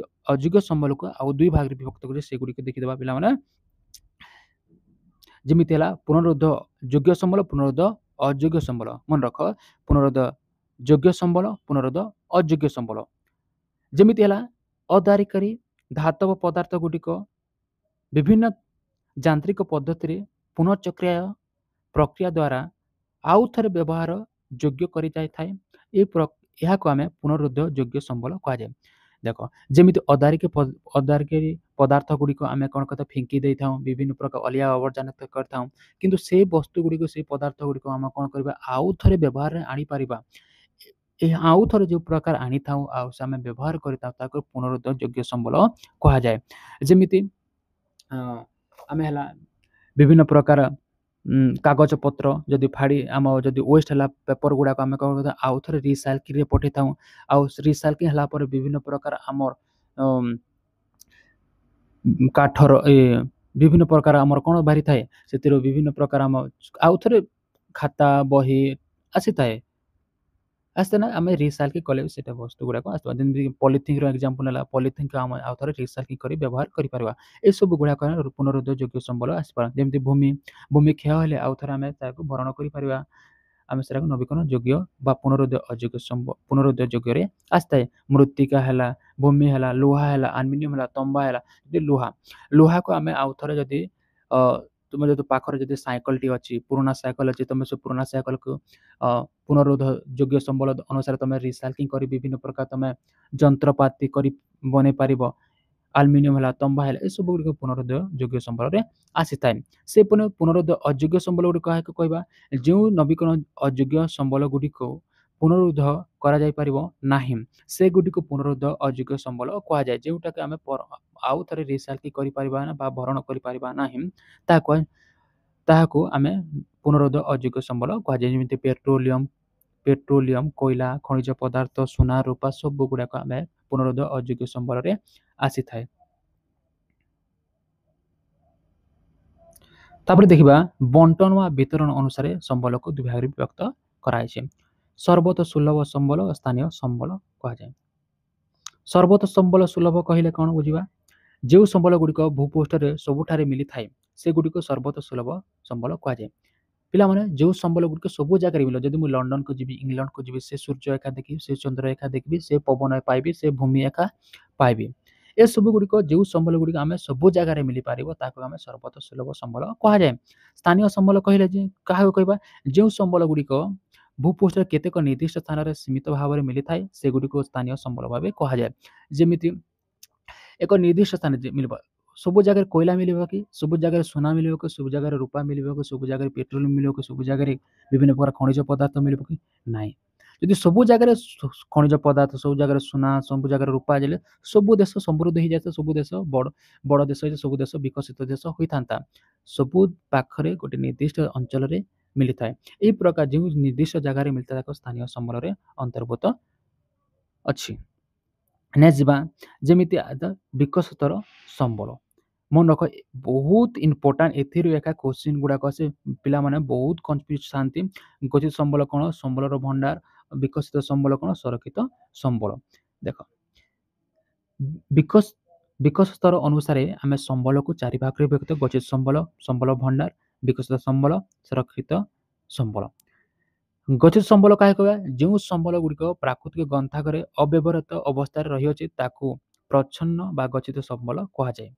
ଅଯୋଗ୍ୟ ସମ୍ବଳକୁ ଆଉ ଦୁଇ ଭାଗରେ ବିଭକ୍ତ କରି ସେଗୁଡ଼ିକୁ ଦେଖିଦେବା ପିଲାମାନେ। ଯେମିତି ହେଲା ପୁନରୁଦ୍ଧ ଯୋଗ୍ୟ ସମ୍ବଳ, ପୁନରୁଦ୍ଧ ଅଯୋଗ୍ୟ ସମ୍ବଳ। ମନେ ରଖ, ପୁନରୁଦ୍ଧ ଯୋଗ୍ୟ ସମ୍ବଳ, ପୁନରୁଦ୍ଧ ଅଯୋଗ୍ୟ ସମ୍ବଳ। ଯେମିତି ହେଲା ଅଦାରିକାରୀ ଧାତବ ପଦାର୍ଥ ଗୁଡ଼ିକ ବିଭିନ୍ନ ଯାନ୍ତ୍ରିକ ପଦ୍ଧତିରେ ପୁନଃଚକ୍ରାୟ ପ୍ରକ୍ରିୟା ଦ୍ୱାରା ଆଉ ଥରେ ବ୍ୟବହାର ଯୋଗ୍ୟ କରିଯାଇଥାଏ। ଏହାକୁ ଆମେ ପୁନରୁଦ୍ଧ ଯୋଗ୍ୟ ସମ୍ବଳ କୁହାଯାଏ। ଦେଖ, ଯେମିତି ଅଦାରିକାରୀ ପଦାର୍ଥ ଗୁଡ଼ିକ ଆମେ କ'ଣ କରିଥାଉ, ଫିଙ୍କି ଦେଇଥାଉ, ବିଭିନ୍ନ ପ୍ରକାର ଅଳିଆ ଆବର୍ଜନା କରିଥାଉ, କିନ୍ତୁ ସେ ବସ୍ତୁ ଗୁଡ଼ିକ, ସେ ପଦାର୍ଥ ଗୁଡ଼ିକ ଆମେ କ'ଣ କରିବା, ଆଉ ଥରେ ବ୍ୟବହାରରେ ଆଣିପାରିବା। ଆଉ ଥରେ ଯେଉଁ ପ୍ରକାର ଆଣିଥାଉ ଆଉ ସେ ଆମେ ବ୍ୟବହାର କରିଥାଉ ତାକୁ ପୁନରୁଦ୍ଧ ଯୋଗ୍ୟ ସମ୍ବଳ କୁହାଯାଏ। ଯେମିତି ଆମେ ହେଲା ବିଭିନ୍ନ ପ୍ରକାର କାଗଜପତ୍ର ଯଦି ଆମ ଯଦି ୱେଷ୍ଟ ହେଲା ପେପର ଗୁଡ଼ାକ ଆମେ କ'ଣ କରିଥାଉ, ଆଉ ଥରେ ରିସାଇକ୍ଲିଂରେ ପଠାଇଥାଉ। ଆଉ ରିସାଇକ୍ଲିଂ ହେଲା ପରେ ବିଭିନ୍ନ ପ୍ରକାର ଆମର କାଠର ବିଭିନ୍ନ ପ୍ରକାର ଆମର କ'ଣ ବାହାରିଥାଏ, ସେଥିରୁ ବିଭିନ୍ନ ପ୍ରକାର ଆଉ ଥରେ ଖାତା ବହି ଆସିଥାଏ ନା, ଆମେ ରିସାଇକ୍ଲିଂ କଲେ ସେଇଟା ବସ୍ତୁ ଗୁଡ଼ାକ ଆସିବ। ଯେମିତିକି ପଲିଥିନ୍ର ଏକ୍ଜାମ୍ପଲ୍ ହେଲା, ପଲିଥିନ୍କୁ ଆମେ ଆଉ ଥରେ ରିସାଇକ୍ଲିଂ କରି ବ୍ୟବହାର କରିପାରିବା। ଏସବୁ ଗୁଡ଼ାକ ପୁନରୁଦ୍ଧ ଯୋଗ୍ୟ ସମ୍ବଳ ଆସିପାରେ। ଯେମିତି ଭୂମି କ୍ଷୟ ହେଲେ ଆଉ ଥରେ ଆମେ ତାକୁ ଭରଣ କରିପାରିବା, ଆମେ ସେଟାକୁ ନବୀକରଣ ଯୋଗ୍ୟ ବା ପୁନରୁଦ୍ଧ ଯୋଗ୍ୟରେ ଆସିଥାଏ। ମୃତ୍ତିକା ହେଲା, ଭୂମି ହେଲା, ଲୁହା ହେଲା, ଆଲୁମିନିୟମ ହେଲା, ତମ୍ବା ହେଲା। ଯଦି ଲୁହାକୁ ଆମେ ଆଉ ଥରେ ଯଦି ତୁମ ଯଦି ପାଖରେ ଯଦି ସାଇକେଲଟି ଅଛି, ପୁରୁଣା ସାଇକେଲ ଅଛି, ତୁମେ ସେ ପୁରୁଣା ସାଇକେଲକୁ ପୁନରୁଦ୍ଧ ଯୋଗ୍ୟ ସମ୍ବଳ ଅନୁସାରେ ତୁମେ ରିସାଇକ୍ଲିଂ କରି ବିଭିନ୍ନ ପ୍ରକାର ତୁମେ ଯନ୍ତ୍ରପାତି କରି ବନେଇ ପାରିବ। ଆଲୁମିନିୟମ ହେଲା, ତମ୍ବା ହେଲା, ଏସବୁ ଗୁଡ଼ିକ ପୁନରୁଦ୍ଧ ଯୋଗ୍ୟ ସମ୍ବଳରେ ଆସିଥାଏ। ସେ ପୁନରୁଦ୍ଧ ଅଯୋଗ୍ୟ ସମ୍ବଳ ଗୁଡ଼ିକ କାହାକୁ କହିବା, ଯେଉଁ ନବୀକରଣ ଅଯୋଗ୍ୟ ସମ୍ବଳ ଗୁଡ଼ିକୁ ପୁନରୁଦ୍ଧ କରାଯାଇପାରିବ ନାହିଁ, ସେଗୁଡ଼ିକୁ ପୁନରୁଦ୍ଧ ଅଯୋଗ୍ୟ ସମ୍ବଳ କୁହାଯାଏ। ଯେଉଁଟାକି ଆମେ ଆଉ ଥରେ ରିସାଇକ୍ଲିଂ କରିପାରିବା ବା ଭରଣ କରିପାରିବା ନାହିଁ, ତାହାକୁ ଆମେ ପୁନରୁଦ୍ଧ ଅଯୋଗ୍ୟ ସମ୍ବଳ କୁହାଯାଏ। ଯେମିତି ପେଟ୍ରୋଲିୟମ, କୋଇଲା, ଖଣିଜ ପଦାର୍ଥ, ସୁନା, ରୂପା ସବୁ ଗୁଡ଼ାକ ଆମେ ପୁନରୁଦ୍ଧ ଅଯୋଗ୍ୟ ସମ୍ବଳରେ ଆସିଥାଏ। ତାପରେ ଦେଖିବା ବଣ୍ଟନ ବା ବିତରଣ ଅନୁସାରେ ସମ୍ବଳକୁ ଦୁଇ ଭାଗରେ ବିଭକ୍ତ କରାଯାଇଛି। ସର୍ବତ ସୁଲଭ ସମ୍ବଳ ଓ ସ୍ଥାନୀୟ ସମ୍ବଳ କୁହାଯାଏ। ସର୍ବତ ସମ୍ବଳ ସୁଲଭ କହିଲେ କ'ଣ ବୁଝିବା, ଯେଉଁ ସମ୍ବଳ ଗୁଡ଼ିକ ଭୂପୃଷ୍ଠରେ ସବୁଠାରେ ମିଳିଥାଏ ସେଗୁଡ଼ିକୁ ସର୍ବତ ସୁଲଭ ସମ୍ବଳ କୁହାଯାଏ। ପିଲାମାନେ, ଯେଉଁ ସମ୍ବଳ ଗୁଡ଼ିକ ସବୁ ଜାଗାରେ ମିଳିବ, ଯଦି ମୁଁ ଲଣ୍ଡନକୁ ଯିବି, ଇଂଲଣ୍ଡକୁ ଯିବି, ସେ ସୂର୍ଯ୍ୟ ରେଖା ଦେଖିବି, ସେ ଚନ୍ଦ୍ର ରେଖା ଦେଖିବି, ସେ ପବନ ପାଇବି, ସେ ଭୂମି ରେଖା ପାଇବି। ଏସବୁ ଗୁଡ଼ିକ ଯେଉଁ ସମ୍ବଳ ଗୁଡ଼ିକ ଆମେ ସବୁ ଜାଗାରେ ମିଳିପାରିବ ତାକୁ ଆମେ ସର୍ବତ ସୁଲଭ ସମ୍ବଳ କୁହାଯାଏ। ସ୍ଥାନୀୟ ସମ୍ବଳ କହିଲେ ଯେ କାହାକୁ କହିବା, ଯେଉଁ ସମ୍ବଳ ଗୁଡ଼ିକ ଭୂପୃଷ୍ଠରେ କେତେକ ନିର୍ଦ୍ଦିଷ୍ଟ ସ୍ଥାନରେ ସୀମିତ ଭାବରେ ମିଳିଥାଏ ସେଗୁଡ଼ିକୁ ସ୍ଥାନୀୟ ସମ୍ବଳ ଭାବେ କୁହାଯାଏ। ଯେମିତି ଏକ ନିର୍ଦ୍ଦିଷ୍ଟ ସ୍ଥାନରେ ମିଳିବ, ସବୁ ଜାଗାରେ କୋଇଲା ମିଳିବ କି, ସବୁ ଜାଗାରେ ସୁନା ମିଳିବ କି, ସବୁ ଜାଗାରେ ରୂପା ମିଳିବ କି, ସବୁ ଜାଗାରେ ପେଟ୍ରୋଲିୟମ ମିଳିବ କି, ସବୁ ଜାଗାରେ ବିଭିନ୍ନ ପ୍ରକାର ଖଣିଜ ପଦାର୍ଥ ମିଳିବ କି? ନାହିଁ। ଯଦି ସବୁ ଜାଗାରେ ଖଣିଜ ପଦାର୍ଥ, ସବୁ ଜାଗାରେ ସୁନା, ସବୁ ଜାଗାରେ ରୂପା ହେଲେ ସବୁ ଦେଶ ସମୃଦ୍ଧ ହେଇଯାଇଥାଏ, ସବୁ ଦେଶ ବଡ଼ ଦେଶ, ସବୁ ଦେଶ ବିକଶିତ ଦେଶ ହୋଇଥାନ୍ତା। ସବୁ ପାଖରେ ଗୋଟେ ନିର୍ଦ୍ଦିଷ୍ଟ ଅଞ୍ଚଳରେ ମିଳିଥାଏ। ଏହି ପ୍ରକାର ଯେଉଁ ନିର୍ଦ୍ଦିଷ୍ଟ ଜାଗାରେ ମିଳିଥାଏ ତାକୁ ସ୍ଥାନୀୟ ସମ୍ବଳରେ ଅନ୍ତର୍ଭୁକ୍ତ ଅଛି। ନେକ୍ସଟ ଯିବା ଯେମିତି ବିକଶିତର ସମ୍ବଳ। ମନେ ରଖ ବହୁତ ଇମ୍ପୋର୍ଟାଣ୍ଟ ଏଥିରୁ ଏକା କୋଶ୍ଚିନ୍ ଗୁଡ଼ାକ ଆସେ। ପିଲାମାନେ ବହୁତ କନଫ୍ୟୁଜ ଥାନ୍ତି। ଗଚ୍ଛିତ ସମ୍ବଳ କ'ଣ, ସମ୍ବଳର ଭଣ୍ଡାର, ବିକଶିତ ସମ୍ବଳ କ'ଣ, ସଂରକ୍ଷିତ ସମ୍ବଳ। ଦେଖ ବିକଶିତର ଅନୁସାରେ ଆମେ ସମ୍ବଳକୁ ଚାରି ଭାଗରେ ବିଭକ୍ତ: ଗଚ୍ଛିତ ସମ୍ବଳ, ସମ୍ବଳ ଭଣ୍ଡାର, ବିକଶିତ ସମ୍ବଳ, ସଂରକ୍ଷିତ ସମ୍ବଳ। ଗଚ୍ଛିତ ସମ୍ବଳ କାହାକୁ କହିବା? ଯେଉଁ ସମ୍ବଳ ଗୁଡ଼ିକ ପ୍ରାକୃତିକ ଗ୍ରନ୍ଥାଗାରରେ ଅବ୍ୟବହୃତ ଅବସ୍ଥାରେ ରହିଅଛି ତାକୁ ପ୍ରଚ୍ଛନ୍ନ ବା ଗଚ୍ଛିତ ସମ୍ବଳ କୁହାଯାଏ।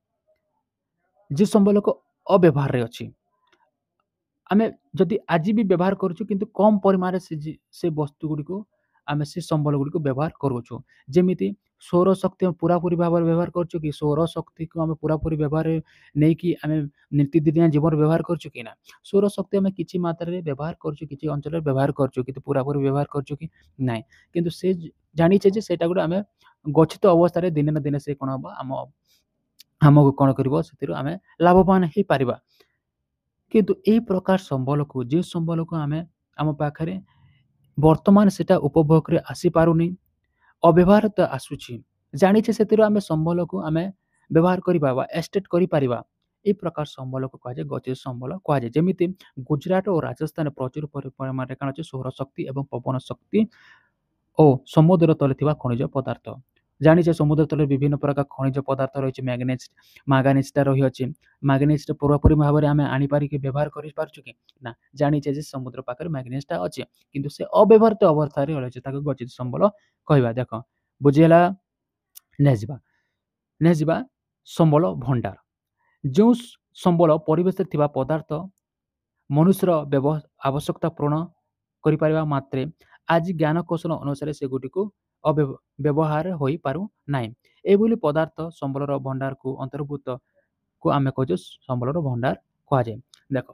ଯେ ସମ୍ବଳକ ଅବ୍ୟବହାରରେ ଅଛି, ଆମେ ଯଦି ଆଜି ବି ବ୍ୟବହାର କରୁଛୁ କିନ୍ତୁ କମ ପରିମାଣରେ ସେ ବସ୍ତୁ ଗୁଡ଼ିକୁ ଆମେ ସେ ସମ୍ବଳ ଗୁଡ଼ିକୁ ବ୍ୟବହାର କରୁଛୁ। ଯେମିତି ସୌରଶକ୍ତି ପୁରାପୁରି ଭାବରେ ବ୍ୟବହାର କରୁଛୁ କି? ସୌରଶକ୍ତିକୁ ଆମେ ପୁରାପୁରି ବ୍ୟବହାର ନେଇକି ଆମେ ନୀତିଦିନିଆ ଜୀବନରେ ବ୍ୟବହାର କରୁଛୁ କି ନା? ସୌରଶକ୍ତି ଆମେ କିଛି ମାତ୍ରାରେ ବ୍ୟବହାର କରୁଛୁ, କିଛି ଅଞ୍ଚଳରେ ବ୍ୟବହାର କରୁଛୁ, କିନ୍ତୁ ପୁରାପୁରି ବ୍ୟବହାର କରୁଛୁ କି ନାହିଁ। କିନ୍ତୁ ସେ ଜାଣିଛେ ଯେ ସେଇଟା ଗୋଟେ ଆମେ ଗଚ୍ଛିତ ଅବସ୍ଥାରେ ଦିନେ ନା ଦିନେ ସେ କ'ଣ ହବ, ଆମକୁ କ'ଣ କରିବ, ସେଥିରୁ ଆମେ ଲାଭବାନ ହେଇପାରିବା। କିନ୍ତୁ ଏହି ପ୍ରକାର ସମ୍ବଳକୁ, ଯେଉଁ ସମ୍ବଳକୁ ଆମେ ଆମ ପାଖରେ ବର୍ତ୍ତମାନ ସେଟା ଉପଭୋଗରେ ଆସିପାରୁନି, ଅବ୍ୟବହୃତ ଆସୁଛି, ଜାଣିଛେ ସେଥିରୁ ଆମେ ସମ୍ବଳକୁ ଆମେ ବ୍ୟବହାର କରିବା ବା ଏକ୍ସଟ୍ରାକ୍ଟ କରିପାରିବା, ଏହି ପ୍ରକାର ସମ୍ବଳକୁ କୁହାଯାଏ ଗଚ୍ଛିତ ସମ୍ବଳ କୁହାଯାଏ। ଯେମିତି ଗୁଜରାଟ ଓ ରାଜସ୍ଥାନରେ ପ୍ରଚୁର ପରିମାଣରେ କ'ଣ ଅଛି? ସୌରଶକ୍ତି ଏବଂ ପବନ ଶକ୍ତି ଓ ସମୁଦ୍ର ତଳେ ଥିବା ଖଣିଜ ପଦାର୍ଥ। ଜାଣିଛେ ସମୁଦ୍ର ତଳେ ବିଭିନ୍ନ ପ୍ରକାର ଖଣିଜ ପଦାର୍ଥ ରହିଛି। ମାଙ୍ଗାନିଜଟା ରହିଅଛି। ମାଙ୍ଗାନିଜଟା ପୁରାପୁରି ଭାବରେ ଆମେ ଆଣିପାରିକି ବ୍ୟବହାର କରିପାରୁଛୁ କି ନା? ଜାଣିଛେ ଯେ ସମୁଦ୍ର ପାଖରେ ମାଙ୍ଗାନିଜଟା ଅଛି, କିନ୍ତୁ ସେ ଅବ୍ୟବହୃତ ଅବସ୍ଥାରେ ରହିଛି, ତାକୁ ଗଚ୍ଛିତ ସମ୍ବଳ କହିବା। ଦେଖ ବୁଝିହେଲା? ନେକ୍ସଟ ଯିବା ସମ୍ବଳ ଭଣ୍ଡାର। ଯେଉଁ ସମ୍ବଳ ପରିବେଶରେ ଥିବା ପଦାର୍ଥ ମନୁଷ୍ୟର ଆବଶ୍ୟକତା ପୂରଣ କରିପାରିବା ମାତ୍ରେ ଆଜି ଜ୍ଞାନ କୌଶଳ ଅନୁସାରେ ସେଗୁଡ଼ିକୁ ବ୍ୟବହାର ହୋଇପାରୁ ନାହିଁ, ଏଭଳି ପଦାର୍ଥ ସମ୍ବଳର ଭଣ୍ଡାରକୁ ଅନ୍ତର୍ଭୁକ୍ତ କୁ ଆମେ କହୁଛୁ ସମ୍ବଳର ଭଣ୍ଡାର କୁହାଯାଏ। ଦେଖ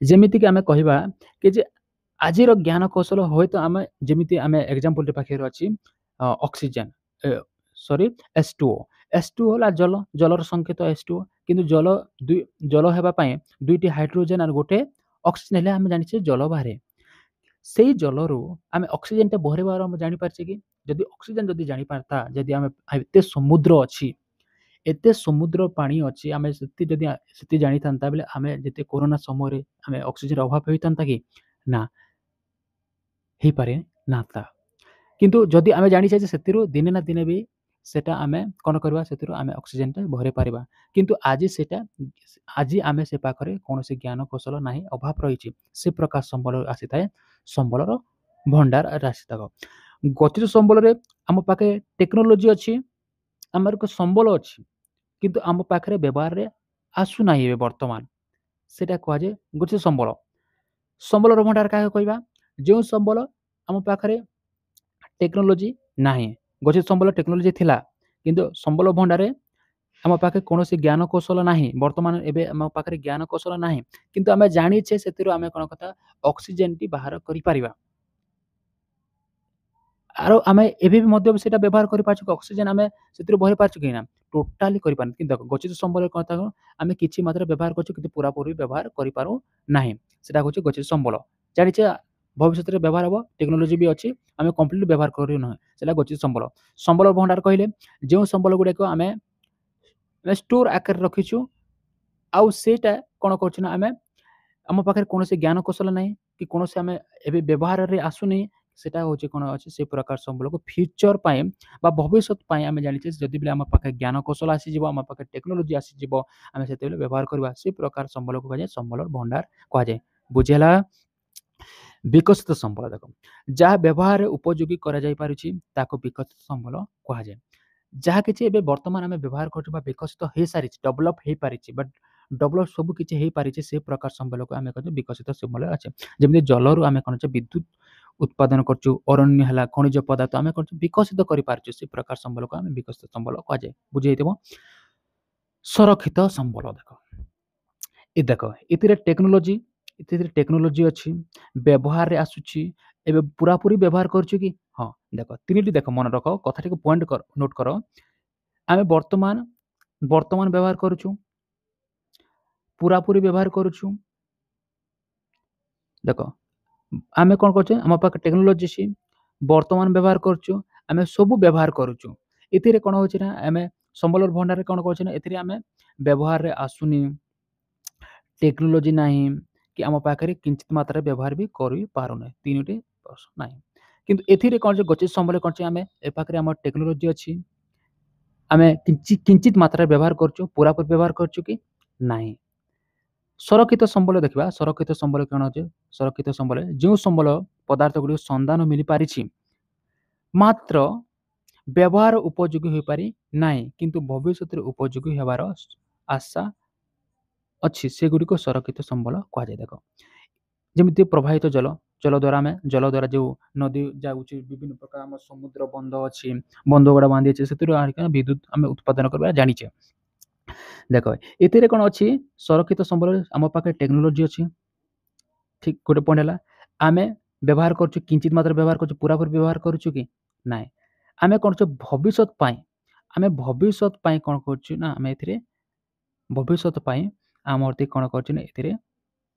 ଯେମିତିକି ଆମେ କହିବା କି ଯେ ଆଜିର ଜ୍ଞାନ କୌଶଳ ହୁଏତ ଆମେ ଯେମିତି ଆମେ ଏକ୍ଜାମ୍ପଲଟେ ପାଖରେ ଅଛି ଅକ୍ସିଜେନ, H2O। H2O ହେଲା ଜଳ, ଜଳର ସଂକେତ H2O, କିନ୍ତୁ ଜଳ ହେବା ପାଇଁ ଦୁଇଟି ହାଇଡ୍ରୋଜେନ ଆଉ ଗୋଟେ ଅକ୍ସିଜେନ ହେଲେ ଆମେ ଜାଣିଛେ ଜଳ ବାହାରେ। ସେଇ ଜଳରୁ ଆମେ ଅକ୍ସିଜେନଟା ବାହାରିବାର ଆମେ ଜାଣିପାରିଛେ କି? ଯଦି ଅକ୍ସିଜେନ ଯଦି ଜାଣିପାରିତା, ଯଦି ଆମେ ଏତେ ସମୁଦ୍ର ଅଛି, ଏତେ ସମୁଦ୍ର ପାଣି ଅଛି, ଆମେ ସେତି ଜାଣିଥାନ୍ତା ବେଲେ ଆମେ ଯେତେ କୋରୋନା ସମୟରେ ଆମେ ଅକ୍ସିଜେନ ଅଭାବ ହୋଇଥାନ୍ତା କି? ନା, ହେଇପାରେ ନା ତା। କିନ୍ତୁ ଯଦି ଆମେ ଜାଣିଛେ ଯେ ସେଥିରୁ ଦିନେ ନା ଦିନେ ବି ସେଟା ଆମେ କ'ଣ କରିବା, ସେଥିରୁ ଆମେ ଅକ୍ସିଜେନଟା ଭରି ପାରିବା। କିନ୍ତୁ ଆଜି ଆମେ ସେ ପାଖରେ କୌଣସି ଜ୍ଞାନ କୌଶଳ ନାହିଁ, ଅଭାବ ରହିଛି। ସେ ପ୍ରକାର ସମ୍ବଳ ଆସିଥାଏ ସମ୍ବଳର ଭଣ୍ଡାର ଆସିଥାଏ। ଗଚ୍ଛିତ ସମ୍ବଳରେ ଆମ ପାଖେ ଟେକ୍ନୋଲୋଜି ଅଛି, ଆମର ଏକ ସମ୍ବଳ ଅଛି, କିନ୍ତୁ ଆମ ପାଖରେ ବ୍ୟବହାରରେ ଆସୁନାହିଁ ଏବେ ବର୍ତ୍ତମାନ, ସେଟା କୁହାଯାଏ ଗଚ୍ଛିତ ସମ୍ବଳ। ସମ୍ବଳର ଭଣ୍ଡାର କାହାକୁ କହିବା? ଯେଉଁ ସମ୍ବଳ ଆମ ପାଖରେ ଟେକ୍ନୋଲୋଜି ନାହିଁ। ଗଚ୍ଛିତ ସମ୍ବଳ ଟେକ୍ନୋଲୋଜି ଥିଲା, କିନ୍ତୁ ସମ୍ବଳ ଭଣ୍ଡାରରେ ଆମ ପାଖରେ କୌଣସି ଜ୍ଞାନ କୌଶଳ ନାହିଁ। ବର୍ତ୍ତମାନ ଏବେ ଆମ ପାଖରେ ଜ୍ଞାନ କୌଶଳ ନାହିଁ, କିନ୍ତୁ ଆମେ ଜାଣିଛେ ସେଥିରୁ ଆମେ କ'ଣ କଥା ଅକ୍ସିଜେନଟି ବାହାର କରିପାରିବା। ଆଉ ଆମେ ଏବେ ବି ମଧ୍ୟ ସେଇଟା ବ୍ୟବହାର କରିପାରୁଛୁ। ଅକ୍ସିଜେନ ଆମେ ସେଥିରୁ ଭରି ପାରୁଛୁ କି ନା? ଟୋଟାଲି କରିପାରୁନି। କିନ୍ତୁ ଦେଖ ଗଚ୍ଛିତ ସମ୍ବଳ କଥା ଆମେ କିଛି ମାତ୍ରାରେ ବ୍ୟବହାର କରୁଛୁ, କିନ୍ତୁ ପୁରାପୁରି ବ୍ୟବହାର କରିପାରୁ ନାହିଁ। ସେଟା ହେଉଛି ଗଚ୍ଛିତ ସମ୍ବଳ। ଜାଣିଛେ ଭବିଷ୍ୟତରେ ବ୍ୟବହାର ହେବ, ଟେକ୍ନୋଲୋଜି ବି ଅଛି, ଆମେ କମ୍ପ୍ଲିଟ ବ୍ୟବହାର କରୁ ନାହିଁ, ସେଟା ଗଚ୍ଛିତ ସମ୍ବଳ। ସମ୍ବଳ ଭଣ୍ଡାର କହିଲେ ଯେଉଁ ସମ୍ବଳ ଗୁଡ଼ିକ ଆମେ ଷ୍ଟୋର ଆକାରରେ ରଖିଛୁ, ଆଉ ସେଇଟା କ'ଣ କରୁଛୁ ନା ଆମେ ଆମ ପାଖରେ କୌଣସି ଜ୍ଞାନ କୌଶଳ ନାହିଁ କି କୌଣସି ଆମେ ଏବେ ବ୍ୟବହାରରେ ଆସୁନି, ସେଟା ହେଉଛି କ'ଣ ଅଛି? ସେ ପ୍ରକାର ସମ୍ବଳକୁ ଫ୍ୟୁଚର ପାଇଁ ବା ଭବିଷ୍ୟତ ପାଇଁ ଆମେ ଜାଣିଛେ ଯଦି ବି ଆମ ପାଖରେ ଜ୍ଞାନ କୌଶଳ ଆସିଯିବ, ଆମ ପାଖରେ ଟେକ୍ନୋଲୋଜି ଆସିଯିବ, ଆମେ ସେତେବେଳେ ବ୍ୟବହାର କରିବା। ସେ ପ୍ରକାର ସମ୍ବଳକୁ କୁହାଯାଏ ସମ୍ବଳର ଭଣ୍ଡାର କୁହାଯାଏ। ବୁଝିହେଲା? ବିକଶିତ ସମ୍ବଳ ଦେଖ, ଯାହା ବ୍ୟବହାରରେ ଉପଯୋଗୀ କରାଯାଇ ପାରୁଛି ତାକୁ ବିକଶିତ ସମ୍ବଳ କୁହାଯାଏ। ଯାହା କିଛି ଏବେ ବର୍ତ୍ତମାନ ଆମେ ବ୍ୟବହାର କରୁଛୁ ବା ବିକଶିତ ହେଇସାରିଛି, ଡେଭଲପ ହେଇପାରିଛି, ବଟ୍ ଡେଭଲପ ସବୁ କିଛି ହେଇପାରିଛି, ସେ ପ୍ରକାର ସମ୍ବଳକୁ ଆମେ କହୁଛୁ ବିକଶିତ ସମ୍ବଳ ଅଛି। ଯେମିତି ଜଳରୁ ଆମେ କ'ଣ ବିଦ୍ୟୁତ ଉତ୍ପାଦନ କରୁଛୁ, ଅରଣ୍ୟ ହେଲା, ଖଣିଜ ପଦାର୍ଥ ଆମେ କରୁଛୁ ବିକଶିତ କରିପାରୁଛୁ, ସେ ପ୍ରକାର ସମ୍ବଳକୁ ଆମେ ବିକଶିତ ସମ୍ବଳ କୁହାଯାଏ। ବୁଝିଯାଇଥିବ? ସଂରକ୍ଷିତ ସମ୍ବଳ ଦେଖ ଏଥିରେ ଟେକ୍ନୋଲୋଜି ଅଛି, ବ୍ୟବହାରରେ ଆସୁଛି, ଏବେ ପୁରାପୁରି ବ୍ୟବହାର କରୁଛୁ କି? ହଁ, ଦେଖ ତିନିଟି ଦେଖ, ମନେ ରଖ, କଥାଟିକୁ ପଏଣ୍ଟ ନୋଟ କର। ଆମେ ବର୍ତ୍ତମାନ ବ୍ୟବହାର କରୁଛୁ, ପୁରାପୁରି ବ୍ୟବହାର କରୁଛୁ, ଦେଖ ଆମେ କ'ଣ କରୁଛେ ଆମ ପାଖରେ ଟେକ୍ନୋଲୋଜି ଅଛି ବର୍ତ୍ତମାନ ବ୍ୟବହାର କରୁଛୁ ଆମେ ସବୁ ବ୍ୟବହାର କରୁଛୁ ଏଥିରେ କ'ଣ ହେଉଛି ନା ଆମେ ସମ୍ବଳର ଭଣ୍ଡାରରେ କ'ଣ କରୁଛେ ନା ଏଥିରେ ଆମେ ବ୍ୟବହାରରେ ଆସୁନି ଟେକ୍ନୋଲୋଜି ନାହିଁ କି ଆମ ପାଖରେ କିଞ୍ଚିତ ମାତ୍ରାରେ ବ୍ୟବହାର ବି କରିପାରୁନେ ତିନୋଟି ନାହିଁ କିନ୍ତୁ ଏଥିରେ କ'ଣ ଯେ ଗଚ୍ଛିତ ସମ୍ବଳ କ'ଣ ଅଛି ଆମେ ଏ ପାଖରେ ଆମର ଟେକ୍ନୋଲୋଜି ଅଛି ଆମେ କିଞ୍ଚିତ ମାତ୍ରାରେ ବ୍ୟବହାର କରୁଛୁ ପୁରାପୁରି ବ୍ୟବହାର କରୁଛୁ କି ନାହିଁ ସଂରକ୍ଷିତ ସମ୍ବଳ ଦେଖିବା ସଂରକ୍ଷିତ ସମ୍ବଳ କ'ଣ ଅଛି ସଂରକ୍ଷିତ ସମ୍ବଳ ଯେଉଁ ସମ୍ବଳ ପଦାର୍ଥ ଗୁଡ଼ିକ ସନ୍ଧାନ ମିଳିପାରିଛି ମାତ୍ର ବ୍ୟବହାର ଉପଯୋଗୀ ହୋଇପାରି ନାହିଁ କିନ୍ତୁ ଭବିଷ୍ୟତରେ ଉପଯୋଗୀ ହେବାର ଆଶା ଅଛି ସେଗୁଡ଼ିକୁ ସଂରକ୍ଷିତ ସମ୍ବଳ କୁହାଯାଏ ଦେଖ ଯେମିତି ପ୍ରବାହିତ ଜଳ ଜଳ ଦ୍ୱାରା ଯେଉଁ ନଦୀ ଯାଉଛି ବିଭିନ୍ନ ପ୍ରକାର ଆମ ସମୁଦ୍ର ବନ୍ଧ ଅଛି ବନ୍ଧ ଗୁଡ଼ା ବାନ୍ଧି ଅଛି ସେଥିରୁ ବିଦ୍ୟୁତ ଆମେ ଉତ୍ପାଦନ କରିବା ଜାଣିଛେ ଦେଖ ଏଥିରେ କ'ଣ ଅଛି ସଂରକ୍ଷିତ ସମ୍ବଳ ଆମ ପାଖରେ ଟେକ୍ନୋଲୋଜି ଅଛି ଠିକ ଗୋଟେ ପଏଣ୍ଟ ହେଲା ଆମେ ବ୍ୟବହାର କରୁଛୁ କିଞ୍ଚିତ ମାତ୍ରାରେ ବ୍ୟବହାର କରୁଛୁ ପୁରାପୁରି ବ୍ୟବହାର କରୁଛୁ କି ନାହିଁ ଆମେ କ'ଣ କରୁଛୁ ଭବିଷ୍ୟତ ପାଇଁ କ'ଣ କରୁଛୁ ନା ଆମେ ଏଥିରେ ଭବିଷ୍ୟତ ପାଇଁ ଆମର କ'ଣ କରୁଛୁ ନା ଏଥିରେ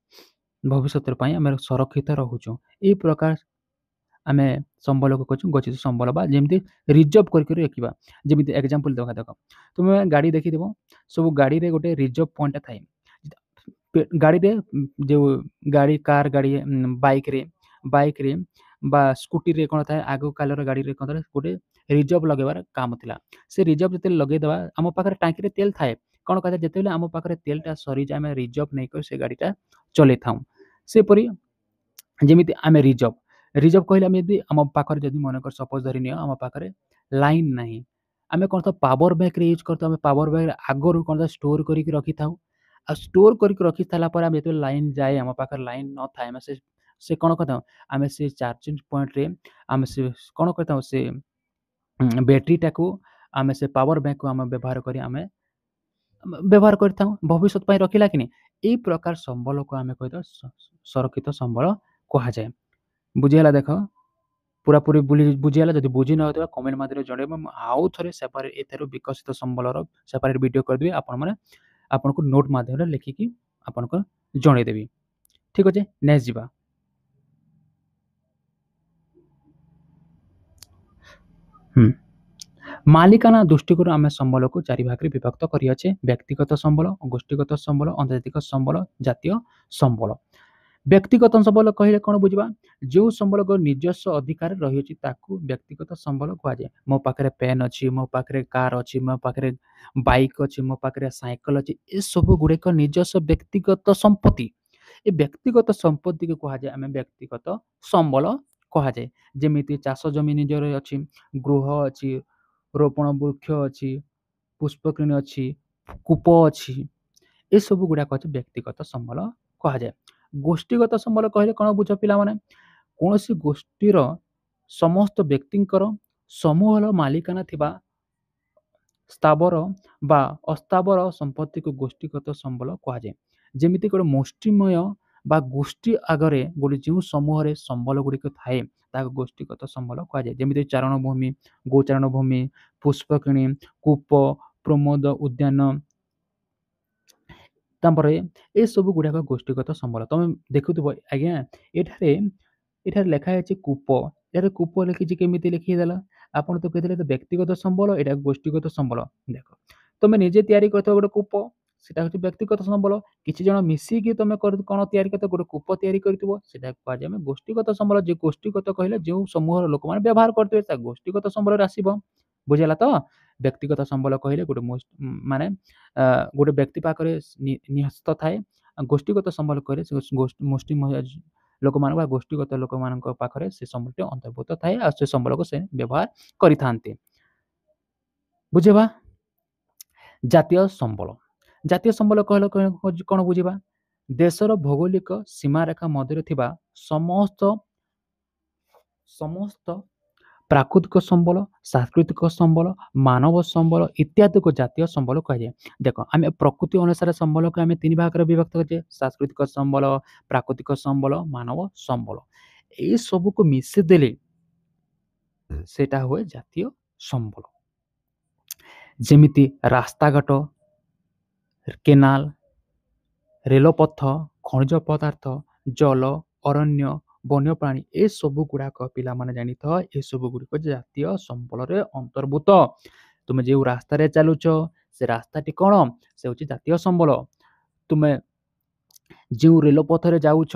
ଭବିଷ୍ୟତ ପାଇଁ ଆମେ ସଂରକ୍ଷିତ ରହୁଛୁ ଏହି ପ୍ରକାର ଆମେ ସମ୍ବଳକୁ କହୁଛୁ ଗଚ୍ଛିତ ସମ୍ବଳ ବା ଯେମିତି ରିଜର୍ଭ କରିକି ରଖିବା ଯେମିତି ଏକ୍ଜାମ୍ପଲ ଦେଖ ତୁମେ ଗାଡ଼ି ଦେଖିଥିବ ସବୁ ଗାଡ଼ିରେ ଗୋଟେ ରିଜର୍ଭ ପଏଣ୍ଟ ଥାଏ ଗାଡ଼ିରେ ଯେଉଁ ଗାଡ଼ି କାର୍ ଗାଡ଼ି ବାଇକ୍ରେ ବା ସ୍କୁଟିରେ କ'ଣ ଥାଏ ଆଗ କାଲର ଗାଡ଼ିରେ କ'ଣ ଥାଏ ଗୋଟେ ରିଜର୍ଭ ଲଗାଇବାର କାମ ଥିଲା ସେ ରିଜର୍ଭ ଯେତେବେଳେ ଲଗାଇଦେବା ଆମ ପାଖରେ ଟାଙ୍କିରେ ତେଲ ଥାଏ କ'ଣ କହିଥାଏ ଯେତେବେଳେ ଆମ ପାଖରେ ତେଲଟା ସରିଯାଏ ଆମେ ରିଜର୍ଭ ନେଇକରି ସେ ଗାଡ଼ିଟା ଚଲେଇଥାଉ ସେପରି ଯେମିତି ଆମେ ରିଜର୍ଭ କହିଲେ ଆମେ ଯଦି ଆମ ପାଖରେ ଯଦି ମନେକର ସପୋଜ ଧରିନିଅ ଆମ ପାଖରେ ଲାଇନ୍ ନାହିଁ ଆମେ କ'ଣ ତ ପାୱାର ବ୍ୟାଙ୍କରେ ୟୁଜ୍ କରିଥାଉ ଆମେ ପାୱାର ବ୍ୟାଙ୍କରେ ଆଗରୁ କ'ଣ ଷ୍ଟୋର କରିକି ରଖିଥାଉ ଆଉ ଷ୍ଟୋର କରିକି ରଖି ସାରିଲା ପରେ ଆମେ ଯେତେବେଳେ ଲାଇନ୍ ଯାଏ ଆମ ପାଖରେ ଲାଇନ୍ ନଥାଏ ଆମେ ସେ କ'ଣ କରିଥାଉ ଆମେ ସେ ଚାର୍ଜିଂ ପଏଣ୍ଟରେ ଆମେ ସେ କ'ଣ କରିଥାଉ ସେ ବ୍ୟାଟେରୀଟାକୁ ଆମେ ସେ ପାୱାର ବ୍ୟାଙ୍କକୁ ଆମେ ବ୍ୟବହାର କରିଥାଉ ଭବିଷ୍ୟତ ପାଇଁ ରଖିଲା କି ନାହିଁ ଏହି ପ୍ରକାର ସମ୍ବଳକୁ ଆମେ କହିଥାଉ ସଂରକ୍ଷିତ ସମ୍ବଳ କୁହାଯାଏ ବୁଝିହେଲା ଦେଖ ପୁରାପୁରି ବୁଝିହେଲା ଯଦି ବୁଝି ନ ହେଉଥିବା କମେଣ୍ଟ ମାଧ୍ୟମରେ ଜଣାଇବ ମୁଁ ଆଉ ଥରେ ସେପାରେଟ୍ ଏଥିରୁ ବିକଶିତ ସମ୍ବଳର ସେପାରେଟ୍ ଭିଡ଼ିଓ କରିଦେବି ଆପଣଙ୍କୁ ନୋଟ୍ ମାଧ୍ୟମରେ ଲେଖିକି ଆପଣଙ୍କୁ ଜଣାଇଦେବି ଠିକ୍ ଅଛି ନେକ୍ସଟ ଯିବା ମାଲିକାନା ଦୃଷ୍ଟିକୋଣ ଆମେ ସମ୍ବଳକୁ ଚାରି ଭାଗରେ ବିଭକ୍ତ କରିଅଛେ ବ୍ୟକ୍ତିଗତ ସମ୍ବଳ ଗୋଷ୍ଠୀଗତ ସମ୍ବଳ ଅନ୍ତର୍ଜାତିକ ସମ୍ବଳ ଜାତୀୟ ସମ୍ବଳ ବ୍ୟକ୍ତିଗତ ସମ୍ବଳ କହିଲେ କ'ଣ ବୁଝିବା ଯେଉଁ ସମ୍ବଳକୁ ନିଜସ୍ୱ ଅଧିକାରରେ ରହିଅଛି ତାକୁ ବ୍ୟକ୍ତିଗତ ସମ୍ବଳ କୁହାଯାଏ ମୋ ପାଖରେ ପେନ୍ ଅଛି ମୋ ପାଖରେ କାର୍ ଅଛି ମୋ ପାଖରେ ବାଇକ୍ ଅଛି ମୋ ପାଖରେ ସାଇକେଲ ଅଛି ଏସବୁ ଗୁଡ଼ିକ ନିଜସ୍ୱ ବ୍ୟକ୍ତିଗତ ସମ୍ପତ୍ତି ଏ ବ୍ୟକ୍ତିଗତ ସମ୍ପତ୍ତିକୁ କୁହାଯାଏ ଆମେ ବ୍ୟକ୍ତିଗତ ସମ୍ବଳ କୁହାଯାଏ ଯେମିତି ଚାଷ ଜମି ନିଜର ଅଛି ଗୃହ ଅଛି ରୋପଣ ବୃକ୍ଷ ଅଛି ପୁଷ୍ପକିଣୀ ଅଛି କୂପ ଅଛି ଏସବୁ ଗୁଡ଼ାକ ଅଛି ବ୍ୟକ୍ତିଗତ ସମ୍ବଳ କୁହାଯାଏ ଗୋଷ୍ଠୀଗତ ସମ୍ବଳ କହିଲେ କ'ଣ ବୁଝ ପିଲାମାନେ କୌଣସି ଗୋଷ୍ଠୀର ସମସ୍ତ ବ୍ୟକ୍ତିଙ୍କର ସମୂହର ମାଲିକାନା ଥିବା ସ୍ଥାବର ବା ଅସ୍ଥାବର ସମ୍ପତ୍ତିକୁ ଗୋଷ୍ଠୀଗତ ସମ୍ବଳ କୁହାଯାଏ ଯେମିତି ଗୋଟେ ମୁଷ୍ଟିମୟ ବା ଗୋଷ୍ଠୀ ଆଗରେ ଗୋଟେ ଯେଉଁ ସମୂହରେ ସମ୍ବଳ ଗୁଡ଼ିକ ଥାଏ ତାକୁ ଗୋଷ୍ଠୀଗତ ସମ୍ବଳ କୁହାଯାଏ ଯେମିତି ଚାରଣ ଭୂମି ଗୋଚାରଣ ଭୂମି ପୁଷ୍ପକିଣୀ କୂପ ପ୍ରମୋଦ ଉଦ୍ୟାନ ତାପରେ ଏସବୁ ଗୁଡ଼ାକ ଗୋଷ୍ଠୀଗତ ସମ୍ବଳ ତମେ ଦେଖୁଥିବ ଆଜ୍ଞା ଏଠାରେ ଲେଖା ହେଇଛି କୂପ ଏଠାରେ କୂପ ଲେଖିଛି କେମିତି ଲେଖିଦେଲ ଆପଣ ତ କହିଥିଲେ ବ୍ୟକ୍ତିଗତ ସମ୍ବଳ ଏଇଟା ଗୋଷ୍ଠୀଗତ ସମ୍ବଳ ଦେଖ ତମେ ନିଜେ ତିଆରି କରିଥିବା ଗୋଟେ କୂପ ସେଟା ହେଉଛି ବ୍ୟକ୍ତିଗତ ସମ୍ବଳ କିଛି ଜଣ ମିଶିକି ତମେ କ'ଣ ତିଆରି କରିଥିବ ଗୋଟେ କୂପ ତିଆରି କରିଥିବ ସେଟା କୁହାଯାଏ ଆମେ ଗୋଷ୍ଠୀଗତ ସମ୍ବଳ ଯେ ଗୋଷ୍ଠୀଗତ କହିଲେ ଯେଉଁ ସମୂହର ଲୋକମାନେ ବ୍ୟବହାର କରୁଥିବେ ତା ଗୋଷ୍ଠୀଗତ ସମ୍ବଳରେ ଆସିବ ବୁଝିଲା ତ ବ୍ୟକ୍ତିଗତ ସମ୍ବଳ କହିଲେ ଗୋଟେ ମାନେ ଗୋଟେ ବ୍ୟକ୍ତି ପାଖରେ ନ୍ୟସ୍ତ ଥାଏ ଗୋଷ୍ଠୀଗତ ସମ୍ବଳ କହିଲେ ମୁଷ୍ଟିମୟ ଲୋକମାନଙ୍କ ବା ଗୋଷ୍ଠୀଗତ ଲୋକମାନଙ୍କ ପାଖରେ ସେ ସମ୍ବଳଟି ଅନ୍ତର୍ଭୁକ୍ତ ଥାଏ ଆଉ ସେ ସମ୍ବଳକୁ ସେ ବ୍ୟବହାର କରିଥାନ୍ତି ବୁଝିବା ଜାତୀୟ ସମ୍ବଳ କହିଲେ କ'ଣ ବୁଝିବା ଦେଶର ଭୌଗୋଳିକ ସୀମାରେଖା ମଧ୍ୟରେ ଥିବା ସମସ୍ତ ପ୍ରାକୃତିକ ସମ୍ବଳ ସାଂସ୍କୃତିକ ସମ୍ବଳ ମାନବ ସମ୍ବଳ ଇତ୍ୟାଦିକୁ ଜାତୀୟ ସମ୍ବଳ କୁହାଯାଏ ଦେଖ ଆମେ ପ୍ରକୃତି ଅନୁସାରେ ସମ୍ବଳକୁ ଆମେ ତିନି ଭାଗରେ ବିଭକ୍ତ କରିଛେ ସାଂସ୍କୃତିକ ସମ୍ବଳ ପ୍ରାକୃତିକ ସମ୍ବଳ ମାନବ ସମ୍ବଳ ଏହି ସବୁକୁ ମିଶିଦେଲେ ସେଟା ହୁଏ ଜାତୀୟ ସମ୍ବଳ ଯେମିତି ରାସ୍ତାଘାଟ କେନାଲ ରେଳପଥ ଖଣିଜ ପଦାର୍ଥ ଜଳ ଅରଣ୍ୟ, ବନ୍ୟପ୍ରାଣୀ ଏସବୁ ଗୁଡ଼ାକ ପିଲାମାନେ ଜାଣିଥାଅ ଏସବୁ ଗୁଡ଼ିକ ଜାତୀୟ ସମ୍ପଳରେ ଅନ୍ତର୍ଭୁକ୍ତ। ତୁମେ ଯେଉଁ ରାସ୍ତାରେ ଚାଲୁଛ ସେ ରାସ୍ତାଟି କ'ଣ? ସେ ହେଉଛି ଜାତୀୟ ସମ୍ବଳ। ତୁମେ ଯେଉଁ ରେଳପଥରେ ଯାଉଛ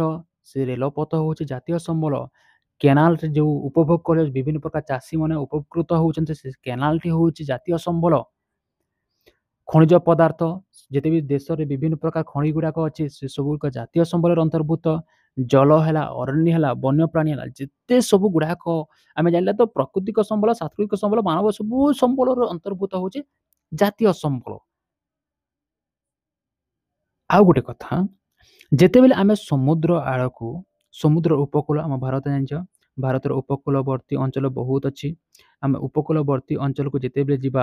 ସେ ରେଳପଥ ହେଉଛି ଜାତୀୟ ସମ୍ବଳ। କେନାଲରେ ଯେଉଁ ଉପଭୋଗ করে ବିଭିନ୍ନ ପ୍ରକାର ଚାଷୀମାନେ ଉପକୃତ ହେଉଛନ୍ତି ସେ କେନାଲଟି ହେଉଛି ଜାତୀୟ ସମ୍ବଳ। ଖଣିଜ ପଦାର୍ଥ ଯେତେ ବି ଦେଶରେ ବିଭିନ୍ନ ପ୍ରକାର ଖଣି ଗୁଡ଼ାକ ଅଛି ସେ ସବୁଗୁଡ଼ିକ ଜାତୀୟ ସମ୍ବଳରେ ଅନ୍ତର୍ଭୁକ୍ତ। ଜଳ ହେଲା, ଅରଣ୍ୟ ହେଲା, ବନ୍ୟପ୍ରାଣୀ ହେଲା, ଯେତେ ସବୁ ଗୁଡ଼ାକ ଆମେ ଜାଣିଲେ ତ ପ୍ରାକୃତିକ ସମ୍ବଳ, ସାଂସ୍କୃତିକ ସମ୍ବଳ, ମାନବ ସବୁ ସମ୍ବଳର ଅନ୍ତର୍ଭୁକ୍ତ ହେଉଛି ଜାତୀୟ ସମ୍ବଳ। ଆଉ ଗୋଟେ କଥା, ଯେତେବେଳେ ଆମେ ସମୁଦ୍ର ଆଡ଼କୁ, ସମୁଦ୍ର ଉପକୂଳ, ଆମ ଭାରତ ଜାଣିଛ ଭାରତର ଉପକୂଳବର୍ତ୍ତୀ ଅଞ୍ଚଳ ବହୁତ ଅଛି। ଆମେ ଉପକୂଳବର୍ତ୍ତୀ ଅଞ୍ଚଳକୁ ଯେତେବେଳେ ଯିବା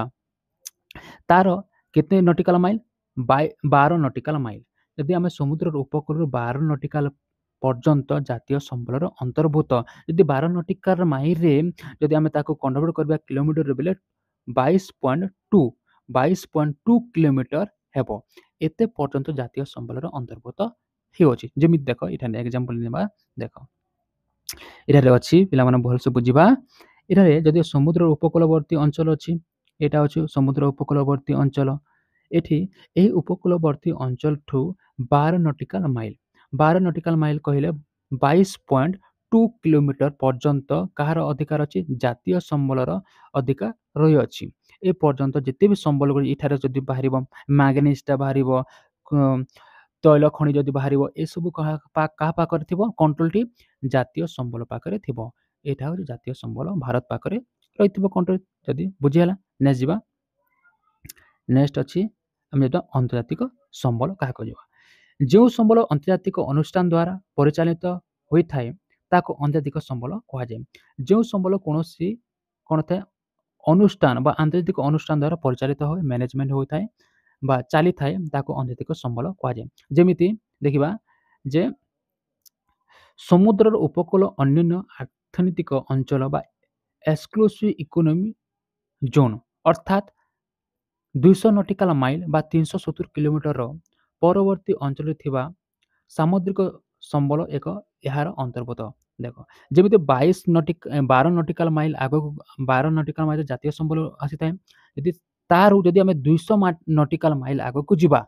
ତାର କେତେ ନଟିକାଲ ମାଇଲ? 12 nautical mile. ଯଦି ଆମେ ସମୁଦ୍ରର ଉପକୂଳରୁ 12 ନଟିକାଲ ପର୍ଯ୍ୟନ୍ତ ଜାତୀୟ ସମ୍ବଳର ଅନ୍ତର୍ଭୁକ୍ତ। ଯଦି 12 ନଟିକାଲ ମାଇଲରେ ଯଦି ଆମେ ତାକୁ କନଭର୍ଟ କରିବା କିଲୋମିଟର ବେଲେ 22.2 କିଲୋମିଟର ହେବ। ଏତେ ପର୍ଯ୍ୟନ୍ତ ଜାତୀୟ ସମ୍ବଳର ଅନ୍ତର୍ଭୁକ୍ତ ହେଉଅଛି। ଯେମିତି ଦେଖ ଏଠାରେ ଏକ୍ଜାମ୍ପଲ ନେବା, ଦେଖ ଏଠାରେ ଅଛି ପିଲାମାନେ ଭଲସେ ବୁଝିବା। ଏଠାରେ ଯଦି ସମୁଦ୍ର ଉପକୂଳବର୍ତ୍ତୀ ଅଞ୍ଚଳ ଅଛି, ଏଇଟା ଅଛି ସମୁଦ୍ର ଉପକୂଳବର୍ତ୍ତୀ ଅଞ୍ଚଳ। ଏଠି ଏହି ଉପକୂଳବର୍ତ୍ତୀ ଅଞ୍ଚଳଠୁ 12 ନଟିକାଲ ମାଇଲ, 12 ନଟିକାଲ ମାଇଲ କହିଲେ 22.2 କିଲୋମିଟର ପର୍ଯ୍ୟନ୍ତ କାହାର ଅଧିକାର ଅଛି? ଜାତୀୟ ସମ୍ବଳର ଅଧିକାର ରହିଅଛି। ଏ ପର୍ଯ୍ୟନ୍ତ ଯେତେ ବି ସମ୍ବଳ ଗୁଡ଼ିକ ଏଠାରେ ଯଦି ବାହାରିବ, ମ୍ୟାଙ୍ଗନିଜଟା ବାହାରିବ, ତୈଳ ଖଣି ଯଦି ବାହାରିବ, ଏସବୁ କାହା ପାଖରେ ଥିବ? କଣ୍ଟ୍ରୋଲଟି ଜାତୀୟ ସମ୍ବଳ ପାଖରେ ଥିବ। ଏଇଟା ହେଉଛି ଜାତୀୟ ସମ୍ବଳ ଭାରତ ପାଖରେ ରହିଥିବ କଣ୍ଟ୍ରୋଲ। ଯଦି ବୁଝିହେଲା, ନେକ୍ସଟ ଯିବା। ନେକ୍ସଟ ଅଛି ଆମେ ଯେଟା ଆନ୍ତର୍ଜାତିକ ସମ୍ବଳ କାହାକୁ ଯିବା। ଯେଉଁ ସମ୍ବଳ ଆନ୍ତର୍ଜାତିକ ଅନୁଷ୍ଠାନ ଦ୍ୱାରା ପରିଚାଳିତ ହୋଇଥାଏ ତାକୁ ଆନ୍ତର୍ଜାତିକ ସମ୍ବଳ କୁହାଯାଏ। ଯେଉଁ ସମ୍ବଳ କୌଣସି କ'ଣ ଥାଏ? ଅନୁଷ୍ଠାନ ବା ଆନ୍ତର୍ଜାତିକ ଅନୁଷ୍ଠାନ ଦ୍ୱାରା ପରିଚାଳିତ ହୋଇ ମ୍ୟାନେଜମେଣ୍ଟ ହୋଇଥାଏ ବା ଚାଲିଥାଏ ତାକୁ ଆନ୍ତର୍ଜାତିକ ସମ୍ବଳ କୁହାଯାଏ। ଯେମିତି ଦେଖିବା ଯେ ସମୁଦ୍ରର ଉପକୂଳ ଅନ୍ୟାନ୍ୟ ଅର୍ଥନୈତିକ ଅଞ୍ଚଳ ବା ଏକ୍ସକ୍ଲୁସିଭ ଇକୋନୋମି ଜୋନ୍ ଅର୍ଥାତ୍ 200 ନଟିକାଲ ମାଇଲ ବା 370 କିଲୋମିଟରର ପରବର୍ତ୍ତୀ ଅଞ୍ଚଳରେ ଥିବା ସାମୁଦ୍ରିକ ସମ୍ବଳ ଏକ ଏହାର ଅନ୍ତର୍ଭୁକ୍ତ। ଦେଖ ଯେମିତି 12 ନଟିକାଲ ମାଇଲ ଆଗକୁ 12 ନଟିକାଲ ମାଇଲ ଜାତୀୟ ସମ୍ବଳ ଆସିଥାଏ। ଯଦି ତାରୁ ଯଦି ଆମେ 200 ନଟିକାଲ ମାଇଲ ଆଗକୁ ଯିବା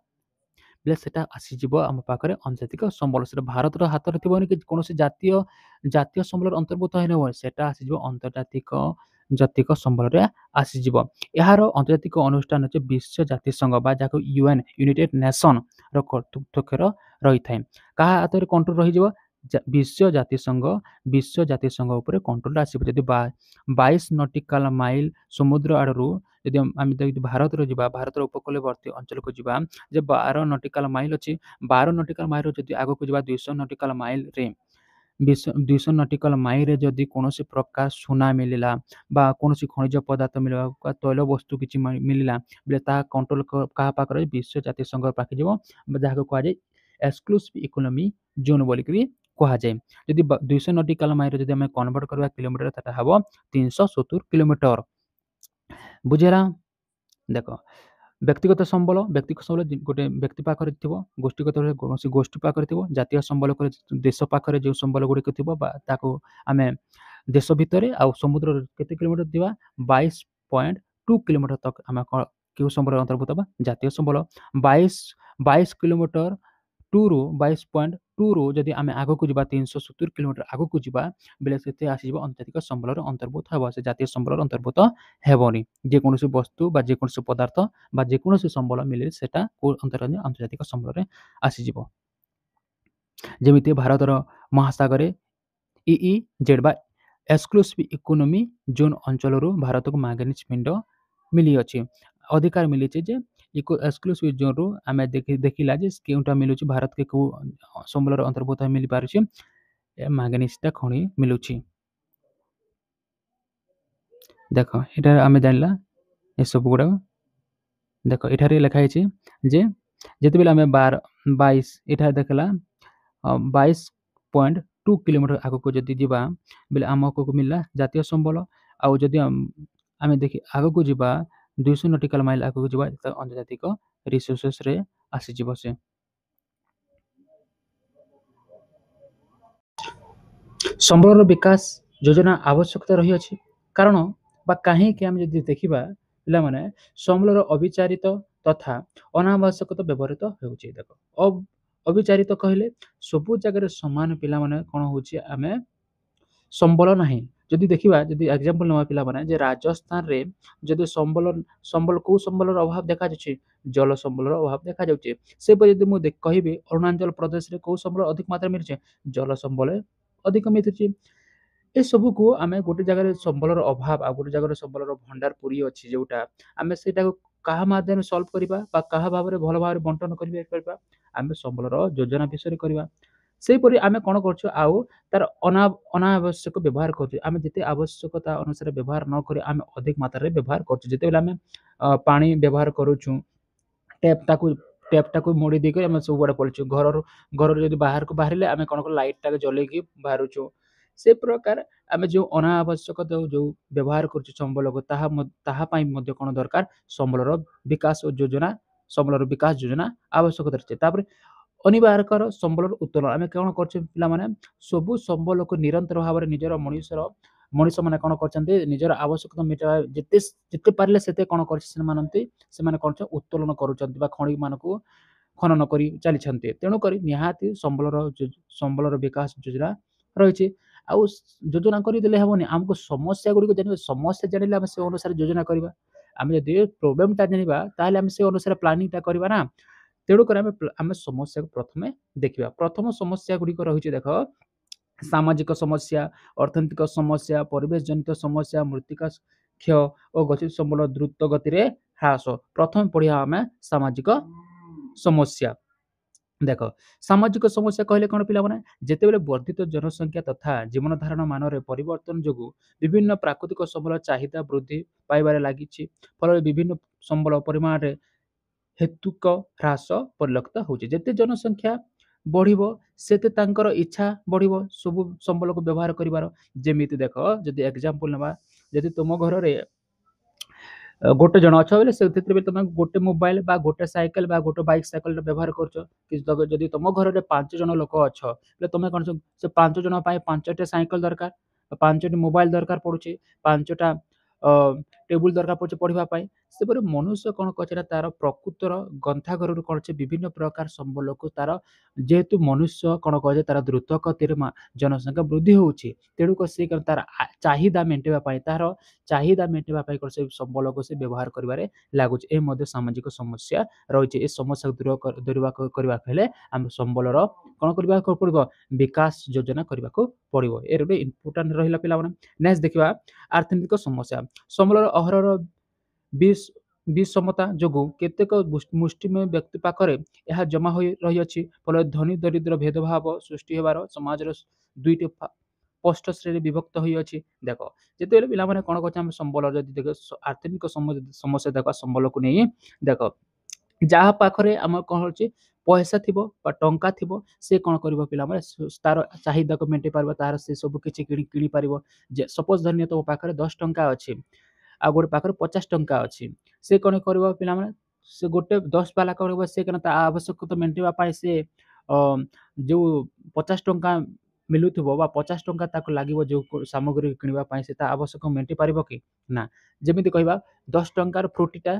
ବେଲେ ସେଟା ଆସିଯିବ ଆମ ପାଖରେ ଆନ୍ତର୍ଜାତିକ ସମ୍ବଳ। ସେଟା ଭାରତର ହାତରେ ଥିବନି କି କୌଣସି ଜାତୀୟ ସମ୍ବଳର ଅନ୍ତର୍ଭୁକ୍ତ ହେଇନବ, ସେଟା ଆସିଯିବ ଜାତିକ ସମ୍ବଳରେ ଆସିଯିବ। ଏହାର ଆନ୍ତର୍ଜାତିକ ଅନୁଷ୍ଠାନ ହେଉଛି ବିଶ୍ୱ ଜାତିସଂଘ ବା ଯାହାକୁ UN ୟୁନାଇଟେଡ୍ ନେସନର କର୍ତ୍ତୃପକ୍ଷର ରହିଥାଏ। କାହା ହାତରେ କଣ୍ଟ୍ରୋଲ ରହିଯିବ? ବିଶ୍ୱ ଜାତିସଂଘ ଉପରେ କଣ୍ଟ୍ରୋଲ ଆସିବ। ଯଦି 22 ନଟିକାଲ ମାଇଲ ସମୁଦ୍ର ଆଡ଼ରୁ ଯଦି ଆମେ ଯଦି ଭାରତର ଯିବା, ଭାରତର ଉପକୂଳବର୍ତ୍ତୀ ଅଞ୍ଚଳକୁ ଯିବା, ଯେ 12 ନଟିକାଲ ମାଇଲ ଅଛି, 12 ନଟିକାଲ ମାଇଲରୁ ଯଦି ଆଗକୁ ଯିବା 200 ନଟିକାଲ ମାଇଲରେ 200 ନଟିକାଲ ମାଇଲରେ ଯଦି କୌଣସି ପ୍ରକାର ସୁନା ମିଳିଲା ବା କୌଣସି ଖଣିଜ ପଦାର୍ଥ ମିଳିଲା ବା ତୈଳ ବସ୍ତୁ କିଛି ମିଳିଲା ବେଲେ ତାହା କଣ୍ଟ୍ରୋଲ କାହା ପାଖରେ? ବିଶ୍ୱ ଜାତିସଂଘ ପାଖେ ଯିବ, ଯାହାକୁ କୁହାଯାଏ ଏକ୍ସକ୍ଲୁସିଭ ଇକୋନୋମି ଜୋନ୍ ବୋଲିକିରି କୁହାଯାଏ। ଯଦି 200 ନଟିକାଲ ମାଇଲରେ ଯଦି ଆମେ କନଭର୍ଟ କରିବା କିଲୋମିଟର ସେଟା ହେବ 370 କିଲୋମିଟର। ବୁଝିଲା? ଦେଖ ବ୍ୟକ୍ତିଗତ ସମ୍ବଳ ଗୋଟେ ବ୍ୟକ୍ତି ପାଖରେ ଥିବ, ଗୋଷ୍ଠୀଗତ କୌଣସି ଗୋଷ୍ଠୀ ପାଖରେ ଥିବ, ଜାତୀୟ ସମ୍ବଳ ଦେଶ ପାଖରେ ଯେଉଁ ସମ୍ବଳ ଗୁଡ଼ିକ ଥିବ ବା ତାକୁ ଆମେ ଦେଶ ଭିତରେ ଆଉ ସମୁଦ୍ର କେତେ କିଲୋମିଟର ଥିବା? 22.2 କିଲୋମିଟର ତକ ଆମେ କେଉଁ ସମ୍ବଳ ଅନ୍ତର୍ଭୁକ୍ତ ବା ଜାତୀୟ ସମ୍ବଳ। 22 କିଲୋମିଟର 22.2ରୁ ଯଦି ଆମେ ଆଗକୁ ଯିବା 370 କିଲୋମିଟର ଆଗକୁ ଯିବା ବେଲେ ସେତେ ଆସିଯିବ ଆନ୍ତର୍ଜାତିକ ସମ୍ବଳର ଅନ୍ତର୍ଭୁକ୍ତ ହେବ। ସେ ଜାତୀୟ ସମ୍ବଳର ଅନ୍ତର୍ଭୁକ୍ତ ହେବନି। ଯେକୌଣସି ବସ୍ତୁ ବା ଯେକୌଣସି ପଦାର୍ଥ ବା ଯେକୌଣସି ସମ୍ବଳ ମିଳିଲେ ସେଟା ଆନ୍ତର୍ଜାତିକ ସମ୍ବଳରେ ଆସିଯିବ। ଯେମିତି ଭାରତର ମହାସାଗରରେ EEZ ବା ଏକ୍ସକ୍ଲୁସିଭ ଇକୋନୋମି ଜୋନ୍ ଅଞ୍ଚଳରୁ ଭାରତକୁ ମ୍ୟାଙ୍ଗନିଜ ପିଣ୍ଡ ମିଳିଅଛି। ଅଧିକାର ମିଳିଛି ଯେ ଏକ୍ସକ୍ଲୁସିଭ ଜୋନ୍ରୁ ଆମେ ଦେଖିଲା ଯେ କେଉଁଟା ମିଳୁଛି ଭାରତକୁ କେଉଁ ସମ୍ବଳର ଅନ୍ତର୍ଭୁକ୍ତ ମିଳିପାରୁଛି? ମ୍ୟାଙ୍ଗନିଜଟା ଖଣି ମିଳୁଛି। ଦେଖ ଏଠାରେ ଆମେ ଜାଣିଲା ଏସବୁ ଗୁଡ଼ାକ। ଦେଖ ଏଠାରେ ଲେଖା ହେଇଛି ଯେ ଯେତେବେଳେ ଆମେ 22 ଏଠାରେ ଦେଖିଲା 22.2 କିଲୋମିଟର ଆଗକୁ ଯଦି ଯିବା ବେଲେ ଆମକୁ ମିଳିଲା ଜାତୀୟ ସମ୍ବଳ। ଆଉ ଯଦି ଆମେ ଆଗକୁ ଯିବା 200 ନଟିକାଲ ମାଇଲ ଆଗକୁ ଯିବା ଆନ୍ତର୍ଜାତିକ ରିସୋର୍ସେସରେ ଆସିଯିବ ସେ। ସମ୍ବଳର ବିକାଶ ଯୋଜନା ଆବଶ୍ୟକତା ରହିଅଛି। କାରଣ ବା କାହିଁକି ଆମେ ଯଦି ଦେଖିବା ପିଲାମାନେ ସମ୍ବଳର ଅବିଚାରିତ ତଥା ଅନାବଶ୍ୟକତ ବ୍ୟବହୃତ ହେଉଛି। ଦେଖ ଅବିଚାରିତ କହିଲେ ସବୁ ଜାଗାରେ ସମାନ ପିଲାମାନେ କ'ଣ ହେଉଛି ଆମେ ସମ୍ବଳ ନାହିଁ। ଯଦି ଦେଖିବା ଯଦି ଏକ୍ଜାମ୍ପଲ ନେବା ପିଲାମାନେ ଯେ ରାଜସ୍ଥାନରେ ଯଦି ସମ୍ବଳ କୋଉ ସମ୍ବଳର ଅଭାବ ଦେଖାଯାଉଛି ଜଳ ସମ୍ବଳର ଅଭାବ ଦେଖାଯାଉଛି। ସେପରି ଯଦି ମୁଁ କହିବି ଅରୁଣାଚଳ ପ୍ରଦେଶରେ କୋଉ ସମ୍ବଳ ଅଧିକ ମାତ୍ରାରେ ମିଳୁଛି ଜଳ ସମ୍ବଳ ଅଧିକ ମିଳୁଛି। ଏସବୁକୁ ଆମେ ଗୋଟେ ଜାଗାରେ ସମ୍ବଳର ଅଭାବ ଆଉ ଗୋଟେ ଜାଗାରେ ସମ୍ବଳର ଭଣ୍ଡାର ପୁରୀ ଅଛି ଯୋଉଟା ଆମେ ସେଇଟାକୁ କାହା ମାଧ୍ୟମରେ ସଲ୍ଭ କରିବା ବା କାହା ଭାବରେ ଭଲ ଭାବରେ ବଣ୍ଟନ କରିବା ଆମେ ସମ୍ବଳର ଯୋଜନା ବିଷୟରେ କରିବା। ସେହିପରି ଆମେ କ'ଣ କରୁଛୁ ଆଉ ତାର ଅନାବଶ୍ୟକ ବ୍ୟବହାର କରୁଛୁ। ଆମେ ଯେତେ ଆବଶ୍ୟକତା ଅନୁସାରେ ବ୍ୟବହାର ନ କରି ଆମେ ଅଧିକ ମାତ୍ରାରେ ବ୍ୟବହାର କରୁଛୁ। ଯେତେବେଳେ ଆମେ ପାଣି ବ୍ୟବହାର କରୁଛୁ ଟ୍ୟାପଟାକୁ ଟ୍ୟାପଟାକୁ ମୋଡ଼ି ଦେଇକି ଆମେ ସବୁଆଡ଼େ ପଳଉଛୁ। ଘରରୁ ଯଦି ବାହାରକୁ ବାହାରିଲେ ଆମେ କ'ଣ କରୁ ଲାଇଟଟାକୁ ଜଲେଇକି ବାହାରୁଛୁ। ସେ ପ୍ରକାର ଆମେ ଯେଉଁ ଅନାବଶ୍ୟକ ଯୋଉ ବ୍ୟବହାର କରୁଛୁ ସମ୍ବଳକୁ ତାହା ପାଇଁ ମଧ୍ୟ କ'ଣ ଦରକାର ସମ୍ବଳର ବିକାଶ ଯୋଜନା ସମ୍ବଳର ବିକାଶ ଯୋଜନା ଆବଶ୍ୟକତା ରହିଛି। ତାପରେ ଅନିବାର୍ଯ୍ୟକର ସମ୍ବଳର ଉତ୍ତୋଳନ ଆମେ କ'ଣ କରୁଛୁ ପିଲାମାନେ ସବୁ ସମ୍ବଳକୁ ନିରନ୍ତର ଭାବରେ ମଣିଷମାନେ କ'ଣ କରୁଛନ୍ତି ନିଜର ଆବଶ୍ୟକତା ମେଟାଇବା ଯେତେ ପାରିଲେ ସେତେ କ'ଣ କରୁଛି ସେମାନେ କ'ଣ ଉତ୍ତୋଳନ କରୁଛନ୍ତି ବା ଖଣିମାନଙ୍କୁ ଖନନ କରି ଚାଲିଛନ୍ତି। ତେଣୁକରି ନିହାତି ସମ୍ବଳର ବିକାଶ ଯୋଜନା ରହିଛି। ଆଉ ଯୋଜନା କରିଦେଲେ ହେବନି ଆମକୁ ସମସ୍ୟା ଗୁଡ଼ିକ ଜାଣିବା ସମସ୍ୟା ଜାଣିଲେ ଆମେ ସେ ଅନୁସାରେ ଯୋଜନା କରିବା। ଆମେ ଯଦି ପ୍ରୋବ୍ଲେମଟା ଜାଣିବା ତାହେଲେ ଆମେ ସେ ଅନୁସାରେ ପ୍ଲାନିଂଟା କରିବା ନା। ତେଣୁକରି ଆମେ ସମସ୍ୟାକୁ ପ୍ରଥମେ ଦେଖିବା। ପ୍ରଥମ ସମସ୍ୟା ଗୁଡ଼ିକ ରହିଛି ଦେଖ ସାମାଜିକ ସମସ୍ୟା ଅର୍ଥନୈତିକ ସମସ୍ୟା ପରିବେଶ ଜନିତ ସମସ୍ୟା ମୃତ୍ତିକା କ୍ଷୟ ଓ ଗଛିତ ସମ୍ବଳ ଦ୍ରୁତ ଗତିରେ ହ୍ରାସ। ପ୍ରଥମେ ପଢ଼ିବା ଆମେ ସାମାଜିକ ସମସ୍ୟା। ଦେଖ ସାମାଜିକ ସମସ୍ୟା କହିଲେ କ'ଣ ପିଲାମାନେ ଯେତେବେଳେ ବର୍ଦ୍ଧିତ ଜନସଂଖ୍ୟା ତଥା ଜୀବନ ଧାରଣ ମାନରେ ପରିବର୍ତ୍ତନ ଯୋଗୁଁ ବିଭିନ୍ନ ପ୍ରାକୃତିକ ସମ୍ବଳ ଚାହିଦା ବୃଦ୍ଧି ପାଇବାରେ ଲାଗିଛି ଫଳରେ ବିଭିନ୍ନ ସମ୍ବଳ ପରିମାଣରେ ହେତୁକ ହ୍ରାସ ପରିଲକ୍ଷିତ ହେଉଛି। ଯେତେ ଜନସଂଖ୍ୟା ବଢ଼ିବ ସେତେ ତାଙ୍କର ଇଚ୍ଛା ବଢ଼ିବ ସବୁ ସମ୍ବଳକୁ ବ୍ୟବହାର କରିବାର। ଯେମିତି ଦେଖ ଯଦି ଏକ୍ଜାମ୍ପଲ ନେବା ଯଦି ତୁମ ଘରରେ ଗୋଟେ ଜଣ ଅଛ ବୋଲେ ସେଥିରେ ତମେ ଗୋଟେ ମୋବାଇଲ ବା ଗୋଟେ ସାଇକେଲ ବା ଗୋଟେ ବାଇକ୍ ସାଇକେଲ ବ୍ୟବହାର କରୁଛ। ଯଦି ତମ ଘରରେ 5 ଜଣ ଲୋକ ଅଛ ହେଲେ ତମେ କ'ଣ ସେ 5 ଜଣ ପାଇଁ 5ଟି ସାଇକେଲ ଦରକାର 5ଟି ମୋବାଇଲ ଦରକାର ପଡୁଛି 5ଟା ଟେବୁଲ ଦରକାର ପଡୁଛି ପଢିବା ପାଇଁ। ସେପରି ମନୁଷ୍ୟ କ'ଣ କରୁଛି ନା ତାର ପ୍ରକୃତର ଗ୍ରନ୍ଥାଗାରରୁ କ'ଣ ଅଛି ବିଭିନ୍ନ ପ୍ରକାର ସମ୍ବଳକୁ ତାର ଯେହେତୁ ମନୁଷ୍ୟ କ'ଣ କରୁଛି ତାର ଦ୍ରୁତ ଗତିରେ ଜନସଂଖ୍ୟା ବୃଦ୍ଧି ହେଉଛି ତେଣୁକରି ସେ ତାର ଚାହିଦା ମେଣ୍ଟାଇବା ପାଇଁ କ'ଣ ସେ ସମ୍ବଳକୁ ସେ ବ୍ୟବହାର କରିବାରେ ଲାଗୁଛି। ଏ ମଧ୍ୟ ସାମାଜିକ ସମସ୍ୟା ରହିଛି। ଏ ସମସ୍ୟାକୁ ଦୂର କରିବାକୁ ହେଲେ ଆମେ ସମ୍ବଳର କ'ଣ କରିବାକୁ ପଡ଼ିବ ବିକାଶ ଯୋଜନା କରିବାକୁ ପଡ଼ିବ। ଏ ଗୋଟେ ଇମ୍ପୋର୍ଟାଣ୍ଟ ରହିଲା ପିଲାମାନେ। ନେକ୍ସଟ ଦେଖିବା ଆର୍ଥନୈତିକ ସମସ୍ୟା ସମ୍ବଳର ଅହରର ବିଷମତା ଯୋଗୁଁ କେତେକ ମୁଷ୍ଟିମେୟ ବ୍ୟକ୍ତି ପାଖରେ ଏହା ଜମା ହୋଇ ରହିଅଛି ଫଳରେ ଧନୀ ଦରିଦ୍ର ଭେଦଭାବ ସୃଷ୍ଟି ହେବାର ସମାଜର ଦୁଇଟି ସ୍ପଷ୍ଟ ଶ୍ରେଣୀ ବିଭକ୍ତ ହୋଇଅଛି। ଦେଖ ଯେତେବେଳେ ପିଲାମାନେ କ'ଣ କରୁଛନ୍ତି ଆମେ ସମ୍ବଳ ଯଦି ଦେଖ ଆର୍ଥନୈତିକ ସମସ୍ୟା ଦେଖ ସମ୍ବଳକୁ ନେଇ ଦେଖ ଯାହା ପାଖରେ ଆମର କ'ଣ ହେଉଛି ପଇସା ଥିବ ବା ଟଙ୍କା ଥିବ ସେ କ'ଣ କରିବ ପିଲାମାନେ ତାର ଚାହିଦାକୁ ମେଣ୍ଟେଇ ପାରିବ ତାର ସେ ସବୁ କିଛି କିଣି ପାରିବ। ଯେ ସପୋଜ ଧରିନିଅ ତମ ପାଖରେ 10 ଟଙ୍କା ଅଛି ଆଉ ଗୋଟେ ପାଖରେ 50 ଟଙ୍କା ଅଛି ସେ କ'ଣ କରିବ ପିଲାମାନେ ସେ ଗୋଟେ 10 ବାଲା କରିବ ସେ କ'ଣ ତା ଆବଶ୍ୟକତା ମେଣ୍ଟେଇବା ପାଇଁ ସେ ଯେଉଁ 50 ଟଙ୍କା ମିଳୁଥିବ ବା 50 ଟଙ୍କା ତାକୁ ଲାଗିବ ଯେଉଁ ସାମଗ୍ରୀ କିଣିବା ପାଇଁ ସେ ତା ଆବଶ୍ୟକ ମେଣ୍ଟେଇ ପାରିବ କି ନା। ଯେମିତି କହିବା 10 ଟଙ୍କାର ଫ୍ରୁଟିଟା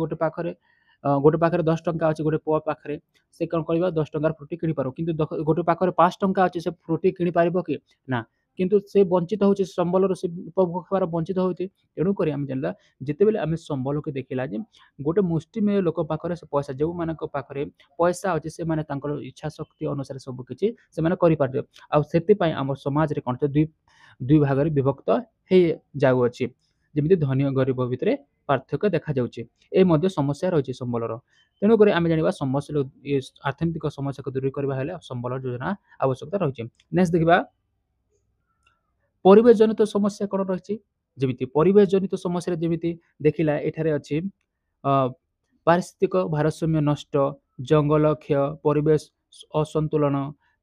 ଗୋଟେ ପାଖରେ 10 ଟଙ୍କା ଅଛି ଗୋଟେ ପୁଅ ପାଖରେ ସେ କ'ଣ କରିବ 10 ଟଙ୍କାର ଫ୍ରୁଟି କିଣିପାରିବ କିନ୍ତୁ ଗୋଟେ ପାଖରେ 5 ଟଙ୍କା ଅଛି ସେ ଫ୍ରୁଟି କିଣିପାରିବ କି ନା। କିନ୍ତୁ ସେ ବଞ୍ଚିତ ହେଉଛି ସମ୍ବଳର ସେ ଉପଭୋଗ ହେବାର ବଞ୍ଚିତ ହେଉଛି। ତେଣୁକରି ଆମେ ଜାଣିଲା ଯେତେବେଳେ ଆମେ ସମ୍ବଳକୁ ଦେଖିଲା ଯେ ଗୋଟେ ମୁଷ୍ଟିମେୟ ଲୋକ ପାଖରେ ସେ ପଇସା ଯେଉଁମାନଙ୍କ ପାଖରେ ପଇସା ଅଛି ସେମାନେ ତାଙ୍କର ଇଚ୍ଛା ଶକ୍ତି ଅନୁସାରେ ସବୁ କିଛି ସେମାନେ କରିପାରିବେ। ଆଉ ସେଥିପାଇଁ ଆମ ସମାଜରେ କ'ଣ ଦୁଇ ଭାଗରେ ବିଭକ୍ତ ହେଇଯାଉଅଛି ଯେମିତି ଧନୀ ଓ ଗରିବ ଭିତରେ ପାର୍ଥକ୍ୟ ଦେଖାଯାଉଛି। ଏ ମଧ୍ୟ ସମସ୍ୟା ରହିଛି ସମ୍ବଳର। ତେଣୁକରି ଆମେ ଜାଣିବା ଆର୍ଥନୈତିକ ସମସ୍ୟାକୁ ଦୂର କରିବା ହେଲେ ସମ୍ବଳ ଯୋଜନା ଆବଶ୍ୟକତା ରହିଛି। ନେକ୍ସଟ ଦେଖିବା ପରିବେଶ ଜନିତ ସମସ୍ୟା କ'ଣ ରହିଛି। ଯେମିତି ପରିବେଶ ଜନିତ ସମସ୍ୟାରେ ଯେମିତି ଦେଖିଲା ଏଠାରେ ଅଛି ପାରିସ୍ଥିତିକ ଭାରସାମ୍ୟ ନଷ୍ଟ ଜଙ୍ଗଲ କ୍ଷୟ ପରିବେଶ ଅସନ୍ତୁଳନ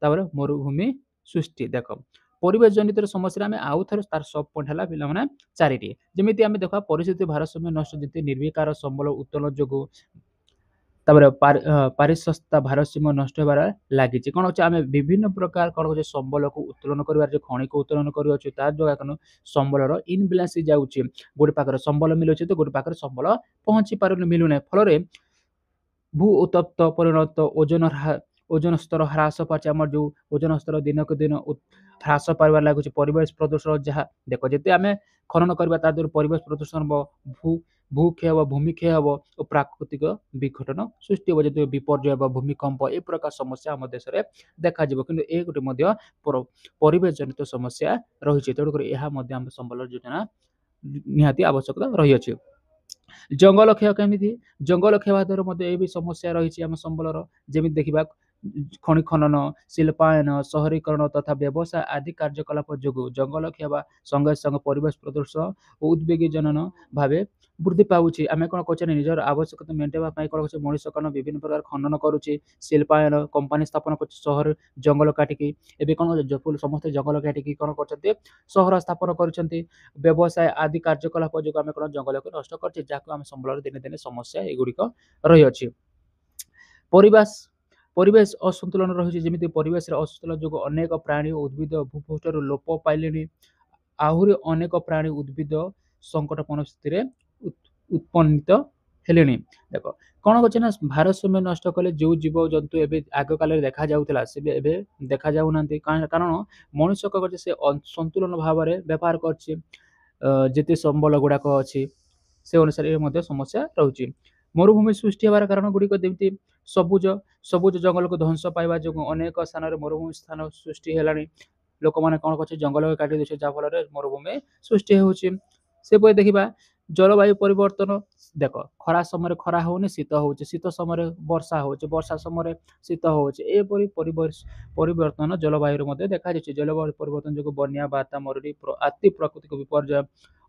ତାପରେ ମରୁଭୂମି ସୃଷ୍ଟି। ଦେଖ ପରିବେଶ ଜନିତ ସମସ୍ୟାରେ ଆମେ ଆଉ ଥରେ ତାର ସବ୍ ପଏଣ୍ଟ ହେଲା ପିଲାମାନେ 4ଟି। ଯେମିତି ଆମେ ଦେଖ ପରିସ୍ଥିତି ଭାରସାମ୍ୟ ନଷ୍ଟ ଯେମିତି ନିର୍ବିକାର ସମ୍ବଳ ଉତ୍ତୋଳନ ଯୋଗୁଁ ତାପରେ ପାରିସ୍ରସ୍ତା ଭାରସାମ୍ୟ ନଷ୍ଟ ହେବାରେ ଲାଗିଛି। କ'ଣ ହଉଛି ଆମେ ବିଭିନ୍ନ ପ୍ରକାର କ'ଣ ହଉଛି ସମ୍ବଳକୁ ଉତ୍ତୋଳନ କରିବାର ଯେ ଖଣିକୁ ଉତ୍ତୋଳନ କରୁଅଛୁ ତାର ଦ୍ୱାରା କ'ଣ ସମ୍ବଳର ଇନବାଲାନ୍ସ ଯାଉଛି। ଗୋଟେ ପାଖରେ ସମ୍ବଳ ମିଳୁଛି ତ ଗୋଟେ ପାଖରେ ସମ୍ବଳ ପହଞ୍ଚି ପାରୁନି ମିଳୁନାହିଁ। ଫଳରେ ଭୂ ଉତ୍ତପ୍ତ ପରିଣତ ଓଜନ ସ୍ତର ହ୍ରାସ ପାଉଛି। ଆମର ଯୋଉ ଓଜନ ସ୍ତର ଦିନକୁ ଦିନ ହ୍ରାସ ପାଇବାରେ ଲାଗୁଛି। ପରିବେଶ ପ୍ରଦୂଷଣ ଯାହା ଦେଖ ଯେତେ ଆମେ ଖନନ କରିବା ତା ଦ୍ୱାରା ପରିବେଶ ପ୍ରଦୂଷଣ ହେବ, ଭୂକ୍ଷୟ ହେବ, ଭୂମିକ୍ଷୟ ହେବ ଓ ପ୍ରାକୃତିକ ବିଘଟନ ସୃଷ୍ଟି ହେବ। ଯେହେତୁ ବିପର୍ଯ୍ୟୟ ହେବ, ଭୂମିକମ୍ପ ଏ ପ୍ରକାର ସମସ୍ୟା ଆମ ଦେଶରେ ଦେଖାଯିବ। କିନ୍ତୁ ଏ ଗୋଟେ ମଧ୍ୟ ପରିବେଶ ଜନିତ ସମସ୍ୟା ରହିଛି। ତେଣୁକରି ଏହା ମଧ୍ୟ ଆମ ସମ୍ବଳ ଯୋଜନା ନିହାତି ଆବଶ୍ୟକତା ରହିଅଛି। ଜଙ୍ଗଲ କ୍ଷୟ କେମିତି? ଜଙ୍ଗଲ କ୍ଷୟ ହେବା ଦ୍ୱାରା ମଧ୍ୟ ଏ ବି ସମସ୍ୟା ରହିଛି ଆମ ସମ୍ବଳର। ଯେମିତି ଦେଖିବା ଖଣି ଖନନ, ଶିଳ୍ପାୟନ, ସହରୀକରଣ ତଥା ବ୍ୟବସାୟ ଆଦି କାର୍ଯ୍ୟକଳାପ ଯୋଗୁଁ ଜଙ୍ଗଲ କ୍ଷୟ ହେବା ସଙ୍ଗେ ସଙ୍ଗେ ପରିବେଶ ପ୍ରଦୂଷଣ ଓ ଉଦ୍ବେଗଜନକ ଭାବେ ବୃଦ୍ଧି ପାଉଛି। ଆମେ କ'ଣ କରୁଛେ ନିଜର ଆବଶ୍ୟକତା ମେଣ୍ଟାଇବା ପାଇଁ କ'ଣ କରୁଛେ ମଣିଷ କ'ଣ ବିଭିନ୍ନ ପ୍ରକାର ଖନନ କରୁଛି, ଶିଳ୍ପାୟନ କମ୍ପାନୀ ସ୍ଥାପନ କରୁଛି ସହର ଜଙ୍ଗଲ କାଟିକି। ଏବେ କ'ଣ ସମସ୍ତେ ଜଙ୍ଗଲ କାଟିକି କ'ଣ କରୁଛନ୍ତି ସହର ସ୍ଥାପନ କରୁଛନ୍ତି। ବ୍ୟବସାୟ ଆଦି କାର୍ଯ୍ୟକଳାପ ଯୋଗୁଁ ଆମେ କ'ଣ ଜଙ୍ଗଲକୁ ନଷ୍ଟ କରୁଛେ, ଯାହାକୁ ଆମେ ସମ୍ବଳର ଦିନେ ଦିନେ ସମସ୍ୟା ଏଗୁଡ଼ିକ ରହିଅଛି। ପରିବେଶ ଅସନ୍ତୁଳନ ରହିଛି। ଯେମିତି ପରିବେଶରେ ଅସନ୍ତୁଳନ ଯୋଗୁଁ ଅନେକ ପ୍ରାଣୀ ଓ ଉଦ୍ଭିଦ ଭୂପୃଷ୍ଠରୁ ଲୋପ ପାଇଲେଣି। ଆହୁରି ଅନେକ ପ୍ରାଣୀ ଉଦ୍ଭିଦ ସଙ୍କଟପୂର୍ଣ୍ଣ ସ୍ଥିତିରେ ଉତ୍ପନ୍ନିତ ହେଲେଣି। ଦେଖ କ'ଣ କରୁছে ନା ଭାରସାମ୍ୟ ନଷ୍ଟ କଲେ ଯେଉଁ ଜୀବଜନ୍ତୁ ଏବେ ଆଗ କାଳରେ ଦେଖାଯାଉଥିଲା ସେ ଏବେ ଦେଖାଯାଉନାହାନ୍ତି। କାରଣ ମଣିଷ କ'ଣ କରୁଛି ସେ ସନ୍ତୁଳନ ଭାବରେ ବ୍ୟବହାର କରୁଛି। ଯେତେ ସମ୍ବଳ ଗୁଡ଼ାକ ଅଛି ସେ ଅନୁସାରେ ମଧ୍ୟ ସମସ୍ୟା ରହୁଛି। ମରୁଭୂମି ସୃଷ୍ଟି ହେବାର କାରଣ ଗୁଡ଼ିକ ଯେମିତି ସବୁଜ ଜଙ୍ଗଲକୁ ଧ୍ୱଂସ ପାଇବା ଯୋଗୁଁ ଅନେକ ସ୍ଥାନରେ ମରୁଭୂମି ସ୍ଥାନ ସୃଷ୍ଟି ହେଲାଣି। ଲୋକମାନେ କ'ଣ କରୁଛନ୍ତି ଜଙ୍ଗଲ କାଟି ଦେଉଛନ୍ତି, ଯାହାଫଳରେ ମରୁଭୂମି ସୃଷ୍ଟି ହେଉଛି। ସେପରି ଦେଖିବା ଜଳବାୟୁ ପରିବର୍ତ୍ତନ। ଦେଖ ଖରା ସମୟରେ ଖରା ହଉନି, ଶୀତ ହଉଛି, ଶୀତ ସମୟରେ ବର୍ଷା ହଉଛି, ବର୍ଷା ସମୟରେ ଶୀତ ହଉଛି। ଏପରି ପରିବର୍ତ୍ତନ ଜଳବାୟୁରେ ମଧ୍ୟ ଦେଖାଯାଉଛି। ଜଳବାୟୁ ପରିବର୍ତ୍ତନ ଯୋଗୁଁ ବନ୍ୟା, ବାତ୍ୟା, ମରୁଡ଼ି ଆଦି ପ୍ରାକୃତିକ ବିପର୍ଯ୍ୟୟ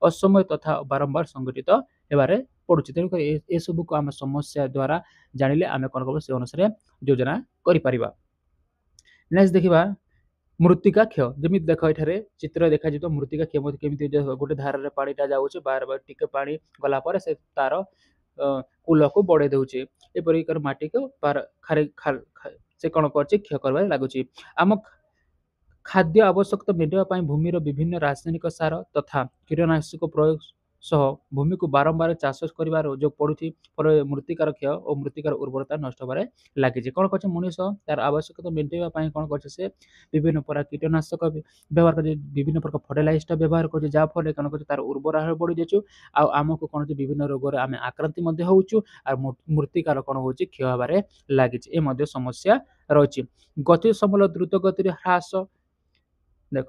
ଅସମୟ ତଥା ବାରମ୍ବାର ସଂଘଟିତ ହେବାରେ ପଡୁଛି। ତେଣୁକରି ଏସବୁକୁ ଆମେ ସମସ୍ୟା ଦ୍ୱାରା ଜାଣିଲେ ଆମେ କ'ଣ କରିବା ସେ ଅନୁସାରେ ଯୋଜନା କରିପାରିବା। ନେକ୍ସଟ ଦେଖିବା ମୃତ୍ତିକା କ୍ଷୟ। ଯେମିତି ଦେଖ ଏଠାରେ ଚିତ୍ର ଦେଖାଯିବ ମୃତ୍ତିକା କ୍ଷୟ କେମିତି ଗୋଟେ ଧାରାରେ ପାଣିଟା ଯାଉଛି, ବାର ବାର ଟିକେ ପାଣି ଗଲା ପରେ ସେ ତାର କୂଲକୁ ବଢେଇ ଦେଉଛି। ଏପରି ମାଟିକୁ ସେ କ'ଣ କରୁଛି କ୍ଷୟ କରିବାରେ ଲାଗୁଛି। ଆମ ଖାଦ୍ୟ ଆବଶ୍ୟକତା ମେଣ୍ଟାଇବା ପାଇଁ ଭୂମିର ବିଭିନ୍ନ ରାସାୟନିକ ସାର ତଥା କୀଟନାଶକ ପ୍ରୟୋଗ ସହ ଭୂମିକୁ ବାରମ୍ବାର ଚାଷ କରିବାର ଯୋଉ ପଡୁଛି, ଫଳରେ ମୃତ୍ତିକାର କ୍ଷୟ ଓ ମୃତ୍ତିକାର ଉର୍ବରତା ନଷ୍ଟ ହେବାରେ ଲାଗିଛି। କ'ଣ କରୁଛି ମଣିଷ ତାର ଆବଶ୍ୟକତା ମେଣ୍ଟାଇବା ପାଇଁ କ'ଣ କରୁଛି ସେ ବିଭିନ୍ନ ପ୍ରକାର କୀଟନାଶକ ବ୍ୟବହାର କରୁଛି, ବିଭିନ୍ନ ପ୍ରକାର ଫର୍ଟିଲାଇଜର ବ୍ୟବହାର କରୁଛି, ଯାହାଫଳରେ କ'ଣ କରୁଛି ତାର ଉର୍ବର ହାର ବଢି ଯାଉଛି। ଆଉ ଆମକୁ କ'ଣ ହଉଛି ବିଭିନ୍ନ ରୋଗରେ ଆମେ ଆକ୍ରାନ୍ତ ମଧ୍ୟ ହଉଛୁ। ଆଉ ମୃତ୍ତିକାର କ'ଣ ହଉଛି କ୍ଷୟ ହେବାରେ ଲାଗିଛି। ଏ ମଧ୍ୟ ସମସ୍ୟା ରହିଛି। ଗତି ସମ୍ବଳ ଦ୍ରୁତ ଗତିରେ ହ୍ରାସ। ଦେଖ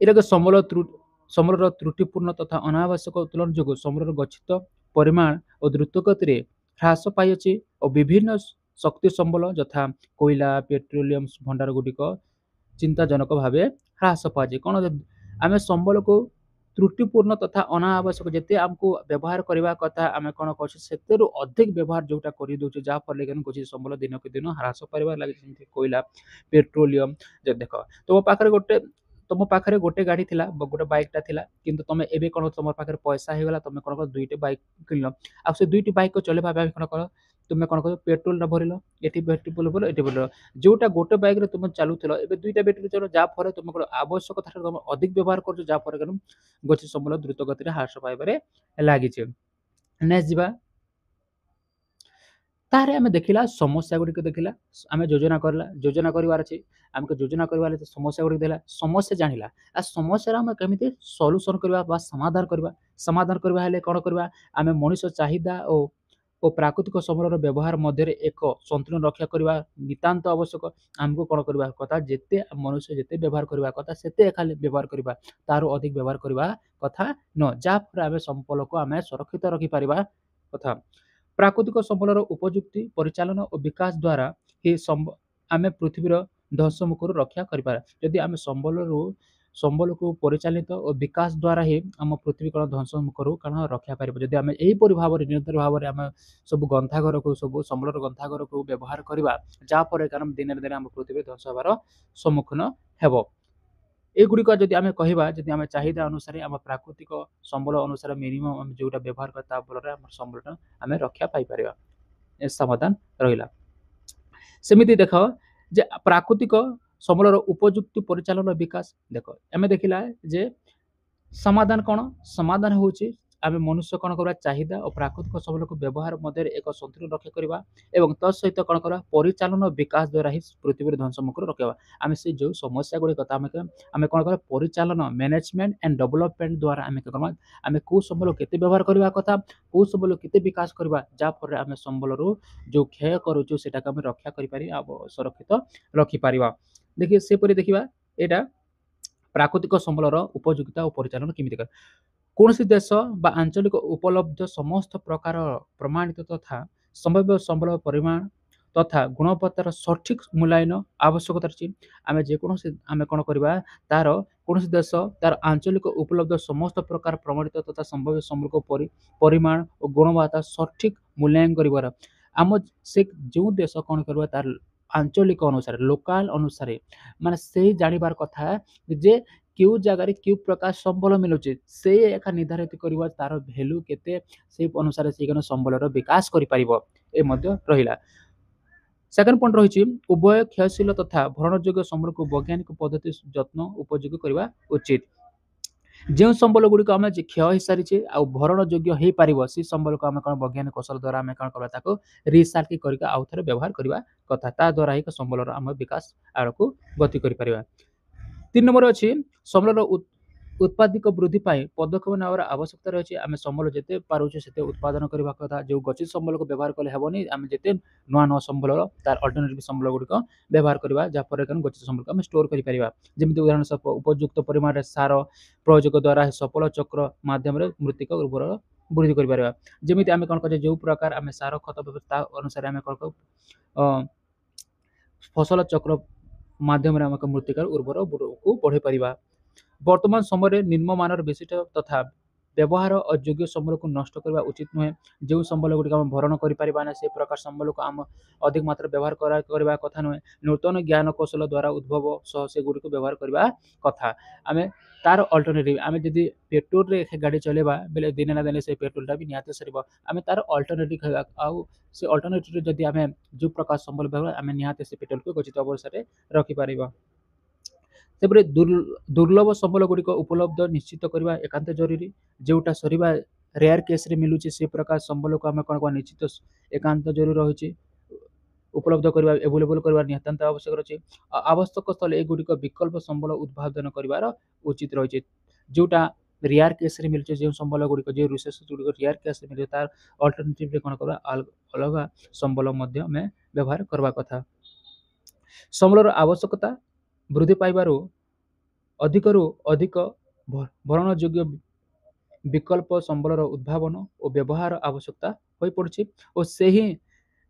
ଏଟାକୁ ସମ୍ବଳର ତ୍ରୁଟିପୂର୍ଣ୍ଣ ତଥା ଅନାବଶ୍ୟକ ଉତ୍ତୋଳନ ଯୋଗୁଁ ସମ୍ବଳର ଗଚ୍ଛିତ ପରିମାଣ ଓ ଦ୍ରୁତ ଗତିରେ ହ୍ରାସ ପାଇଅଛି ଓ ବିଭିନ୍ନ ଶକ୍ତି ସମ୍ବଳ ଯଥା କୋଇଲା, ପେଟ୍ରୋଲିୟମ ଭଣ୍ଡାର ଗୁଡ଼ିକ ଚିନ୍ତାଜନକ ଭାବେ ହ୍ରାସ ପାଉଛି। କ'ଣ ଆମେ ସମ୍ବଳକୁ ତ୍ରୁଟିପୂର୍ଣ୍ଣ ତଥା ଅନାବଶ୍ୟକ ଯେତେ ଆମକୁ ବ୍ୟବହାର କରିବା କଥା ଆମେ କ'ଣ କରୁଛୁ ସେଥିରୁ ଅଧିକ ବ୍ୟବହାର ଯୋଉଟା କରିଦେଉଛୁ, ଯାହାଫଳରେ କିଛି ସମ୍ବଳ ଦିନକୁ ଦିନ ହ୍ରାସ ପାଇବାରେ ଲାଗିଛି। ଯେମିତି କୋଇଲା, ପେଟ୍ରୋଲିୟମ। ଦେଖ ତମ ପାଖରେ ଗୋଟେ ଗାଡି ଥିଲା, ଗୋଟେ ବାଇକଟା ଥିଲା, କିନ୍ତୁ ତମେ ଏବେ କ'ଣ ତମ ପାଖରେ ପଇସା ହେଇଗଲା, ତମେ କ'ଣ କର ଦୁଇଟି ବାଇକ କିଣିଲ। ଆଉ ସେ ଦୁଇଟି ବାଇକ ଚଲେଇବା ପାଇଁ କ'ଣ କର ତୁମେ କ'ଣ କର ପେଟ୍ରୋଲଟା ଭରିଲ, ଏଠି ପେଟ୍ରୋଲ ଭରିଲ, ଏଠି ଭରିଲ। ଯୋଉଟା ଗୋଟେ ବାଇକରେ ତୁମେ ଚାଲୁଥିଲ ଏବେ ଦୁଇଟା ବ୍ୟାଟେରୀ ଚଲ, ଯାହାଫଳରେ ତୁମେ କ'ଣ ଆବଶ୍ୟକ ଠାରୁ ତମେ ଅଧିକ ବ୍ୟବହାର କରୁଛ, ଯାହାଫଳରେ ଗତି ସମ୍ବଳ ଦ୍ରୁତ ଗତିରେ ହ୍ରାସ ପାଇବାରେ ଲାଗିଛି। ନେକ୍ସଟ ଯିବା ତାହେଲେ ଆମେ ଦେଖିଲା ସମସ୍ୟା ଗୁଡ଼ିକ ଦେଖିଲା, ଆମେ ଯୋଜନା କରିବାର ଅଛି। ଆମକୁ ଯୋଜନା କରିବାର ସମସ୍ୟା ଗୁଡ଼ିକ ଦେଲା, ସମସ୍ୟା ଜାଣିଲା ଆଉ ସମସ୍ୟାର ଆମେ କେମିତି ସଲ୍ୟୁସନ କରିବା ବା ସମାଧାନ କରିବା ହେଲେ କ'ଣ କରିବା ଆମେ ମଣିଷ ଚାହିଦା ଓ ପ୍ରାକୃତିକ ସମ୍ବଳର ବ୍ୟବହାର ମଧ୍ୟରେ ଏକ ସନ୍ତୁଳନ ରକ୍ଷା କରିବା ନିତାନ୍ତ ଆବଶ୍ୟକ। ଆମକୁ କ'ଣ କରିବା କଥା ଯେତେ ମନୁଷ୍ୟ ଯେତେ ବ୍ୟବହାର କରିବା କଥା ସେତେ ଖାଲି ବ୍ୟବହାର କରିବା, ତାର ଅଧିକ ବ୍ୟବହାର କରିବା କଥା ନୁହଁ, ଯାହାଫଳରେ ଆମେ ସମ୍ବଳକୁ ଆମେ ସୁରକ୍ଷିତ ରଖିପାରିବା କଥା। ପ୍ରାକୃତିକ ସମ୍ବଳର ଉପଯୁକ୍ତି ପରିଚାଳନା ଓ ବିକାଶ ଦ୍ୱାରା ଆମେ ପୃଥିବୀର ଧ୍ୱଂସ ମୁଖରୁ ରକ୍ଷା କରିପାରିବା। ଯଦି ଆମେ ସମ୍ବଳକୁ ପରିଚାଳିତ ଓ ବିକାଶ ଦ୍ୱାରା ହିଁ ଆମ ପୃଥିବୀ କ'ଣ ଧ୍ୱଂସ ମୁଖରୁ କାରଣ ରକ୍ଷା ପାରିବ। ଯଦି ଆମେ ଏହିପରି ଭାବରେ ନିରନ୍ତର ଭାବରେ ଆମେ ସବୁ ସମ୍ବଳର ଗ୍ରନ୍ଥାଗାରକୁ ବ୍ୟବହାର କରିବା, ଯାହାଫଳରେ କାରଣ ଦିନରେ ଦିନେ ଆମ ପୃଥିବୀ ଧ୍ୱଂସ ହେବାର ସମ୍ମୁଖୀନ ହେବ। ଏଗୁଡ଼ିକ ଯଦି ଆମେ କହିବା, ଯଦି ଆମେ ଚାହିଦା ଅନୁସାରେ ଆମ ପ୍ରାକୃତିକ ସମ୍ବଳ ଅନୁସାରେ ମିନିମମ୍ ଆମେ ଯୋଉଟା ବ୍ୟବହାର କରିବା ତା ଫଳରେ ଆମର ସମ୍ବଳଟା ଆମେ ରକ୍ଷା ପାଇପାରିବା। ସମାଧାନ ରହିଲା। ସେମିତି ଦେଖ ଯେ ପ୍ରାକୃତିକ ସମ୍ବଳର ଉପଯୁକ୍ତ ପରିଚାଳନା ବିକାଶ ଦେଖ ଆମେ ଦେଖିଲା ଯେ ସମାଧାନ କ'ଣ? ସମାଧାନ ହେଉଛି ଆମେ ମନୁଷ୍ୟ କ'ଣ କରିବା ଚାହିଦା ଓ ପ୍ରାକୃତିକ ସମ୍ବଳକୁ ବ୍ୟବହାର ମଧ୍ୟରେ ଏକ ସନ୍ତୁଳନ ରକ୍ଷା କରିବା ଏବଂ ତା ସହିତ କ'ଣ କରିବା ପରିଚାଳନା ବିକାଶ ଦ୍ୱାରା ହିଁ ପୃଥିବୀର ଧନ ସମ୍ପଦକୁ ରଖିବା। ଆମେ ସେ ଯେଉଁ ସମସ୍ୟା ଗୁଡ଼ିକ ଆମେ କ'ଣ କରିବା ପରିଚାଳନା ମ୍ୟାନେଜମେଣ୍ଟ ଆଣ୍ଡ ଡେଭଲପମେଣ୍ଟ ଦ୍ୱାରା ଆମେ କ'ଣ କରିବା ଆମେ କେଉଁ ସମ୍ବଳ କେତେ ବ୍ୟବହାର କରିବା କଥା କେଉଁ ସମ୍ବଳ କେତେ ବିକାଶ କରିବା ଯାହାଫଳରେ ଆମେ ସମ୍ବଳରୁ ଯେଉଁ କ୍ଷୟ କରୁଛୁ ସେଟାକୁ ଆମେ ରକ୍ଷା କରିପାରିବା ସୁରକ୍ଷିତ ରଖିପାରିବା। ଦେଖିବେ ସେପରି ଦେଖିବା ଏଇଟା ପ୍ରାକୃତିକ ସମ୍ବଳର ଉପଯୋଗିତା ଓ ପରିଚାଳନା କେମିତି କରେ। କୌଣସି ଦେଶ ବା ଆଞ୍ଚଳିକ ଉପଲବ୍ଧ ସମସ୍ତ ପ୍ରକାର ପ୍ରମାଣିତ ତଥା ସମ୍ଭାବ୍ୟ ସମ୍ବଳ ପରିମାଣ ତଥା ଗୁଣବତ୍ତାର ସଠିକ ମୂଲ୍ୟାୟନ ଆବଶ୍ୟକତା ଅଛି। ଆମେ ଯେକୌଣସି ଆମେ କ'ଣ କରିବା ତାର କୌଣସି ଦେଶ ତାର ଆଞ୍ଚଳିକ ଉପଲବ୍ଧ ସମସ୍ତ ପ୍ରକାର ପ୍ରମାଣିତ ତଥା ସମ୍ଭାବ୍ୟ ସମ୍ବଳକୁ ପରିମାଣ ଓ ଗୁଣବତ୍ତା ସଠିକ ମୂଲ୍ୟାୟନ କରିବାର ଆମ ସେ ଯେଉଁ ଦେଶ କ'ଣ କରିବା ତାର ଆଞ୍ଚଳିକ ଅନୁସାରେ ଲୋକାଲ ଅନୁସାରେ ମାନେ ସେଇ ଜାଣିବାର କଥା ଯେ କେଉଁ ଜାଗାରେ କେଉଁ ପ୍ରକାର ସମ୍ବଳ ମିଳୁଛି ସେ ଏକା ନିର୍ଦ୍ଧାରିତ କରିବା ତାର ଭ୍ୟାଲୁ କେତେ ସେଇ ଅନୁସାରେ ସେ ସମ୍ବଳର ବିକାଶ କରିପାରିବ ଏ ମଧ୍ୟ ରହିଲା। ସେକେଣ୍ଡ ପଏଣ୍ଟ ରହିଛି ଉଭୟ କ୍ଷୟଶୀଳ ତଥା ଭରଣଯୋଗ୍ୟ ସମ୍ବଳକୁ ବୈଜ୍ଞାନିକ ପଦ୍ଧତି ଯତ୍ନ ଉପଯୋଗ କରିବା ଉଚିତ। ଯେଉଁ ସମ୍ବଳ ଗୁଡ଼ିକ ଆମେ କ୍ଷୟ ହେଇସାରିଛେ ଆଉ ଭରଣ ଯୋଗ୍ୟ ହେଇପାରିବ ସେ ସମ୍ବଳକୁ ଆମେ କ'ଣ ବୈଜ୍ଞାନିକ କୌଶଳ ଦ୍ୱାରା ଆମେ କ'ଣ କରିବା ତାକୁ ରିସାଇକେଲ କରିକି ଆଉ ଥରେ ବ୍ୟବହାର କରିବା କଥା ତା ଦ୍ୱାରା ହିଁ ସମ୍ବଳର ଆମ ବିକାଶ ଆଡ଼କୁ ଗତି କରିପାରିବା। 3 ନମ୍ବର ଅଛି ସମ୍ବଳର ଉତ୍ପାଦିକ ବୃଦ୍ଧି ପାଇଁ ପଦକ୍ଷେପ ନେବାର ଆବଶ୍ୟକତା ରହିଛି। ଆମେ ସମ୍ବଳ ଯେତେ ପାରୁଛୁ ସେତେ ଉତ୍ପାଦନ କରିବା କଥା ଯେଉଁ ଗଚ୍ଛିତ ସମ୍ବଳକୁ ବ୍ୟବହାର କଲେ ହେବନି ଆମେ ଯେତେ ନୂଆ ନୂଆ ସମ୍ବଳ ତାର ଅଲ୍ଟରନେଟିଭ ସମ୍ବଳ ଗୁଡ଼ିକ ବ୍ୟବହାର କରିବା ଯାହାଫଳରେ ଗଚ୍ଛିତ ସମ୍ବଳକୁ ଆମେ ଷ୍ଟୋର କରିପାରିବା। ଯେମିତି ଉଦାହରଣ ସ୍ୱରୂପ ଉପଯୁକ୍ତ ପରିମାଣରେ ସାର ପ୍ରୟୋଗ ଦ୍ୱାରା ସଫଳ ଚକ୍ର ମାଧ୍ୟମରେ ମୃତ୍ତିକା ଉର୍ବର ବୃଦ୍ଧି କରିପାରିବା। ଯେମିତି ଆମେ କ'ଣ କରୁଛେ ଯେଉଁ ପ୍ରକାର ଆମେ ସାର ଖତ ତା ଅନୁସାରେ ଆମେ କ'ଣ ଫସଲ ଚକ୍ର ମାଧ୍ୟମରେ ଆମେ ମୃତ୍ତିକାର ଉର୍ବରକୁ ବଢ଼ାଇ ପାରିବା। ବର୍ତ୍ତମାନ ସମୟରେ ନିମ୍ନମାନର ବିଶିଷ୍ଟ ତଥା ବ୍ୟବହାର ଅଯୋଗ୍ୟ ସମ୍ବଳକୁ ନଷ୍ଟ କରିବା ଉଚିତ ନୁହେଁ। ଯେଉଁ ସମ୍ବଳ ଗୁଡ଼ିକ ଆମେ ଭରଣ କରିପାରିବା ନା ସେ ପ୍ରକାର ସମ୍ବଳକୁ ଆମ ଅଧିକ ମାତ୍ରାରେ ବ୍ୟବହାର କରିବା କଥା ନୁହେଁ। ନୂତନ ଜ୍ଞାନ କୌଶଳ ଦ୍ୱାରା ଉଦ୍ଭବ ସହ ସେଗୁଡ଼ିକୁ ବ୍ୟବହାର କରିବା କଥା। ଆମେ ତାର ଅଲ୍ଟରନେଟିଭ ଆମେ ଯଦି ପେଟ୍ରୋଲରେ ଗାଡ଼ି ଚଲେଇବା ବେଲେ ଦିନେ ନା ଦିନେ ସେ ପେଟ୍ରୋଲଟା ବି ନିହାତି ସରିବ। ଆମେ ତାର ଅଲ୍ଟରନେଟିଭ ଆଉ ସେ ଅଲ୍ଟରନେଟିଭରେ ଯଦି ଆମେ ଯେଉଁ ପ୍ରକାର ସମ୍ବଳ ବ୍ୟବହାର ଆମେ ନିହାତି ସେ ପେଟ୍ରୋଲକୁ ଗଚ୍ଛିତ ଅବସ୍ଥାରେ ରଖିପାରିବା। ସେପରି ଦୁର୍ଲଭ ସମ୍ବଳ ଗୁଡ଼ିକ ଉପଲବ୍ଧ ନିଶ୍ଚିତ କରିବା ଏକାନ୍ତ ଜରୁରୀ। ଯେଉଁଟା ସରିବା ରେୟାର କେସ୍ରେ ମିଳୁଛି ସେ ପ୍ରକାର ସମ୍ବଳକୁ ଆମେ କ'ଣ କରିବା ନିଶ୍ଚିତ ଏକାନ୍ତ ଜରୁରୀ ରହିଛି ଉପଲବ୍ଧ କରିବା ଆଭେଲେବଲ୍ କରିବା ନିହାତାନ୍ତ ଆବଶ୍ୟକ ରହିଛି। ଆବଶ୍ୟକ ସ୍ଥଳେ ଏଗୁଡ଼ିକ ବିକଳ୍ପ ସମ୍ବଳ ଉଦ୍ଭାବନ କରିବାର ଉଚିତ ରହିଛି। ଯେଉଁଟା ରେୟାର କେସ୍ରେ ମିଳୁଛି ଯେଉଁ ସମ୍ବଳ ଗୁଡ଼ିକ ଯେଉଁ ରିସୋର୍ସ ଗୁଡ଼ିକ ରେୟାର କେସ୍ରେ ମିଳୁଛି ତାର ଅଲ୍ଟରନେଟିଭରେ କ'ଣ କରିବା ଅଲଗା ସମ୍ବଳ ମଧ୍ୟ ଆମେ ବ୍ୟବହାର କରିବା କଥା। ସମ୍ବଳର ଆବଶ୍ୟକତା ବୃଦ୍ଧି ପାଇବାରୁ ଅଧିକରୁ ଅଧିକ ଭରଣଯୋଗ୍ୟ ବିକଳ୍ପ ସମ୍ବଳର ଉଦ୍ଭାବନ ଓ ବ୍ୟବହାର ଆବଶ୍ୟକତା ହୋଇପଡ଼ୁଛି ଓ ସେହି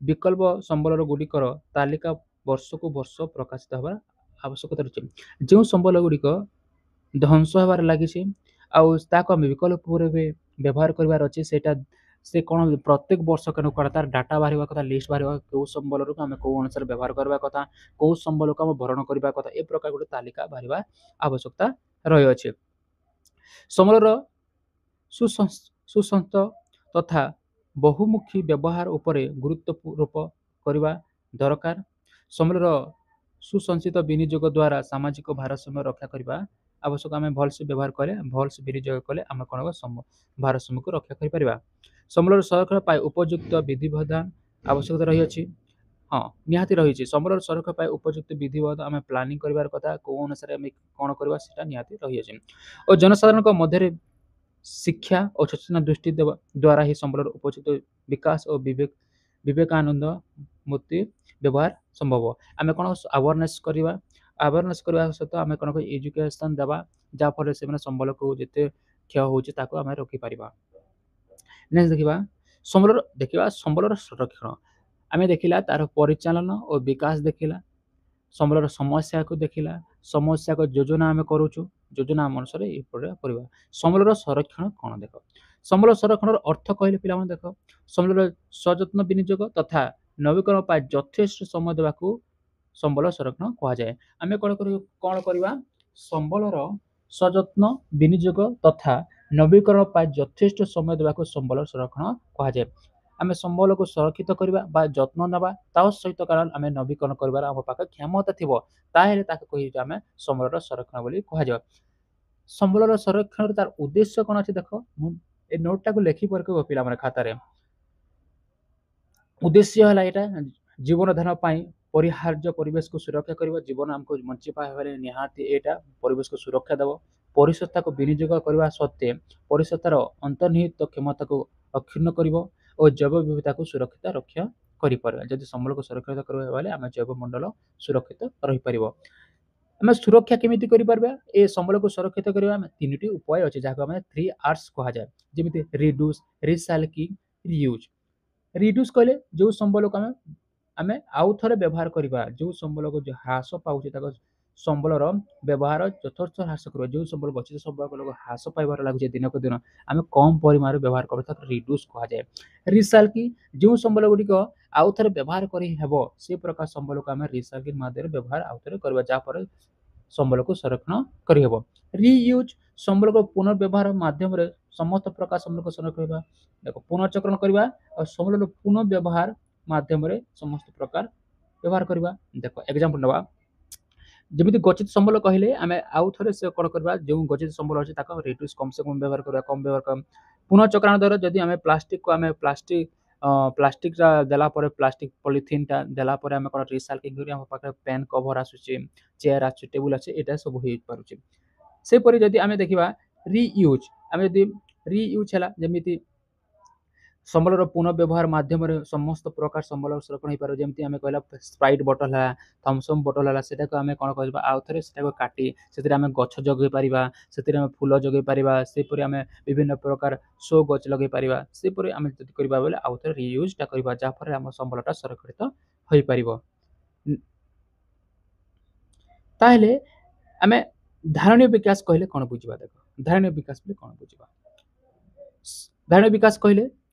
ବିକଳ୍ପ ସମ୍ବଳ ଗୁଡ଼ିକର ତାଲିକା ବର୍ଷକୁ ବର୍ଷ ପ୍ରକାଶିତ ହେବାର ଆବଶ୍ୟକତା ରହିଛି। ଯେଉଁ ସମ୍ବଳ ଗୁଡ଼ିକ ଧ୍ୱଂସ ହେବାରେ ଲାଗିଛି ଆଉ ତାକୁ ଆମେ ବିକଳ୍ପ ଭାବେ ବ୍ୟବହାର କରିବାର ଅଛି ସେଇଟା ସେ କ'ଣ ପ୍ରତ୍ୟେକ ବର୍ଷ କ'ଣ ତାର ଡାଟା ବାହାରିବା କଥା ଲିଷ୍ଟ ବାହାରିବା କେଉଁ ସମ୍ବଳରୁ ଆମେ କେଉଁ ଅନୁସାରେ ବ୍ୟବହାର କରିବା କଥା କେଉଁ ସମ୍ବଳକୁ ଆମେ ଭରଣ କରିବା କଥା ଏ ପ୍ରକାର ଗୋଟେ ତାଲିକା ବାହାରିବା ଆବଶ୍ୟକତା ରହିଅଛି। ସମ୍ବଳର ସୁସଂସ୍ଥ ତଥା ବହୁମୁଖୀ ବ୍ୟବହାର ଉପରେ ଗୁରୁତ୍ୱାରୋପ କରିବା ଦରକାର। ସମ୍ବଳର ସୁସଂଚିତ ବିନିଯୋଗ ଦ୍ୱାରା ସାମାଜିକ ଭାରସାମ୍ୟ ରକ୍ଷା କରିବା ଆବଶ୍ୟକ। ଆମେ ଭଲସେ ବ୍ୟବହାର କଲେ ଭଲସେ ବିନିଯୋଗ କଲେ ଆମେ କ'ଣ ଭାରସାମ୍ୟକୁ ରକ୍ଷା କରିପାରିବା। ସମ୍ବଳର ସଂରକ୍ଷଣ ପାଇଁ ଉପଯୁକ୍ତ ବିଧିବିଧାନ ଆବଶ୍ୟକତା ରହିଅଛି। ହଁ ନିହାତି ରହିଛି ସମ୍ବଳର ସଂରକ୍ଷଣ ପାଇଁ ଉପଯୁକ୍ତ ବିଧିବଦ୍ଧ ଆମେ ପ୍ଲାନିଂ କରିବାର କଥା କେଉଁ ଅନୁସାରେ ଆମେ କ'ଣ କରିବା ସେଟା ନିହାତି ରହିଅଛି ଓ ଜନସାଧାରଣଙ୍କ ମଧ୍ୟରେ ଶିକ୍ଷା ଓ ସଚେତନ ଦୃଷ୍ଟି ଦେବା ଦ୍ୱାରା ହିଁ ସମ୍ବଳର ଉପଯୁକ୍ତ ବିକାଶ ଓ ବିବେକାନନ୍ଦ ମୂର୍ତ୍ତି ବ୍ୟବହାର ସମ୍ଭବ। ଆମେ କ'ଣ ଆୱାରନେସ୍ କରିବା ସହିତ ଆମେ କ'ଣ ଏଜୁକେସନ ଦେବା ଯାହାଫଳରେ ସେମାନେ ସମ୍ବଳକୁ ଯେତେ କ୍ଷୟ ହେଉଛି ତାକୁ ଆମେ ରଖିପାରିବା। ନେକ୍ସଟ ଦେଖିବା ସମ୍ବଳର ସଂରକ୍ଷଣ ଆମେ ଦେଖିଲା ତାର ପରିଚାଳନା ଓ ବିକାଶ ଦେଖିଲା ସମ୍ବଳର ସମସ୍ୟାକୁ ଦେଖିଲା ସମସ୍ୟାକୁ ଯୋଜନା ଆମେ କରୁଛୁ ଯୋଜନା ଅନୁସାରେ ଏପଟେ କରିବା। ସମ୍ବଳର ସଂରକ୍ଷଣ କ'ଣ ଦେଖ ସମ୍ବଳ ସଂରକ୍ଷଣର ଅର୍ଥ କହିଲେ ପିଲାମାନେ ଦେଖ ସମ୍ବଳର ସଯତ୍ନ ବିନିଯୋଗ ତଥା ନବୀକରଣ ପାଇଁ ଯଥେଷ୍ଟ ସମୟ ଦେବାକୁ ସମ୍ବଳ ସଂରକ୍ଷଣ କୁହାଯାଏ। ଆମେ କ'ଣ କରିବା ସମ୍ବଳର ସଯତ୍ନ ବିନିଯୋଗ ତଥା ନବୀକରଣ ପାଇଁ ଯଥେଷ୍ଟ ସମୟ ଦେବାକୁ ସମ୍ବଳ ସଂରକ୍ଷଣ କୁହାଯାଏ। ଆମେ ସମ୍ବଳକୁ ସୁରକ୍ଷିତ କରିବା ବା ଯତ୍ନ ନେବା ତା ସହିତ କାରଣ ଆମେ ନବୀକରଣ କରିବାର ଆମ ପାଖରେ କ୍ଷମତା ଥିବ ତାହେଲେ ତାକୁ କହିକି ଆମେ ସମ୍ବଳର ସଂରକ୍ଷଣ ବୋଲି କୁହାଯାଏ। ସମ୍ବଳର ସଂରକ୍ଷଣର ତାର ଉଦ୍ଦେଶ୍ୟ କ'ଣ ଅଛି ଦେଖ, ମୁଁ ଏ ନୋଟଟାକୁ ଲେଖି ପକାଇବ ପିଲାମାନେ ଖାତାରେ। ଉଦ୍ଦେଶ୍ୟ ହେଲା ଏଇଟା ଜୀବନ ଧାରଣ ପାଇଁ ପରିହାର୍ଯ୍ୟ ପରିବେଶକୁ ସୁରକ୍ଷା କରିବ। ଜୀବନ ଆମକୁ ବଞ୍ଚିବା ହେଲେ ନିହାତି ଏଇଟା ପରିବେଶକୁ ସୁରକ୍ଷା ଦେବ। ପରିସରତାକୁ ବିନିଯୋଗ କରିବା ସତ୍ତ୍ୱେ ପରିସରତାର ଅନ୍ତର୍ନିହିତ କ୍ଷମତାକୁ ଅକ୍ଷୁଣ୍ଣ କରିବ ଓ ଜୈବ ବିବିଧତାକୁ ସୁରକ୍ଷିତ ରକ୍ଷା କରିପାରିବା। ଯଦି ସମ୍ବଳକୁ ସୁରକ୍ଷିତ କରିବା ହେଲେ ଆମ ଜୈବମଣ୍ଡଳ ସୁରକ୍ଷିତ ରହିପାରିବ। ଆମେ ସୁରକ୍ଷା କେମିତି କରିପାରିବା? ଏ ସମ୍ବଳକୁ ସୁରକ୍ଷିତ କରିବା ଆମେ ତିନିଟି ଉପାୟ ଅଛି ଯାହାକୁ ଆମେ 3Rs କୁହାଯାଏ। ଯେମିତି ରିଡ୍ୟୁସ୍, ରିସାଇକ୍ଲିଂ, ରିୟୁଜ୍। ରିଡ୍ୟୁସ୍ କହିଲେ ଯେଉଁ ସମ୍ବଳକୁ ଆମେ ଆଉ ଥରେ ବ୍ୟବହାର କରିବା, ଯେଉଁ ସମ୍ବଳକୁ ହ୍ରାସ ପାଉଛି ତାକୁ ସମ୍ବଳର ବ୍ୟବହାର ଯଥେଷ୍ଟ ହ୍ରାସ କରିବା। ଯେଉଁ ସମ୍ବଳ ଗଚ୍ଛିତ ସମ୍ବଳକୁ ହ୍ରାସ ପାଇବାରେ ଲାଗୁଛି ଦିନକୁ ଦିନ ଆମେ କମ୍ ପରିମାଣରେ ବ୍ୟବହାର କରିବା ତାକୁ ରିଡ୍ୟୁସ୍ କୁହାଯାଏ। ରିସାଇକ୍ଲିଂ, ଯେଉଁ ସମ୍ବଳ ଗୁଡ଼ିକ ଆଉ ଥରେ ବ୍ୟବହାର କରି ହେବ ସେ ପ୍ରକାର ସମ୍ବଳକୁ ଆମେ ରିସାଇକ୍ଲିଂ ମାଧ୍ୟମରେ ବ୍ୟବହାର ଆଉ ଥରେ କରିବା ଯାହାଫଳରେ ସମ୍ବଳକୁ ସଂରକ୍ଷଣ କରିହେବ। ରିୟୁଜ୍, ସମ୍ବଳକୁ ପୁନର୍ବ୍ୟବହାର ମାଧ୍ୟମରେ ସମସ୍ତ ପ୍ରକାର ସମ୍ବଳକୁ ସଂରକ୍ଷଣ କରିବା, ଦେଖ ପୁନଃଚକ୍ରଣ କରିବା ଆଉ ସମ୍ବଳର ପୁନଃବ୍ୟବହାର ମାଧ୍ୟମରେ ସମସ୍ତ ପ୍ରକାର ବ୍ୟବହାର କରିବା। ଦେଖ ଏକ୍ସାମ୍ପଲ ନେବା, ଯେମିତି ଗଚ୍ଛିତ ସମ୍ବଳ କହିଲେ ଆମେ ଆଉ ଥରେ ସେ କ'ଣ କରିବା, ଯେଉଁ ଗଚ୍ଛିତ ସମ୍ବଳ ଅଛି ତାକୁ ରିଡ୍ୟୁସ୍ କମ୍ ସେ କମ୍ ବ୍ୟବହାର କରିବା, କମ୍ ବ୍ୟବହାର କରିବା। ପୁନଃଚକ୍ରଣ ଦ୍ୱାରା ଯଦି ଆମେ ପ୍ଲାଷ୍ଟିକଟା ଦେଲା ପରେ ପ୍ଲାଷ୍ଟିକ ପଲିଥିନ୍ଟା ଦେଲା ପରେ ଆମେ କ'ଣ ରିସାଇକ୍ଲିଂ କରି ଆମ ପାଖରେ ପେନ୍ କଭର ଆସୁଛି, ଚେୟାର ଆସୁଛି, ଟେବୁଲ ଆସୁଛି, ଏଇଟା ସବୁ ହେଇପାରୁଛି। ସେପରି ଯଦି ଆମେ ଦେଖିବା ରିୟୁଜ୍, ଆମେ ଯଦି ରିୟୁଜ୍ ହେଲା ଯେମିତି ସମ୍ବଳର ପୁନଃବ୍ୟବହାର ମାଧ୍ୟମରେ ସମସ୍ତ ପ୍ରକାର ସମ୍ବଳ ସଂରକ୍ଷଣ ହେଇପାରିବ। ଯେମିତି ଆମେ କହିଲା ସ୍ପ୍ରାଇଟ୍ ବୋଟଲ ହେଲା, ଥମ୍ସଅପ୍ ବୋଟଲ ହେଲା, ସେଟାକୁ ଆମେ କ'ଣ କରିବା ଆଉ ଥରେ ସେଟାକୁ କାଟି ସେଥିରେ ଆମେ ଗଛ ଯୋଗାଇ ପାରିବା, ସେଥିରେ ଆମେ ଫୁଲ ଯୋଗାଇ ପାରିବା, ସେପରି ଆମେ ବିଭିନ୍ନ ପ୍ରକାର ଶୋ ଗଛ ଲଗାଇ ପାରିବା। ସେପରି ଆମେ ଯଦି କରିବା ବୋଲେ ଆଉ ଥରେ ରିୟୁଜ୍ଟା କରିବା ଯାହାଫଳରେ ଆମ ସମ୍ବଳଟା ସଂରକ୍ଷିତ ହୋଇପାରିବ। ତାହେଲେ ଆମେ ଧାରଣୀୟ ବିକାଶ କହିଲେ କ'ଣ ବୁଝିବା? ଦେଖ ଧାରଣୀୟ ବିକାଶ ବୋଲି କ'ଣ ବୁଝିବା? ଧାରଣୀୟ ବିକାଶ କହିଲେ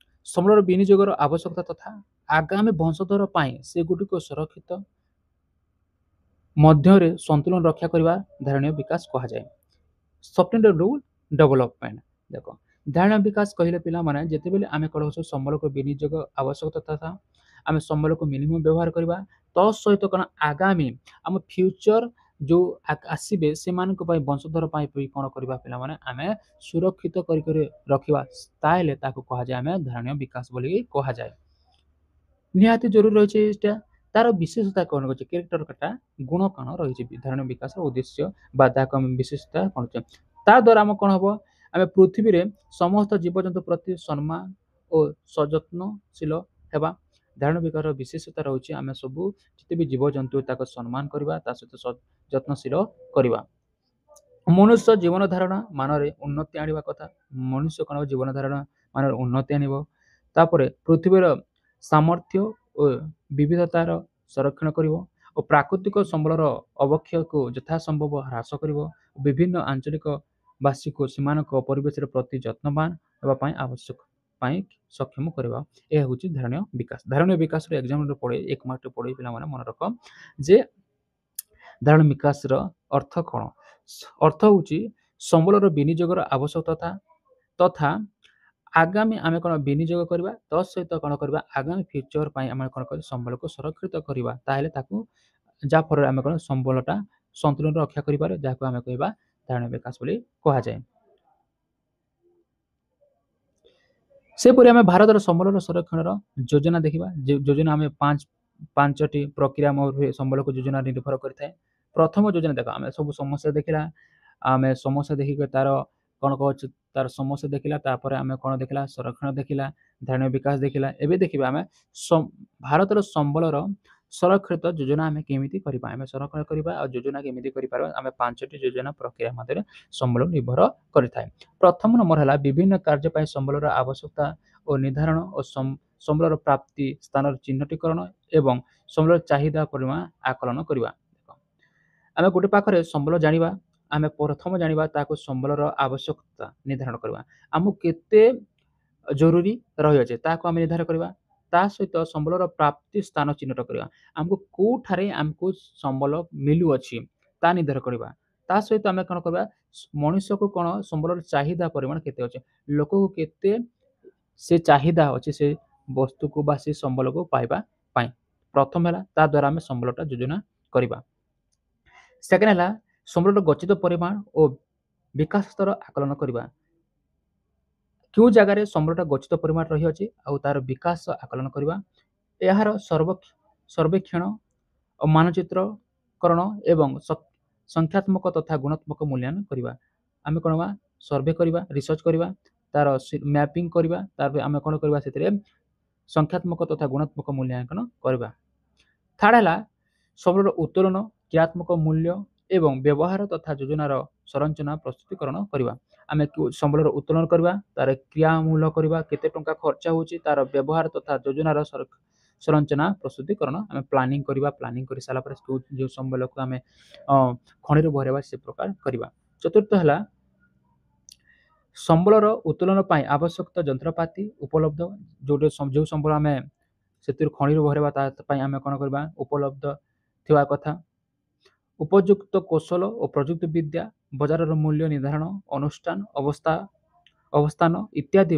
ସମ୍ବଳର ବିନିଯୋଗର ଆବଶ୍ୟକତା ତଥା ଆଗାମୀ ବଂଶଧର ପାଇଁ ସେଗୁଡ଼ିକୁ ସୁରକ୍ଷିତ ମଧ୍ୟରେ ସନ୍ତୁଳନ ରକ୍ଷା କରିବା ଧାରଣୀୟ ବିକାଶ କୁହାଯାଏ। ସଷ୍ଟେନେବଲ୍ ରୁଲ୍ ଡେଭଲପମେଣ୍ଟ, ଦେଖ ଧାରଣୀୟ ବିକାଶ କହିଲେ ପିଲାମାନେ ଯେତେବେଳେ ଆମେ କ'ଣ କହୁଛୁ ସମ୍ବଳକୁ ବିନିଯୋଗ ଆବଶ୍ୟକତା ତଥା ଆମେ ସମ୍ବଳକୁ ମିନିମମ୍ ବ୍ୟବହାର କରିବା ତା ସହିତ କ'ଣ ଆଗାମୀ ଆମ ଫ୍ୟୁଚର ଯେଉଁ ଆସିବେ ସେମାନଙ୍କ ପାଇଁ ବଂଶଧର ପାଇଁ କ'ଣ କରିବା ପିଲାମାନେ ଆମେ ସୁରକ୍ଷିତ କରି ରଖିବା, ତାହେଲେ ତାକୁ କୁହାଯାଏ ଆମେ ଧାରଣୀୟ ବିକାଶ ବୋଲି କୁହାଯାଏ। ନିହାତି ଜରୁରୀ ରହିଛି ଏଇଟା। ତାର ବିଶେଷତା କ'ଣ ରହିଛି, କ୍ୟାରେକ୍ଟରଟା ଗୁଣ କ'ଣ ରହିଛି ଧାରଣୀୟ ବିକାଶର ଉଦ୍ଦେଶ୍ୟ ବା ତାହାକୁ ଆମେ ବିଶେଷତା କ'ଣ ଅଛି। ତା ଦ୍ୱାରା ଆମ କ'ଣ ହେବ, ଆମେ ପୃଥିବୀରେ ସମସ୍ତ ଜୀବଜନ୍ତୁ ପ୍ରତି ସମ୍ମାନ ଓ ସଯତ୍ନଶୀଳ ହେବା। ଧାରଣୀୟ ବିକାଶର ବିଶେଷତା ରହୁଛି ଆମେ ସବୁ ଯେତେ ବି ଜୀବଜନ୍ତୁ ତାକୁ ସମ୍ମାନ କରିବା ତା ସହିତ ଯତ୍ନଶୀଳ କରିବା। ମନୁଷ୍ୟ ଜୀବନ ଧାରଣା ମାନରେ ଉନ୍ନତି ଆଣିବା କଥା। ମନୁଷ୍ୟ କ'ଣ ଜୀବନ ଧାରଣା ମାନରେ ଉନ୍ନତି ଆଣିବ। ତାପରେ ପୃଥିବୀର ସାମର୍ଥ୍ୟ ଓ ବିବିଧତାର ସଂରକ୍ଷଣ କରିବ ଓ ପ୍ରାକୃତିକ ସମ୍ବଳର ଅବକ୍ଷୟକୁ ଯଥାସମ୍ଭବ ହ୍ରାସ କରିବ। ବିଭିନ୍ନ ଆଞ୍ଚଳିକ ବାସୀକୁ ସେମାନଙ୍କ ପରିବେଶର ପ୍ରତି ଯତ୍ନବାନ ହେବା ପାଇଁ ଆବଶ୍ୟକ ପାଇଁ ସକ୍ଷମ କରିବା। ଏହା ହେଉଛି ଧାରଣୀୟ ବିକାଶ। ଧାରଣୀୟ ବିକାଶର ଏକ୍ସାମ୍ପଲ ପଢ଼େ 1 ମାର୍କରେ ପଢ଼େ ପିଲାମାନେ ମନେ ରଖ ଯେ ଧାରଣୀୟ ବିକାଶର ଅର୍ଥ କ'ଣ? ଅର୍ଥ ହେଉଛି ସମ୍ବଳର ବିନିଯୋଗର ଆବଶ୍ୟକତା ତଥା ଆଗାମୀ ଆମେ କ'ଣ ବିନିଯୋଗ କରିବା ତା ସହିତ କ'ଣ କରିବା ଆଗାମୀ ଫ୍ୟୁଚର ପାଇଁ ଆମେ କ'ଣ କରିବା ସମ୍ବଳକୁ ସୁରକ୍ଷିତ କରିବା, ତାହେଲେ ତାକୁ ଯାହାଫଳରେ ଆମେ କ'ଣ ସମ୍ବଳଟା ସନ୍ତୁଳନ ରକ୍ଷା କରିପାରେ ଯାହାକୁ ଆମେ କହିବା ଧାରଣୀୟ ବିକାଶ ବୋଲି କୁହାଯାଏ। ସେପରି ଆମେ ଭାରତର ସମ୍ବଳର ସଂରକ୍ଷଣର ଯୋଜନା ଦେଖିବା। ଯୋଜନା ଆମେ ପାଞ୍ଚଟି ପ୍ରକ୍ରିୟା ସମ୍ବଳକୁ ଯୋଜନା ନିର୍ଭର କରିଥାଏ। ପ୍ରଥମ ଯୋଜନା ଦେଖ ଆମେ ସବୁ ସମସ୍ୟା ଦେଖିଲା, ଆମେ ସମସ୍ୟା ଦେଖିକି ତାର କ'ଣ କହୁଛୁ ତାର ସମସ୍ୟା ଦେଖିଲା, ତାପରେ ଆମେ କ'ଣ ଦେଖିଲା ସଂରକ୍ଷଣ ଦେଖିଲା, ଧାରଣୀୟ ବିକାଶ ଦେଖିଲା। ଏବେ ଦେଖିବା ଆମେ ଭାରତର ସମ୍ବଳର ସଂରକ୍ଷିତ ଯୋଜନା ଆମେ କେମିତି କରିବା, ଆମେ ସଂରକ୍ଷଣ କରିବା ଆଉ ଯୋଜନା କେମିତି କରିପାରିବା। ଆମେ 5ଟି ଯୋଜନା ପ୍ରକ୍ରିୟା ମଧ୍ୟରେ ସମ୍ବଳ ନିର୍ଭର କରିଥାଏ। ପ୍ରଥମ ନମ୍ବର ହେଲା ବିଭିନ୍ନ କାର୍ଯ୍ୟ ପାଇଁ ସମ୍ବଳର ଆବଶ୍ୟକତା ଓ ନିର୍ଦ୍ଧାରଣ ଓ ସମ୍ବଳର ପ୍ରାପ୍ତି ସ୍ଥାନର ଚିହ୍ନଟୀକରଣ ଏବଂ ସମ୍ବଳର ଚାହିଦା ପରିମାଣ ଆକଳନ କରିବା। ଆମେ ଗୋଟେ ପାଖରେ ସମ୍ବଳ ଜାଣିବା, ଆମେ ପ୍ରଥମ ଜାଣିବା ତାକୁ ସମ୍ବଳର ଆବଶ୍ୟକତା ନିର୍ଦ୍ଧାରଣ କରିବା। ଆମକୁ କେତେ ଜରୁରୀ ରହିଅଛି ତାହାକୁ ଆମେ ନିର୍ଦ୍ଧାର କରିବା। ତା ସହିତ ସମ୍ବଳର ପ୍ରାପ୍ତି ସ୍ଥାନ ଚିହ୍ନଟ କରିବା, ଆମକୁ କେଉଁଠାରେ ଆମକୁ ସମ୍ବଳ ମିଳୁଅଛି ତାହା ନିର୍ଦ୍ଧାର କରିବା। ତା ସହିତ ଆମେ କ'ଣ କରିବା ମଣିଷକୁ କ'ଣ ସମ୍ବଳର ଚାହିଦା ପରିମାଣ କେତେ ଅଛି, ଲୋକକୁ କେତେ ସେ ଚାହିଦା ଅଛି ସେ ବସ୍ତୁକୁ ବା ସେ ସମ୍ବଳକୁ ପାଇବା ପାଇଁ। ପ୍ରଥମ ହେଲା ତା ଦ୍ୱାରା ଆମେ ସମ୍ବଳଟା ଯୋଜନା କରିବା। ସେକେଣ୍ଡ ହେଲା ସମ୍ବଳର ଗଚ୍ଛିତ ପରିମାଣ ଓ ବିକାଶ ସ୍ତର ଆକଳନ କରିବା। କେଉଁ ଜାଗାରେ ସମ୍ବଳଟା ଗଚ୍ଛିତ ପରିମାଣ ରହିଅଛି ଆଉ ତାର ବିକାଶ ଆକଳନ କରିବା। ଏହାର ସର୍ବେକ୍ଷଣ ଓ ମାନଚିତ୍ରକରଣ ଏବଂ ସଂଖ୍ୟାତ୍ମକ ତଥା ଗୁଣାତ୍ମକ ମୂଲ୍ୟାୟନ କରିବା। ଆମେ କ'ଣ କରିବା? ସର୍ଭେ କରିବା, ରିସର୍ଚ୍ଚ କରିବା, ତାର ମ୍ୟାପିଂ କରିବା, ତାପରେ ଆମେ କ'ଣ କରିବା? ସେଥିରେ ସଂଖ୍ୟାତ୍ମକ ତଥା ଗୁଣାତ୍ମକ ମୂଲ୍ୟାଙ୍କନ କରିବା। ଥାର୍ଡ ହେଲା ସମ୍ବଳର ଉତ୍ତୋଳନ, କ୍ରିୟାତ୍ମକ ମୂଲ୍ୟ ଏବଂ ବ୍ୟବହାର ତଥା ଯୋଜନାର ସଂରଚନା ପ୍ରସ୍ତୁତିକରଣ କରିବା। ଆମେ ସମ୍ବଳର ଉତ୍ତୋଳନ କରିବା, ତାର କ୍ରିୟାମୂଳ କରିବା, କେତେ ଟଙ୍କା ଖର୍ଚ୍ଚ ହେଉଛି, ତାର ବ୍ୟବହାର ତଥା ଯୋଜନାର ସଂରଚନା ପ୍ରସ୍ତୁତିକରଣ ଆମେ ପ୍ଲାନିଂ କରିବା। ପ୍ଲାନିଂ କରିସାରିଲା ପରେ ଯେଉଁ ସମ୍ବଳକୁ ଆମେ ଖଣିରୁ ଭରାଇବା ସେ ପ୍ରକାର କରିବା। ଚତୁର୍ଥ ହେଲା ସମ୍ବଳର ଉତ୍ତୋଳନ ପାଇଁ ଆବଶ୍ୟକ ଯନ୍ତ୍ରପାତି ଉପଲବ୍ଧ। ଯେଉଁ ସମ୍ବଳ ଆମେ ସେଥିରୁ ଖଣିରୁ ଭରାଇବା ତା ପାଇଁ ଆମେ କ'ଣ କରିବା? ଉପଲବ୍ଧ ଥିବା କଥା। ଉପଯୁକ୍ତ କୌଶଳ ଓ ପ୍ରଯୁକ୍ତି ବିଦ୍ୟା, ବଜାରର ମୂଲ୍ୟ ନିର୍ଦ୍ଧାରଣ, ଅନୁଷ୍ଠାନ ଅବସ୍ଥାନ ଇତ୍ୟାଦି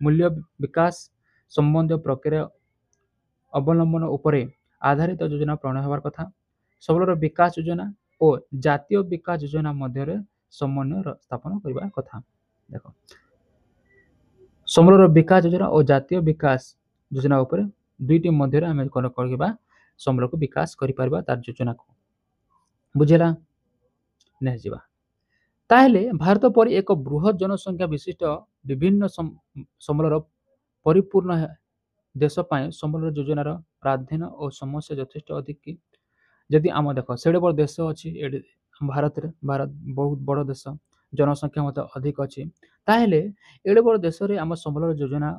ମୂଲ୍ୟ ବିକାଶ ସମ୍ବନ୍ଧୀୟ ପ୍ରକ୍ରିୟା ଅବଲମ୍ବନ ଉପରେ ଆଧାରିତ ଯୋଜନା ପ୍ରଣୟନ ହେବାର କଥା। ସମ୍ବଳର ବିକାଶ ଯୋଜନା ଓ ଜାତୀୟ ବିକାଶ ଯୋଜନା ମଧ୍ୟରେ ସମନ୍ୱୟ ସ୍ଥାପନ କରିବା କଥା। ଦେଖ, ସମ୍ବଳର ବିକାଶ ଯୋଜନା ଓ ଜାତୀୟ ବିକାଶ ଯୋଜନା ଉପରେ ଦୁଇଟି ମଧ୍ୟରେ ଆମେ କ'ଣ କରିବା? ସମ୍ବଳକୁ ବିକାଶ କରିପାରିବା ତାର ଯୋଜନାକୁ। ବୁଝିଲା? ନେକ୍ସଟ ଯିବା। ତାହେଲେ ଭାରତ ପରି ଏକ ବୃହତ ଜନସଂଖ୍ୟା ବିଶିଷ୍ଟ ବିଭିନ୍ନ ସମ୍ବଳର ପରିପୂର୍ଣ୍ଣ ଦେଶ ପାଇଁ ସମ୍ବଳର ଯୋଜନାର ପ୍ରାଧାନ୍ୟ ଓ ସମସ୍ୟା ଯଥେଷ୍ଟ ଅଧିକ କି? ଯଦି ଆମ ଦେଖ ସେଡ଼େ ବଡ଼ ଦେଶ ଅଛି ଭାରତରେ, ଭାରତ ବହୁତ ବଡ଼ ଦେଶ, ଜନସଂଖ୍ୟା ମଧ୍ୟ ଅଧିକ ଅଛି। ତାହେଲେ ଏଡ଼େ ବଡ଼ ଦେଶରେ ଆମ ସମ୍ବଳର ଯୋଜନା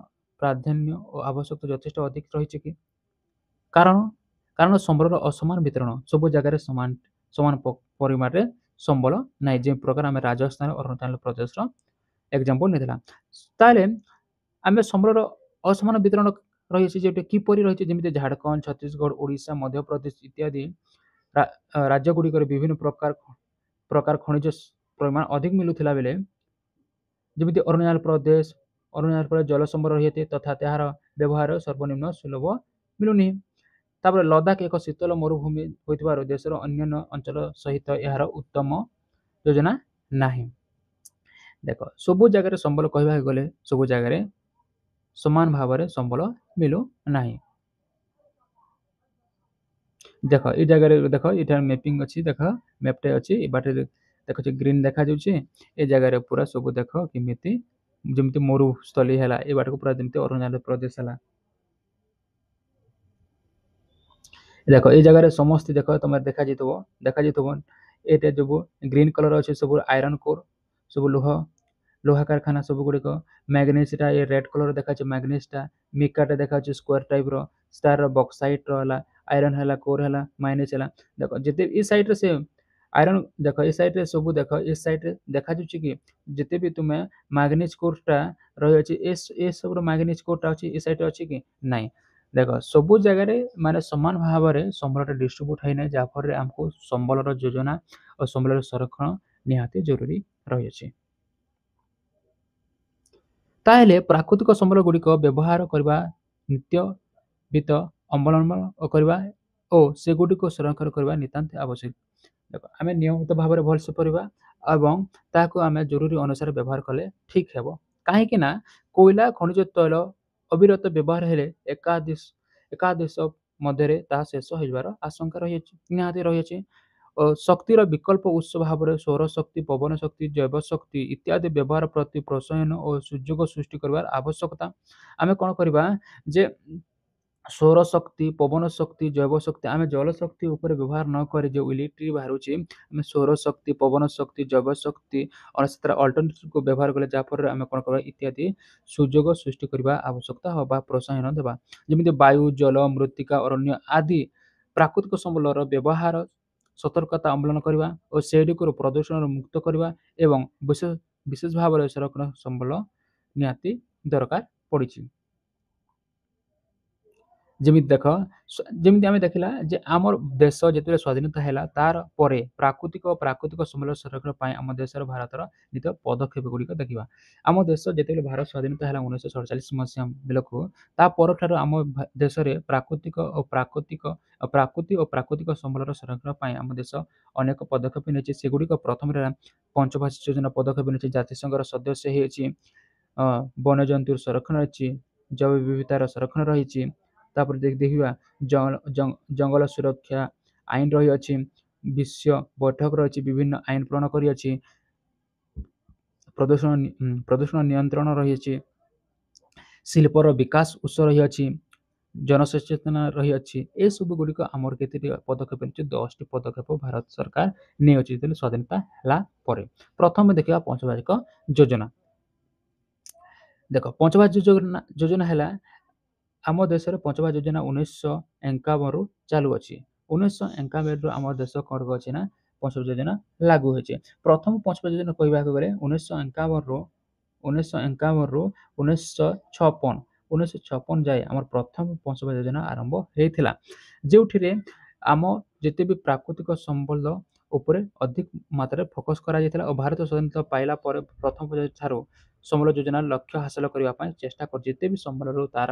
ପ୍ରାଧାନ୍ୟ ଓ ଆବଶ୍ୟକତା ଯଥେଷ୍ଟ ଅଧିକ ରହିଛି କି? କାରଣ ସମ୍ବଳର ଅସମାନ ବିତରଣ, ସବୁ ଜାଗାରେ ସମାନ ପରିମାଣରେ ସମ୍ବଳ ନାହିଁ। ଯେଉଁ ପ୍ରକାର ଆମେ ରାଜସ୍ଥାନ, ଅରୁଣାଚଳ ପ୍ରଦେଶର ଏକ୍ଜାମ୍ପଲ ନେଇଥିଲା। ତାହେଲେ ଆମେ ସମ୍ବଳର ଅସମାନ ବିତରଣ ରହିଛି, ଯେଉଁଟା କିପରି ରହିଛି? ଯେମିତି ଝାଡ଼ଖଣ୍ଡ, ଛତିଶଗଡ଼, ଓଡ଼ିଶା, ମଧ୍ୟପ୍ରଦେଶ ଇତ୍ୟାଦି ରାଜ୍ୟଗୁଡ଼ିକରେ ବିଭିନ୍ନ ପ୍ରକାର ଖଣିଜ ପରିମାଣ ଅଧିକ ମିଳୁଥିଲା ବେଳେ ଯେମିତି ଅରୁଣାଚଳ ପ୍ରଦେଶ ଜଳ ସମ୍ବଳ ରହିଛି ତଥା ତାହାର ବ୍ୟବହାର ସର୍ବନିମ୍ନ ସୁଲଭ ମିଳୁନି। ତାପରେ ଲଦାଖ ଏକ ଶୀତଳ ମରୁଭୂମି ହୋଇଥିବାରୁ ଦେଶର ଅନ୍ୟାନ୍ୟ ଅଞ୍ଚଳ ସହିତ ଏହାର ଉତ୍ତମ ଯୋଜନା ନାହିଁ। ଦେଖ, ସବୁ ଜାଗାରେ ସମ୍ବଳ କହିବାକୁ ଗଲେ ସବୁ ଜାଗାରେ ସମାନ ଭାବରେ ସମ୍ବଳ ମିଳୁ ନାହିଁ। ଦେଖ ଏଇ ଜାଗାରେ ଦେଖ, ଏଇଟା ମ୍ୟାପିଂ ଅଛି। ଦେଖ ମ୍ୟାପଟେ ଅଛି, ଏ ବାଟେ ଦେଖୁଛି ଗ୍ରୀନ ଦେଖାଯାଉଛି। ଏ ଜାଗାରେ ପୁରା ସବୁ ଦେଖ କେମିତି ଯେମିତି ମରୁସ୍ଥଳୀ ହେଲା, ଏ ବାଟକୁ ପୁରା ଯେମିତି ଅରୁଣାଚଳ ପ୍ରଦେଶ ହେଲା। ଦେଖ ଏଇ ଜାଗାରେ ସମସ୍ତେ ଦେଖ ତମେ ଦେଖାଯିବ ଏଇଟା ଯୋଉ ଗ୍ରୀନ କଲର ଅଛି ସବୁ ଆଇରନ୍ କୋର, ସବୁ ଲୁହା କାରଖାନା ସବୁ ଗୁଡ଼ିକ। ମ୍ୟାଗ୍ନେସିଟା ଏ ରେଡ୍ କଲର ଦେଖାଯାଉଛି, ମ୍ୟାଗ୍ନେସିଟା ମିକାଟା ଦେଖାଯାଉଛି ସ୍କୋୟାର ଟାଇପର, ଷ୍ଟାରର ବକ୍ସାଇଟର ହେଲା, ଆଇରନ୍ ହେଲା, କୋର ହେଲା, ମାଇନିସ ହେଲା। ଦେଖ ଯେତେ ଏ ସାଇଡରେ ସେ ଆଇରନ୍ ଦେଖ, ଏ ସାଇଡରେ ସବୁ ଦେଖ, ଏ ସାଇଡରେ ଦେଖାଯାଉଛି କି ଯେତେ ବି ତୁମେ ମ୍ୟାଗ୍ନେସ କୋରଟା ରହିଅଛି, ଏ ସବୁର ମ୍ୟାଗ୍ନେସ କୋରଟା ଅଛି ଏ ସାଇଡରେ ଅଛି କି ନାହିଁ। ଦେଖ ସବୁ ଜାଗାରେ ମାନେ ସମାନ ଭାବରେ ସମ୍ବଳଟା ଡିଷ୍ଟ୍ରିବ୍ୟୁଟ ହେଇନାହିଁ, ଯାହାଫଳରେ ଆମକୁ ସମ୍ବଳର ଯୋଜନା ଓ ସମ୍ବଳର ସଂରକ୍ଷଣ ନିହାତି ଜରୁରୀ ରହିଅଛି। ତାହେଲେ ପ୍ରାକୃତିକ ସମ୍ବଳ ଗୁଡ଼ିକ ବ୍ୟବହାର କରିବା, ନିତ୍ୟବିତ ଅବଲମ୍ବନ କରିବା ଓ ସେଗୁଡ଼ିକୁ ସଂରକ୍ଷଣ କରିବା ନିତାନ୍ତ ଆବଶ୍ୟକ। ଦେଖ ଆମେ ନିୟମିତ ଭାବରେ ଭଲସେ କରିବା ଏବଂ ତାହାକୁ ଆମେ ଜରୁରୀ ଅନୁସାରେ ବ୍ୟବହାର କଲେ ଠିକ ହେବ। କାହିଁକି ନା କୋଇଲା, ଖଣିଜ ତୈଳ ଅବିରତ ବ୍ୟବହାର ହେଲେ ଏକାଦେଶ ମଧ୍ୟରେ ତାହା ଶେଷ ହୋଇଯିବାର ଆଶଙ୍କା ରହିଅଛି, ନିହାତି ରହିଅଛି। ଓ ଶକ୍ତିର ବିକଳ୍ପ ଉତ୍ସ ଭାବରେ ସୌରଶକ୍ତି, ପବନ ଶକ୍ତି, ଜୈବ ଶକ୍ତି ଇତ୍ୟାଦି ବ୍ୟବହାର ପ୍ରତି ପ୍ରୋତ୍ସାହନ ଓ ସୁଯୋଗ ସୃଷ୍ଟି କରିବାର ଆବଶ୍ୟକତା। ଆମେ କ'ଣ କରିବା? ଯେ ସୌରଶକ୍ତି, ପବନ ଶକ୍ତି, ଜୈବ ଶକ୍ତି, ଆମେ ଜଳଶକ୍ତି ଉପରେ ବ୍ୟବହାର ନ କରି ଯେଉଁ ଇଲେକ୍ଟ୍ରିକ୍ ବାହାରୁଛି, ଆମେ ସୌରଶକ୍ତି, ପବନ ଶକ୍ତି, ଜୈବ ଶକ୍ତି ସେଥିର ଅଲ୍ଟରନେଟିଭକୁ ବ୍ୟବହାର କଲେ ଯାହାଫଳରେ ଆମେ କ'ଣ କରିବା? ଇତ୍ୟାଦି ସୁଯୋଗ ସୃଷ୍ଟି କରିବା ଆବଶ୍ୟକତା ବା ପ୍ରୋତ୍ସାହନ ଦେବା। ଯେମିତି ବାୟୁ, ଜଳ, ମୃତ୍ତିକା, ଅରଣ୍ୟ ଆଦି ପ୍ରାକୃତିକ ସମ୍ବଳର ବ୍ୟବହାର ସତର୍କତା ଅବଲମ୍ବନ କରିବା ଓ ସେଗୁଡ଼ିକରୁ ପ୍ରଦୂଷଣରୁ ମୁକ୍ତ କରିବା ଏବଂ ବିଶେଷ ଭାବରେ ସଂରକ୍ଷଣ ସମ୍ବଳ ନିହାତି ଦରକାର ପଡ଼ିଛି। ଯେମିତି ଦେଖ ଯେମିତି ଆମେ ଦେଖିଲା ଯେ ଆମର ଦେଶ ଯେତେବେଳେ ସ୍ୱାଧୀନତା ହେଲା ତାର ପରେ ପ୍ରାକୃତିକ ସମ୍ବଳ ସଂରକ୍ଷଣ ପାଇଁ ଆମ ଦେଶର ଭାରତର ନିଜ ପଦକ୍ଷେପ ଗୁଡ଼ିକ ଦେଖିବା। ଆମ ଦେଶ ଯେତେବେଳେ ଭାରତ ସ୍ୱାଧୀନତା ହେଲା 1947 ବେଳକୁ ତା ପରଠାରୁ ଆମ ଦେଶରେ ପ୍ରାକୃତିକ ସମ୍ବଳର ସଂରକ୍ଷଣ ପାଇଁ ଆମ ଦେଶ ଅନେକ ପଦକ୍ଷେପ ନେଇଛି। ସେଗୁଡ଼ିକ ପ୍ରଥମରେ ପଞ୍ଚବାର୍ଷିକ ଯୋଜନା ପଦକ୍ଷେପ ନେଇଛି। ଜାତିସଂଘର ସଦସ୍ୟ ହେଇଛି, ବନ୍ୟଜନ୍ତୁ ସଂରକ୍ଷଣ ରହିଛି, ଜୈବ ବିବିଧତାର ସଂରକ୍ଷଣ ରହିଛି। ତାପରେ ଦେଖିବା ଜଙ୍ଗଲ ସୁରକ୍ଷା ଆଇନ ରହିଅଛି, ବିଶ୍ୱ ବୈଠକ ରହିଛି, ବିଭିନ୍ନ ଆଇନ ପ୍ରଣୟନ କରିଅଛି, ପ୍ରଦୂଷଣ ନିୟନ୍ତ୍ରଣ ରହିଅଛି, ଶିଳ୍ପର ବିକାଶ ଉତ୍ସ ରହିଅଛି, ଜନସଚେତନ ରହିଅଛି। ଏସବୁ ଗୁଡ଼ିକ ଆମର କେତେଟି ପଦକ୍ଷେପ ନେଇଛି? 10ଟି ପଦକ୍ଷେପ ଭାରତ ସରକାର ନେଇଅଛି ଯେତେବେଳେ ସ୍ୱାଧୀନତା ହେଲା ପରେ। ପ୍ରଥମେ ଦେଖିବା ପଞ୍ଚବାର୍ଷିକ ଯୋଜନା। ଦେଖ ପଞ୍ଚବାର୍ଷିକ ଯୋଜନା ହେଲା ଆମ ଦେଶରେ ପଞ୍ଚବାର୍ଷିକ ଯୋଜନା 1951ରୁ ଚାଲୁଅଛି। 1951ରୁ ଆମ ଦେଶ କ'ଣ କରିଛି ନା ପଞ୍ଚବାର୍ଷିକ ଯୋଜନା ଲାଗୁ ହୋଇଛି। ପ୍ରଥମ ପଞ୍ଚବାର୍ଷିକ ଯୋଜନା କହିବାକୁ ଗଲେ 1951ରୁ 1956 ଯାଏ ଆମର ପ୍ରଥମ ପଞ୍ଚବାର୍ଷିକ ଯୋଜନା ଆରମ୍ଭ ହେଇଥିଲା। ଯେଉଁଥିରେ ଆମ ଯେତେ ବି ପ୍ରାକୃତିକ ସମ୍ବଳ ଉପରେ ଅଧିକ ମାତ୍ରାରେ ଫୋକସ କରାଯାଇଥିଲା ଓ ଭାରତ ସ୍ୱାଧୀନତା ପାଇଲା ପରେ ପ୍ରଥମ ଠାରୁ ସମ୍ବଳ ଯୋଜନାର ଲକ୍ଷ୍ୟ ହାସଲ କରିବା ପାଇଁ ଚେଷ୍ଟା କରିଛି। ଯେତେ ବି ସମ୍ବଳରୁ ତାର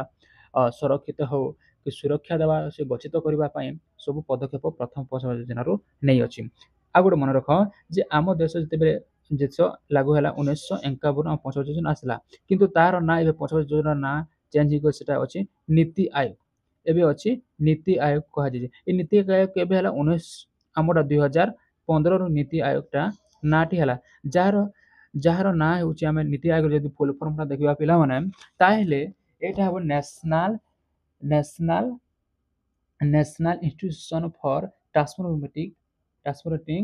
ସୁରକ୍ଷିତ ହେଉ କି ସୁରକ୍ଷା ଦେବା ସେ ଗଚ୍ଛିତ କରିବା ପାଇଁ ସବୁ ପଦକ୍ଷେପ ପ୍ରଥମ ପଞ୍ଚବାର୍ଷିକ ଯୋଜନାରୁ ନେଇଅଛି। ଆଉ ଗୋଟେ ମନେ ରଖ ଯେ ଆମ ଦେଶ ଯେତେବେଳେ ଦେଶ ଲାଗୁ ହେଲା 1951 ଆମ ପଞ୍ଚବାର୍ଷିକ ଯୋଜନା ଆସିଲା, କିନ୍ତୁ ତାର ନାଁ ଏବେ ପଞ୍ଚବାର୍ଷିକ ଯୋଜନାର ନାଁ ଚେଞ୍ଜ ହେଇକି ସେଟା ଅଛି ନୀତି ଆୟୋଗ। ଏବେ ଅଛି ନୀତି ଆୟୋଗ କୁହାଯାଇଛି। ଏ ନୀତି ଆୟୋଗ କେବେ ହେଲା ଆମର 2015ରୁ ନୀତି ଆୟୋଗଟା ନାଁଟି ହେଲା, ଯାହାର ନାଁ ହେଉଛି ଆମେ ନୀତି ଆୟୋଗ ଯଦି ଫୁଲ ଫର୍ମଟା ଦେଖିବା ପିଲାମାନେ, ତାହେଲେ ଏଇଟା ହେବ ନ୍ୟାସନାଲ ଇନଷ୍ଟିଚ୍ୟୁସନ ଫର ଟ୍ରାନ୍ସଫରମେଟିଂ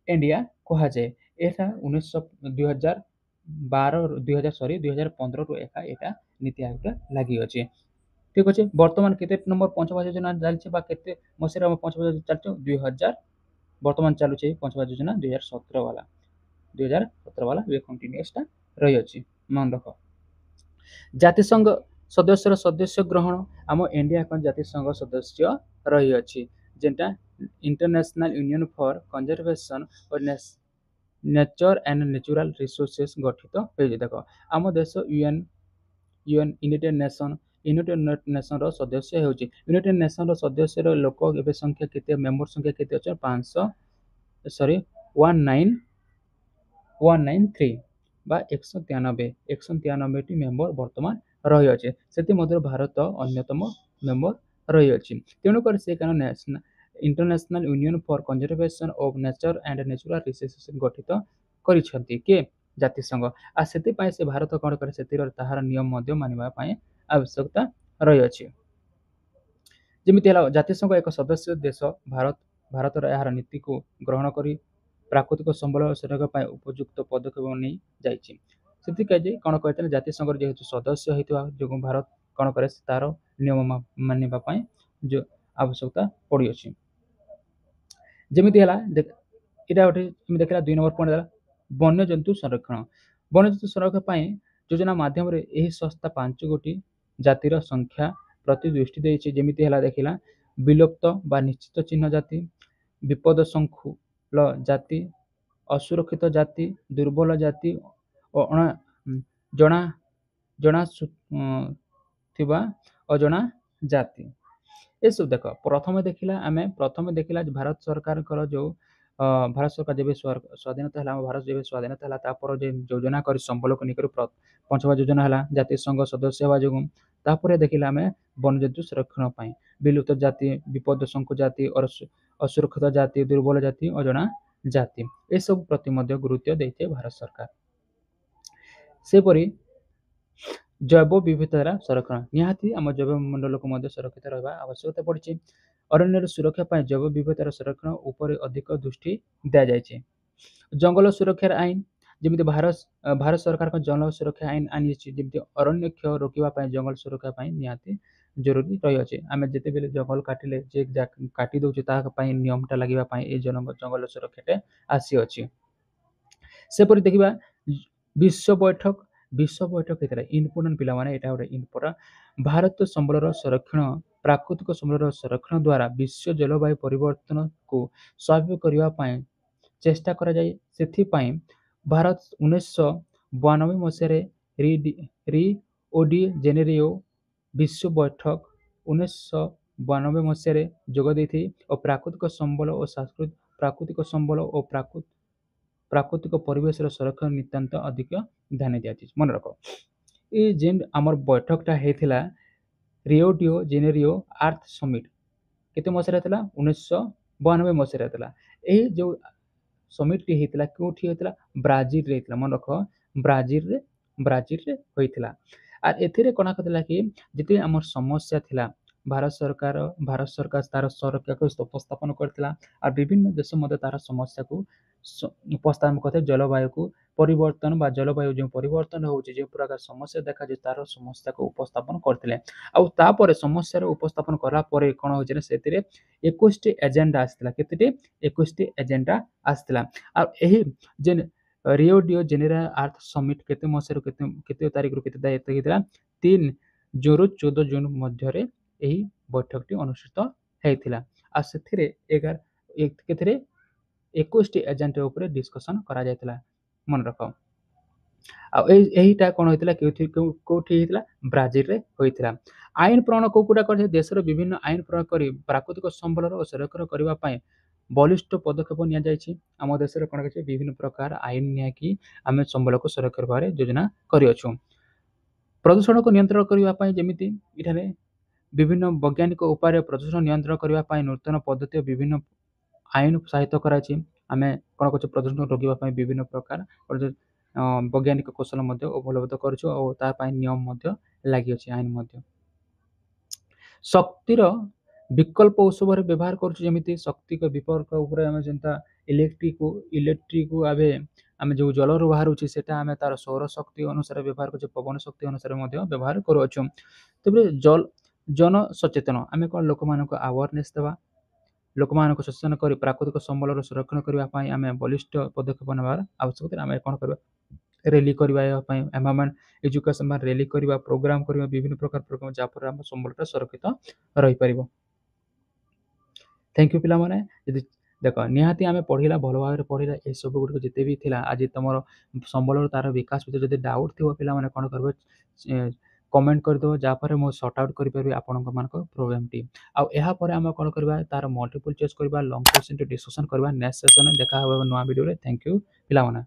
ଇଣ୍ଡିଆ କୁହାଯାଏ। ଏହା 2015ରୁ ଏଇଟା ନୀତି ଆୟୋଗଟା ଲାଗିଅଛି। ଠିକ ଅଛି, ବର୍ତ୍ତମାନ କେତେ ନମ୍ବର ପଞ୍ଚବାର୍ଷିକ ଯୋଜନା ଚାଲିଛି ବା କେତେ ମସିହାରେ ପଞ୍ଚବାର୍ଷିକ ଯୋଜନା ଚାଲିଛି? 2000 ବର୍ତ୍ତମାନ ଚାଲୁଛି ପଞ୍ଚବାର୍ଷିକ ଯୋଜନା 2017 ବାଲା ଏବେ କଣ୍ଟିନ୍ୟୁଅସଟା ରହିଅଛି। ମନେ ରଖ ଜାତିସଂଘ ସଦସ୍ୟ ଗ୍ରହଣ। ଆମ ଇଣ୍ଡିଆ ଏକ ଜାତିସଂଘ ସଦସ୍ୟ ରହିଅଛି, ଯେଟା international union for conservation O nature and natural resources ଗଠିତ ହୋଇଛି। ଦେଖ ଆମ ଦେଶ ୟୁନାଇଟେଡ ନେସନର ସଦସ୍ୟ ହେଉଛି। ୟୁନାଇଟେଡ ନେସନର ସଦସ୍ୟର ଲୋକ ଏବେ ସଂଖ୍ୟା କେତେ, ମେମ୍ବର ସଂଖ୍ୟା କେତେ ଅଛି? 193 ବା 193ଟି ମେମ୍ବର ବର୍ତ୍ତମାନ ରହିଅଛି। ସେଥିମଧ୍ୟରୁ ଭାରତ ଅନ୍ୟତମ ମେମ୍ବର ରହିଅଛି। ତେଣୁକରି ସେ କାରଣ international union for conservation of nature and natural resources ଗଠିତ କରିଛନ୍ତି କିଏ? ଜାତିସଂଘ। ଆଉ ସେଥିପାଇଁ ସେ ଭାରତ କ'ଣ କରେ, ସେଥିରେ ତାହାର ନିୟମ ମଧ୍ୟ ମାନିବା ପାଇଁ ଆବଶ୍ୟକତା ରହିଅଛି। ଯେମିତି ହେଲା ଜାତିସଂଘ ଏକ ସଦସ୍ୟ ଦେଶ ଭାରତର ଏହାର ନୀତିକୁ ଗ୍ରହଣ କରି ପ୍ରାକୃତିକ ସମ୍ବଳ ସଂରକ୍ଷଣ ପାଇଁ ଉପଯୁକ୍ତ ପଦକ୍ଷେପ ନେଇ ଯାଇଛି। ସେଥିପାଇଁ କ'ଣ କହିଥିଲେ, ଜାତିସଂଘର ଯେହେତୁ ସଦସ୍ୟ ହୋଇଥିବା ଯୋଗୁଁ ଭାରତ କ'ଣ କରେ, ତାର ନିୟମ ମାନିବା ପାଇଁ ଯେଉଁ ଆବଶ୍ୟକତା ପଡ଼ିଅଛି। ଯେମିତି ହେଲା ଏଇଟା ଗୋଟେ ଦେଖିଲା 2 ନମ୍ବର ପଏଣ୍ଟ ହେଲା ବନ୍ୟଜନ୍ତୁ ସଂରକ୍ଷଣ। ବନ୍ୟଜନ୍ତୁ ସଂରକ୍ଷଣ ପାଇଁ ଯୋଜନା ମାଧ୍ୟମରେ ଏହି ସଂସ୍ଥା 5ଗୋଟି ଜାତିର ସଂଖ୍ୟା ପ୍ରତି ଦୃଷ୍ଟି ଦେଇଛି। ଯେମିତି ହେଲା ଦେଖିଲା ବିଲୁପ୍ତ ବା ନିଶ୍ଚିତ ଚିହ୍ନ ଜାତି, ବିପଦସଂକୁଳ ଜାତି, ଅସୁରକ୍ଷିତ ଜାତି, ଦୁର୍ବଳ ଜାତି ଓ ଜଣାଶୁଥିବା ଅଜଣା ଜାତି। ଏସବୁ ଦେଖ ପ୍ରଥମେ ଦେଖିଲା ଭାରତ ସରକାରଙ୍କର ଯେଉଁ ଭାରତ ସରକାର ଯେବେ ସ୍ୱାଧୀନତା ହେଲା, ଆମ ଭାରତ ଯେବେ ସ୍ୱାଧୀନତା ହେଲା ତାପରେ ଯେ ଯୋଜନା କରି ସମ୍ବଳକୁ ନେଇକରି ପଞ୍ଚବାର୍ଷିକ ଯୋଜନା ହେଲା ଜାତିସଂଘ ସଦସ୍ୟ ହେବା ଯୋଗୁଁ। ତାପରେ ଦେଖିଲା ଆମେ ବନ୍ୟଜନ୍ତୁ ସଂରକ୍ଷଣ ପାଇଁ ବିଲୁପ୍ତ ଜାତି, ବିପଦସଂକୁଳ ଜାତି, ଅସୁରକ୍ଷିତ ଜାତି, ଦୁର୍ବଳ ଜାତି, ଅଜଣା ଜାତି, ଏସବୁ ପ୍ରତି ମଧ୍ୟ ଗୁରୁତ୍ୱ ଦେଇଥାଏ ଭାରତ ସରକାର। ସେପରି ଜୈବ ବିବିଧତାର ସଂରକ୍ଷଣ, ନିହାତି ଆମ ଜୈବ ମଣ୍ଡଳକୁ ମଧ୍ୟ ସୁରକ୍ଷିତ ରହିବା ଆବଶ୍ୟକତା ପଡ଼ିଛି। ଅରଣ୍ୟର ସୁରକ୍ଷା ପାଇଁ ଜୈବ ବିବିଧତାର ସଂରକ୍ଷଣ ଉପରେ ଅଧିକ ଦୃଷ୍ଟି ଦିଆଯାଇଛି। ଜଙ୍ଗଲ ସୁରକ୍ଷାର ଆଇନ, ଯେମିତି ଭାରତ ସରକାରଙ୍କ ଜଙ୍ଗଲ ସୁରକ୍ଷା ଆଇନ ଆଣିଛି, ଯେମିତି ଅରଣ୍ୟ କ୍ଷୟ ରୋକିବା ପାଇଁ ଜଙ୍ଗଲ ସୁରକ୍ଷା ପାଇଁ ନିହାତି ଜରୁରୀ ରହିଅଛି। ଆମେ ଯେତେବେଳେ ଜଙ୍ଗଲ କାଟିଲେ ଯେ କାଟି ଦେଉଛି ତାହା ପାଇଁ ନିୟମଟା ଲାଗିବା ପାଇଁ ଏ ଜଙ୍ଗଲ ସୁରକ୍ଷାଟେ ଆସିଅଛି। ସେପରି ଦେଖିବା ବିଶ୍ୱ ବୈଠକ ହେଇଥିଲା ଇମ୍ପୋର୍ଟାଣ୍ଟ ପିଲାମାନେ, ଏଇଟା ଗୋଟେ ଇମ୍ପୋର୍ଟାଣ୍ଟ। ଭାରତ ସମ୍ବଳର ସଂରକ୍ଷଣ ପ୍ରାକୃତିକ ସମ୍ବଳର ସଂରକ୍ଷଣ ଦ୍ୱାରା ବିଶ୍ୱ ଜଳବାୟୁ ପରିବର୍ତ୍ତନକୁ ସ୍ୱାଭାବିକ କରିବା ପାଇଁ ଚେଷ୍ଟା କରାଯାଏ। ସେଥିପାଇଁ ଭାରତ 1992 ମସିହାରେ ରିଓ ଡି ଜେନେରିଓ ବିଶ୍ୱ ବୈଠକ 1992 ମସିହାରେ ଯୋଗ ଦେଇଥିଲେ ଓ ପ୍ରାକୃତିକ ସମ୍ବଳ ଓ ପ୍ରାକୃତିକ ପରିବେଶର ସଂରକ୍ଷଣ ନିତାନ୍ତ ଅଧିକ ଧ୍ୟାନ ଦିଆଯାଇଛି। ମନେ ରଖ ଏ ଯେନ୍ ଆମର ବୈଠକଟା ହେଇଥିଲା Rio de Janeiro earth summit କେତେ ମସିହାରେ ହେଇଥିଲା 1992 ମସିହାରେ ହେଇଥିଲା। ଏହି ଯେଉଁ ସମିଟ୍ଟି ହେଇଥିଲା କେଉଁଠି ହେଇଥିଲା ବ୍ରାଜିଲରେ ହେଇଥିଲା। ମନେ ରଖ ବ୍ରାଜିଲରେ ହୋଇଥିଲା। ଆର୍ ଏଥିରେ କ'ଣ କରିଥିଲା କି ଯେତେବେଳେ ଆମର ସମସ୍ୟା ଥିଲା ଭାରତ ସରକାର ତାର ସୁରକ୍ଷାକୁ ଉପସ୍ଥାପନ କରିଥିଲା ଆଉ ବିଭିନ୍ନ ଦେଶ ମଧ୍ୟ ତାର ସମସ୍ୟାକୁ ଉପସ୍ଥାପନ କରିଥିଲେ। ଜଳବାୟୁକୁ ପରିବର୍ତ୍ତନ ବା ଜଳବାୟୁ ଯେଉଁ ପରିବର୍ତ୍ତନ ହେଉଛି ଯେଉଁ ପ୍ରକାର ସମସ୍ୟା ଦେଖାଯାଉଛି ତାର ସମସ୍ୟାକୁ ଉପସ୍ଥାପନ କରିଥିଲେ। ଆଉ ତାପରେ ସମସ୍ୟାର ଉପସ୍ଥାପନ କଲା ପରେ କ'ଣ ହେଉଛି ନା ସେଥିରେ 21ଟି ଏଜେଣ୍ଡା ଆସିଥିଲା। କେତେଟି 21ଟି ଏଜେଣ୍ଡା ଆସିଥିଲା। ଆଉ ଏହି ଯେନ୍ Rio de Janeiro earth summit କେତେ ମସିହାରୁ କେତେ ତାରିଖରୁ କେତେ ତାରିଖ ହେଇଥିଲା 3 ଜୁନରୁ 14 ଜୁନ ମଧ୍ୟରେ ଏହି ବୈଠକଟି ଅନୁଷ୍ଠିତ ହେଇଥିଲା। ଆଉ ସେଥିରେ କେତେରେ 21ଟି ଏଜେଣ୍ଡା ଉପରେ ଡିସ୍କସନ୍ କରାଯାଇଥିଲା। ମନେ ରଖ ଆଉ ଏଇଟା କ'ଣ ହେଇଥିଲା କେଉଁଠି ହେଇଥିଲା ବ୍ରାଜିଲରେ ହୋଇଥିଲା। ଆଇନ ପ୍ରଣୟନ କୋଉଟା କରିଥିଲେ ଦେଶର ବିଭିନ୍ନ ଆଇନ ପ୍ରୟୋଗ କରି ପ୍ରାକୃତିକ ସମ୍ବଳର ସଂରକ୍ଷଣ କରିବା ପାଇଁ ବଳିଷ୍ଠ ପଦକ୍ଷେପ ନିଆଯାଇଛି। ଆମ ଦେଶରେ କ'ଣ ଅଛି ବିଭିନ୍ନ ପ୍ରକାର ଆଇନ ନିଆକି ଆମେ ସମ୍ବଳକୁ ସୁରକ୍ଷା କରିବାରେ ଯୋଜନା କରିଅଛୁ। ପ୍ରଦୂଷଣକୁ ନିୟନ୍ତ୍ରଣ କରିବା ପାଇଁ ଯେମିତି ଏଠାରେ ବିଭିନ୍ନ ବୈଜ୍ଞାନିକ ଉପାୟରେ ପ୍ରଦୂଷଣ ନିୟନ୍ତ୍ରଣ କରିବା ପାଇଁ ନୂତନ ପଦ୍ଧତି ବିଭିନ୍ନ ଆଇନ ସାହିତ୍ୟ କରାଯାଇଛି। ଆମେ କ'ଣ କରୁଛୁ ପ୍ରଦୂଷଣ ରୋକିବା ପାଇଁ ବିଭିନ୍ନ ପ୍ରକାର ବୈଜ୍ଞାନିକ କୌଶଳ ମଧ୍ୟ ଉପଲବ୍ଧ କରୁଛୁ ଆଉ ତା ପାଇଁ ନିୟମ ମଧ୍ୟ ଲାଗିଅଛି ଆଇନ ମଧ୍ୟ। ଶକ୍ତିର ବିକଳ୍ପ ଉତ୍ସବରେ ବ୍ୟବହାର କରୁଛୁ ଯେମିତି ଶକ୍ତିକ ବିକଳ୍ପ ଉପରେ ଆମେ ଯେନ୍ତା ଇଲେକ୍ଟ୍ରିକୁ ଆମେ ଯେଉଁ ଜଳରୁ ବାହାରୁଛି ସେଟା ଆମେ ତାର ସୌର ଶକ୍ତି ଅନୁସାରେ ବ୍ୟବହାର କରୁଛୁ ପବନ ଶକ୍ତି ଅନୁସାରେ ମଧ୍ୟ ବ୍ୟବହାର କରୁଅଛୁ। ତେବେ ଜନ ସଚେତନ ଆମେ କ'ଣ ଲୋକମାନଙ୍କୁ ଆୱାରନେସ୍ ଦେବା ଲୋକମାନଙ୍କୁ ସଚେତନ କରି ପ୍ରାକୃତିକ ସମ୍ବଳର ସଂରକ୍ଷଣ କରିବା ପାଇଁ ଆମେ ବଳିଷ୍ଠ ପଦକ୍ଷେପ ନେବାର ଆବଶ୍ୟକତା। ଆମେ କ'ଣ କରିବା ରେଲି କରିବା ଏହା ପାଇଁ ଏନଭାୟରନମେଣ୍ଟ ଏଜୁକେସନ ବା ରେଲି କରିବା ପ୍ରୋଗ୍ରାମ କରିବା ବିଭିନ୍ନ ପ୍ରକାର ପ୍ରୋଗ୍ରାମ ଯାହାଫଳରେ ଆମ ସମ୍ବଳଟା ସୁରକ୍ଷିତ ରହିପାରିବ। ଥ୍ୟାଙ୍କ ୟୁ ପିଲାମାନେ। ଯଦି ଦେଖ ନିହାତି ଆମେ ପଢ଼ିଲା ଭଲ ଭାବରେ ପଢ଼ିଲା ଏସବୁ ଗୁଡ଼ିକ ଯେତେ ବି ଥିଲା ଆଜି ତୁମର ସମ୍ବଳର ତାର ବିକାଶ ଭିତରେ ଯଦି ଡାଉଟ୍ ଥିବ ପିଲାମାନେ କ'ଣ କରିବ କମେଣ୍ଟ କରିଦେବ ଯାହାଫଳରେ ମୁଁ ସର୍ଟ ଆଉଟ୍ କରିପାରିବି ଆପଣଙ୍କ ପ୍ରୋବ୍ଲେମଟି। ଆଉ ଏହାପରେ ଆମେ କ'ଣ କରିବା ତାର ମଲ୍ଟିପଲ୍ ଚଏସ୍ କରିବା ଲଙ୍ଗ କ୍ୱେଶ୍ଚନଟି ଡିସ୍କସନ୍ କରିବା ନେକ୍ସଟ ସେସନରେ ଦେଖା ହେବ ନୂଆ ଭିଡ଼ିଓରେ। ଥ୍ୟାଙ୍କ ୟୁ ପିଲାମାନେ।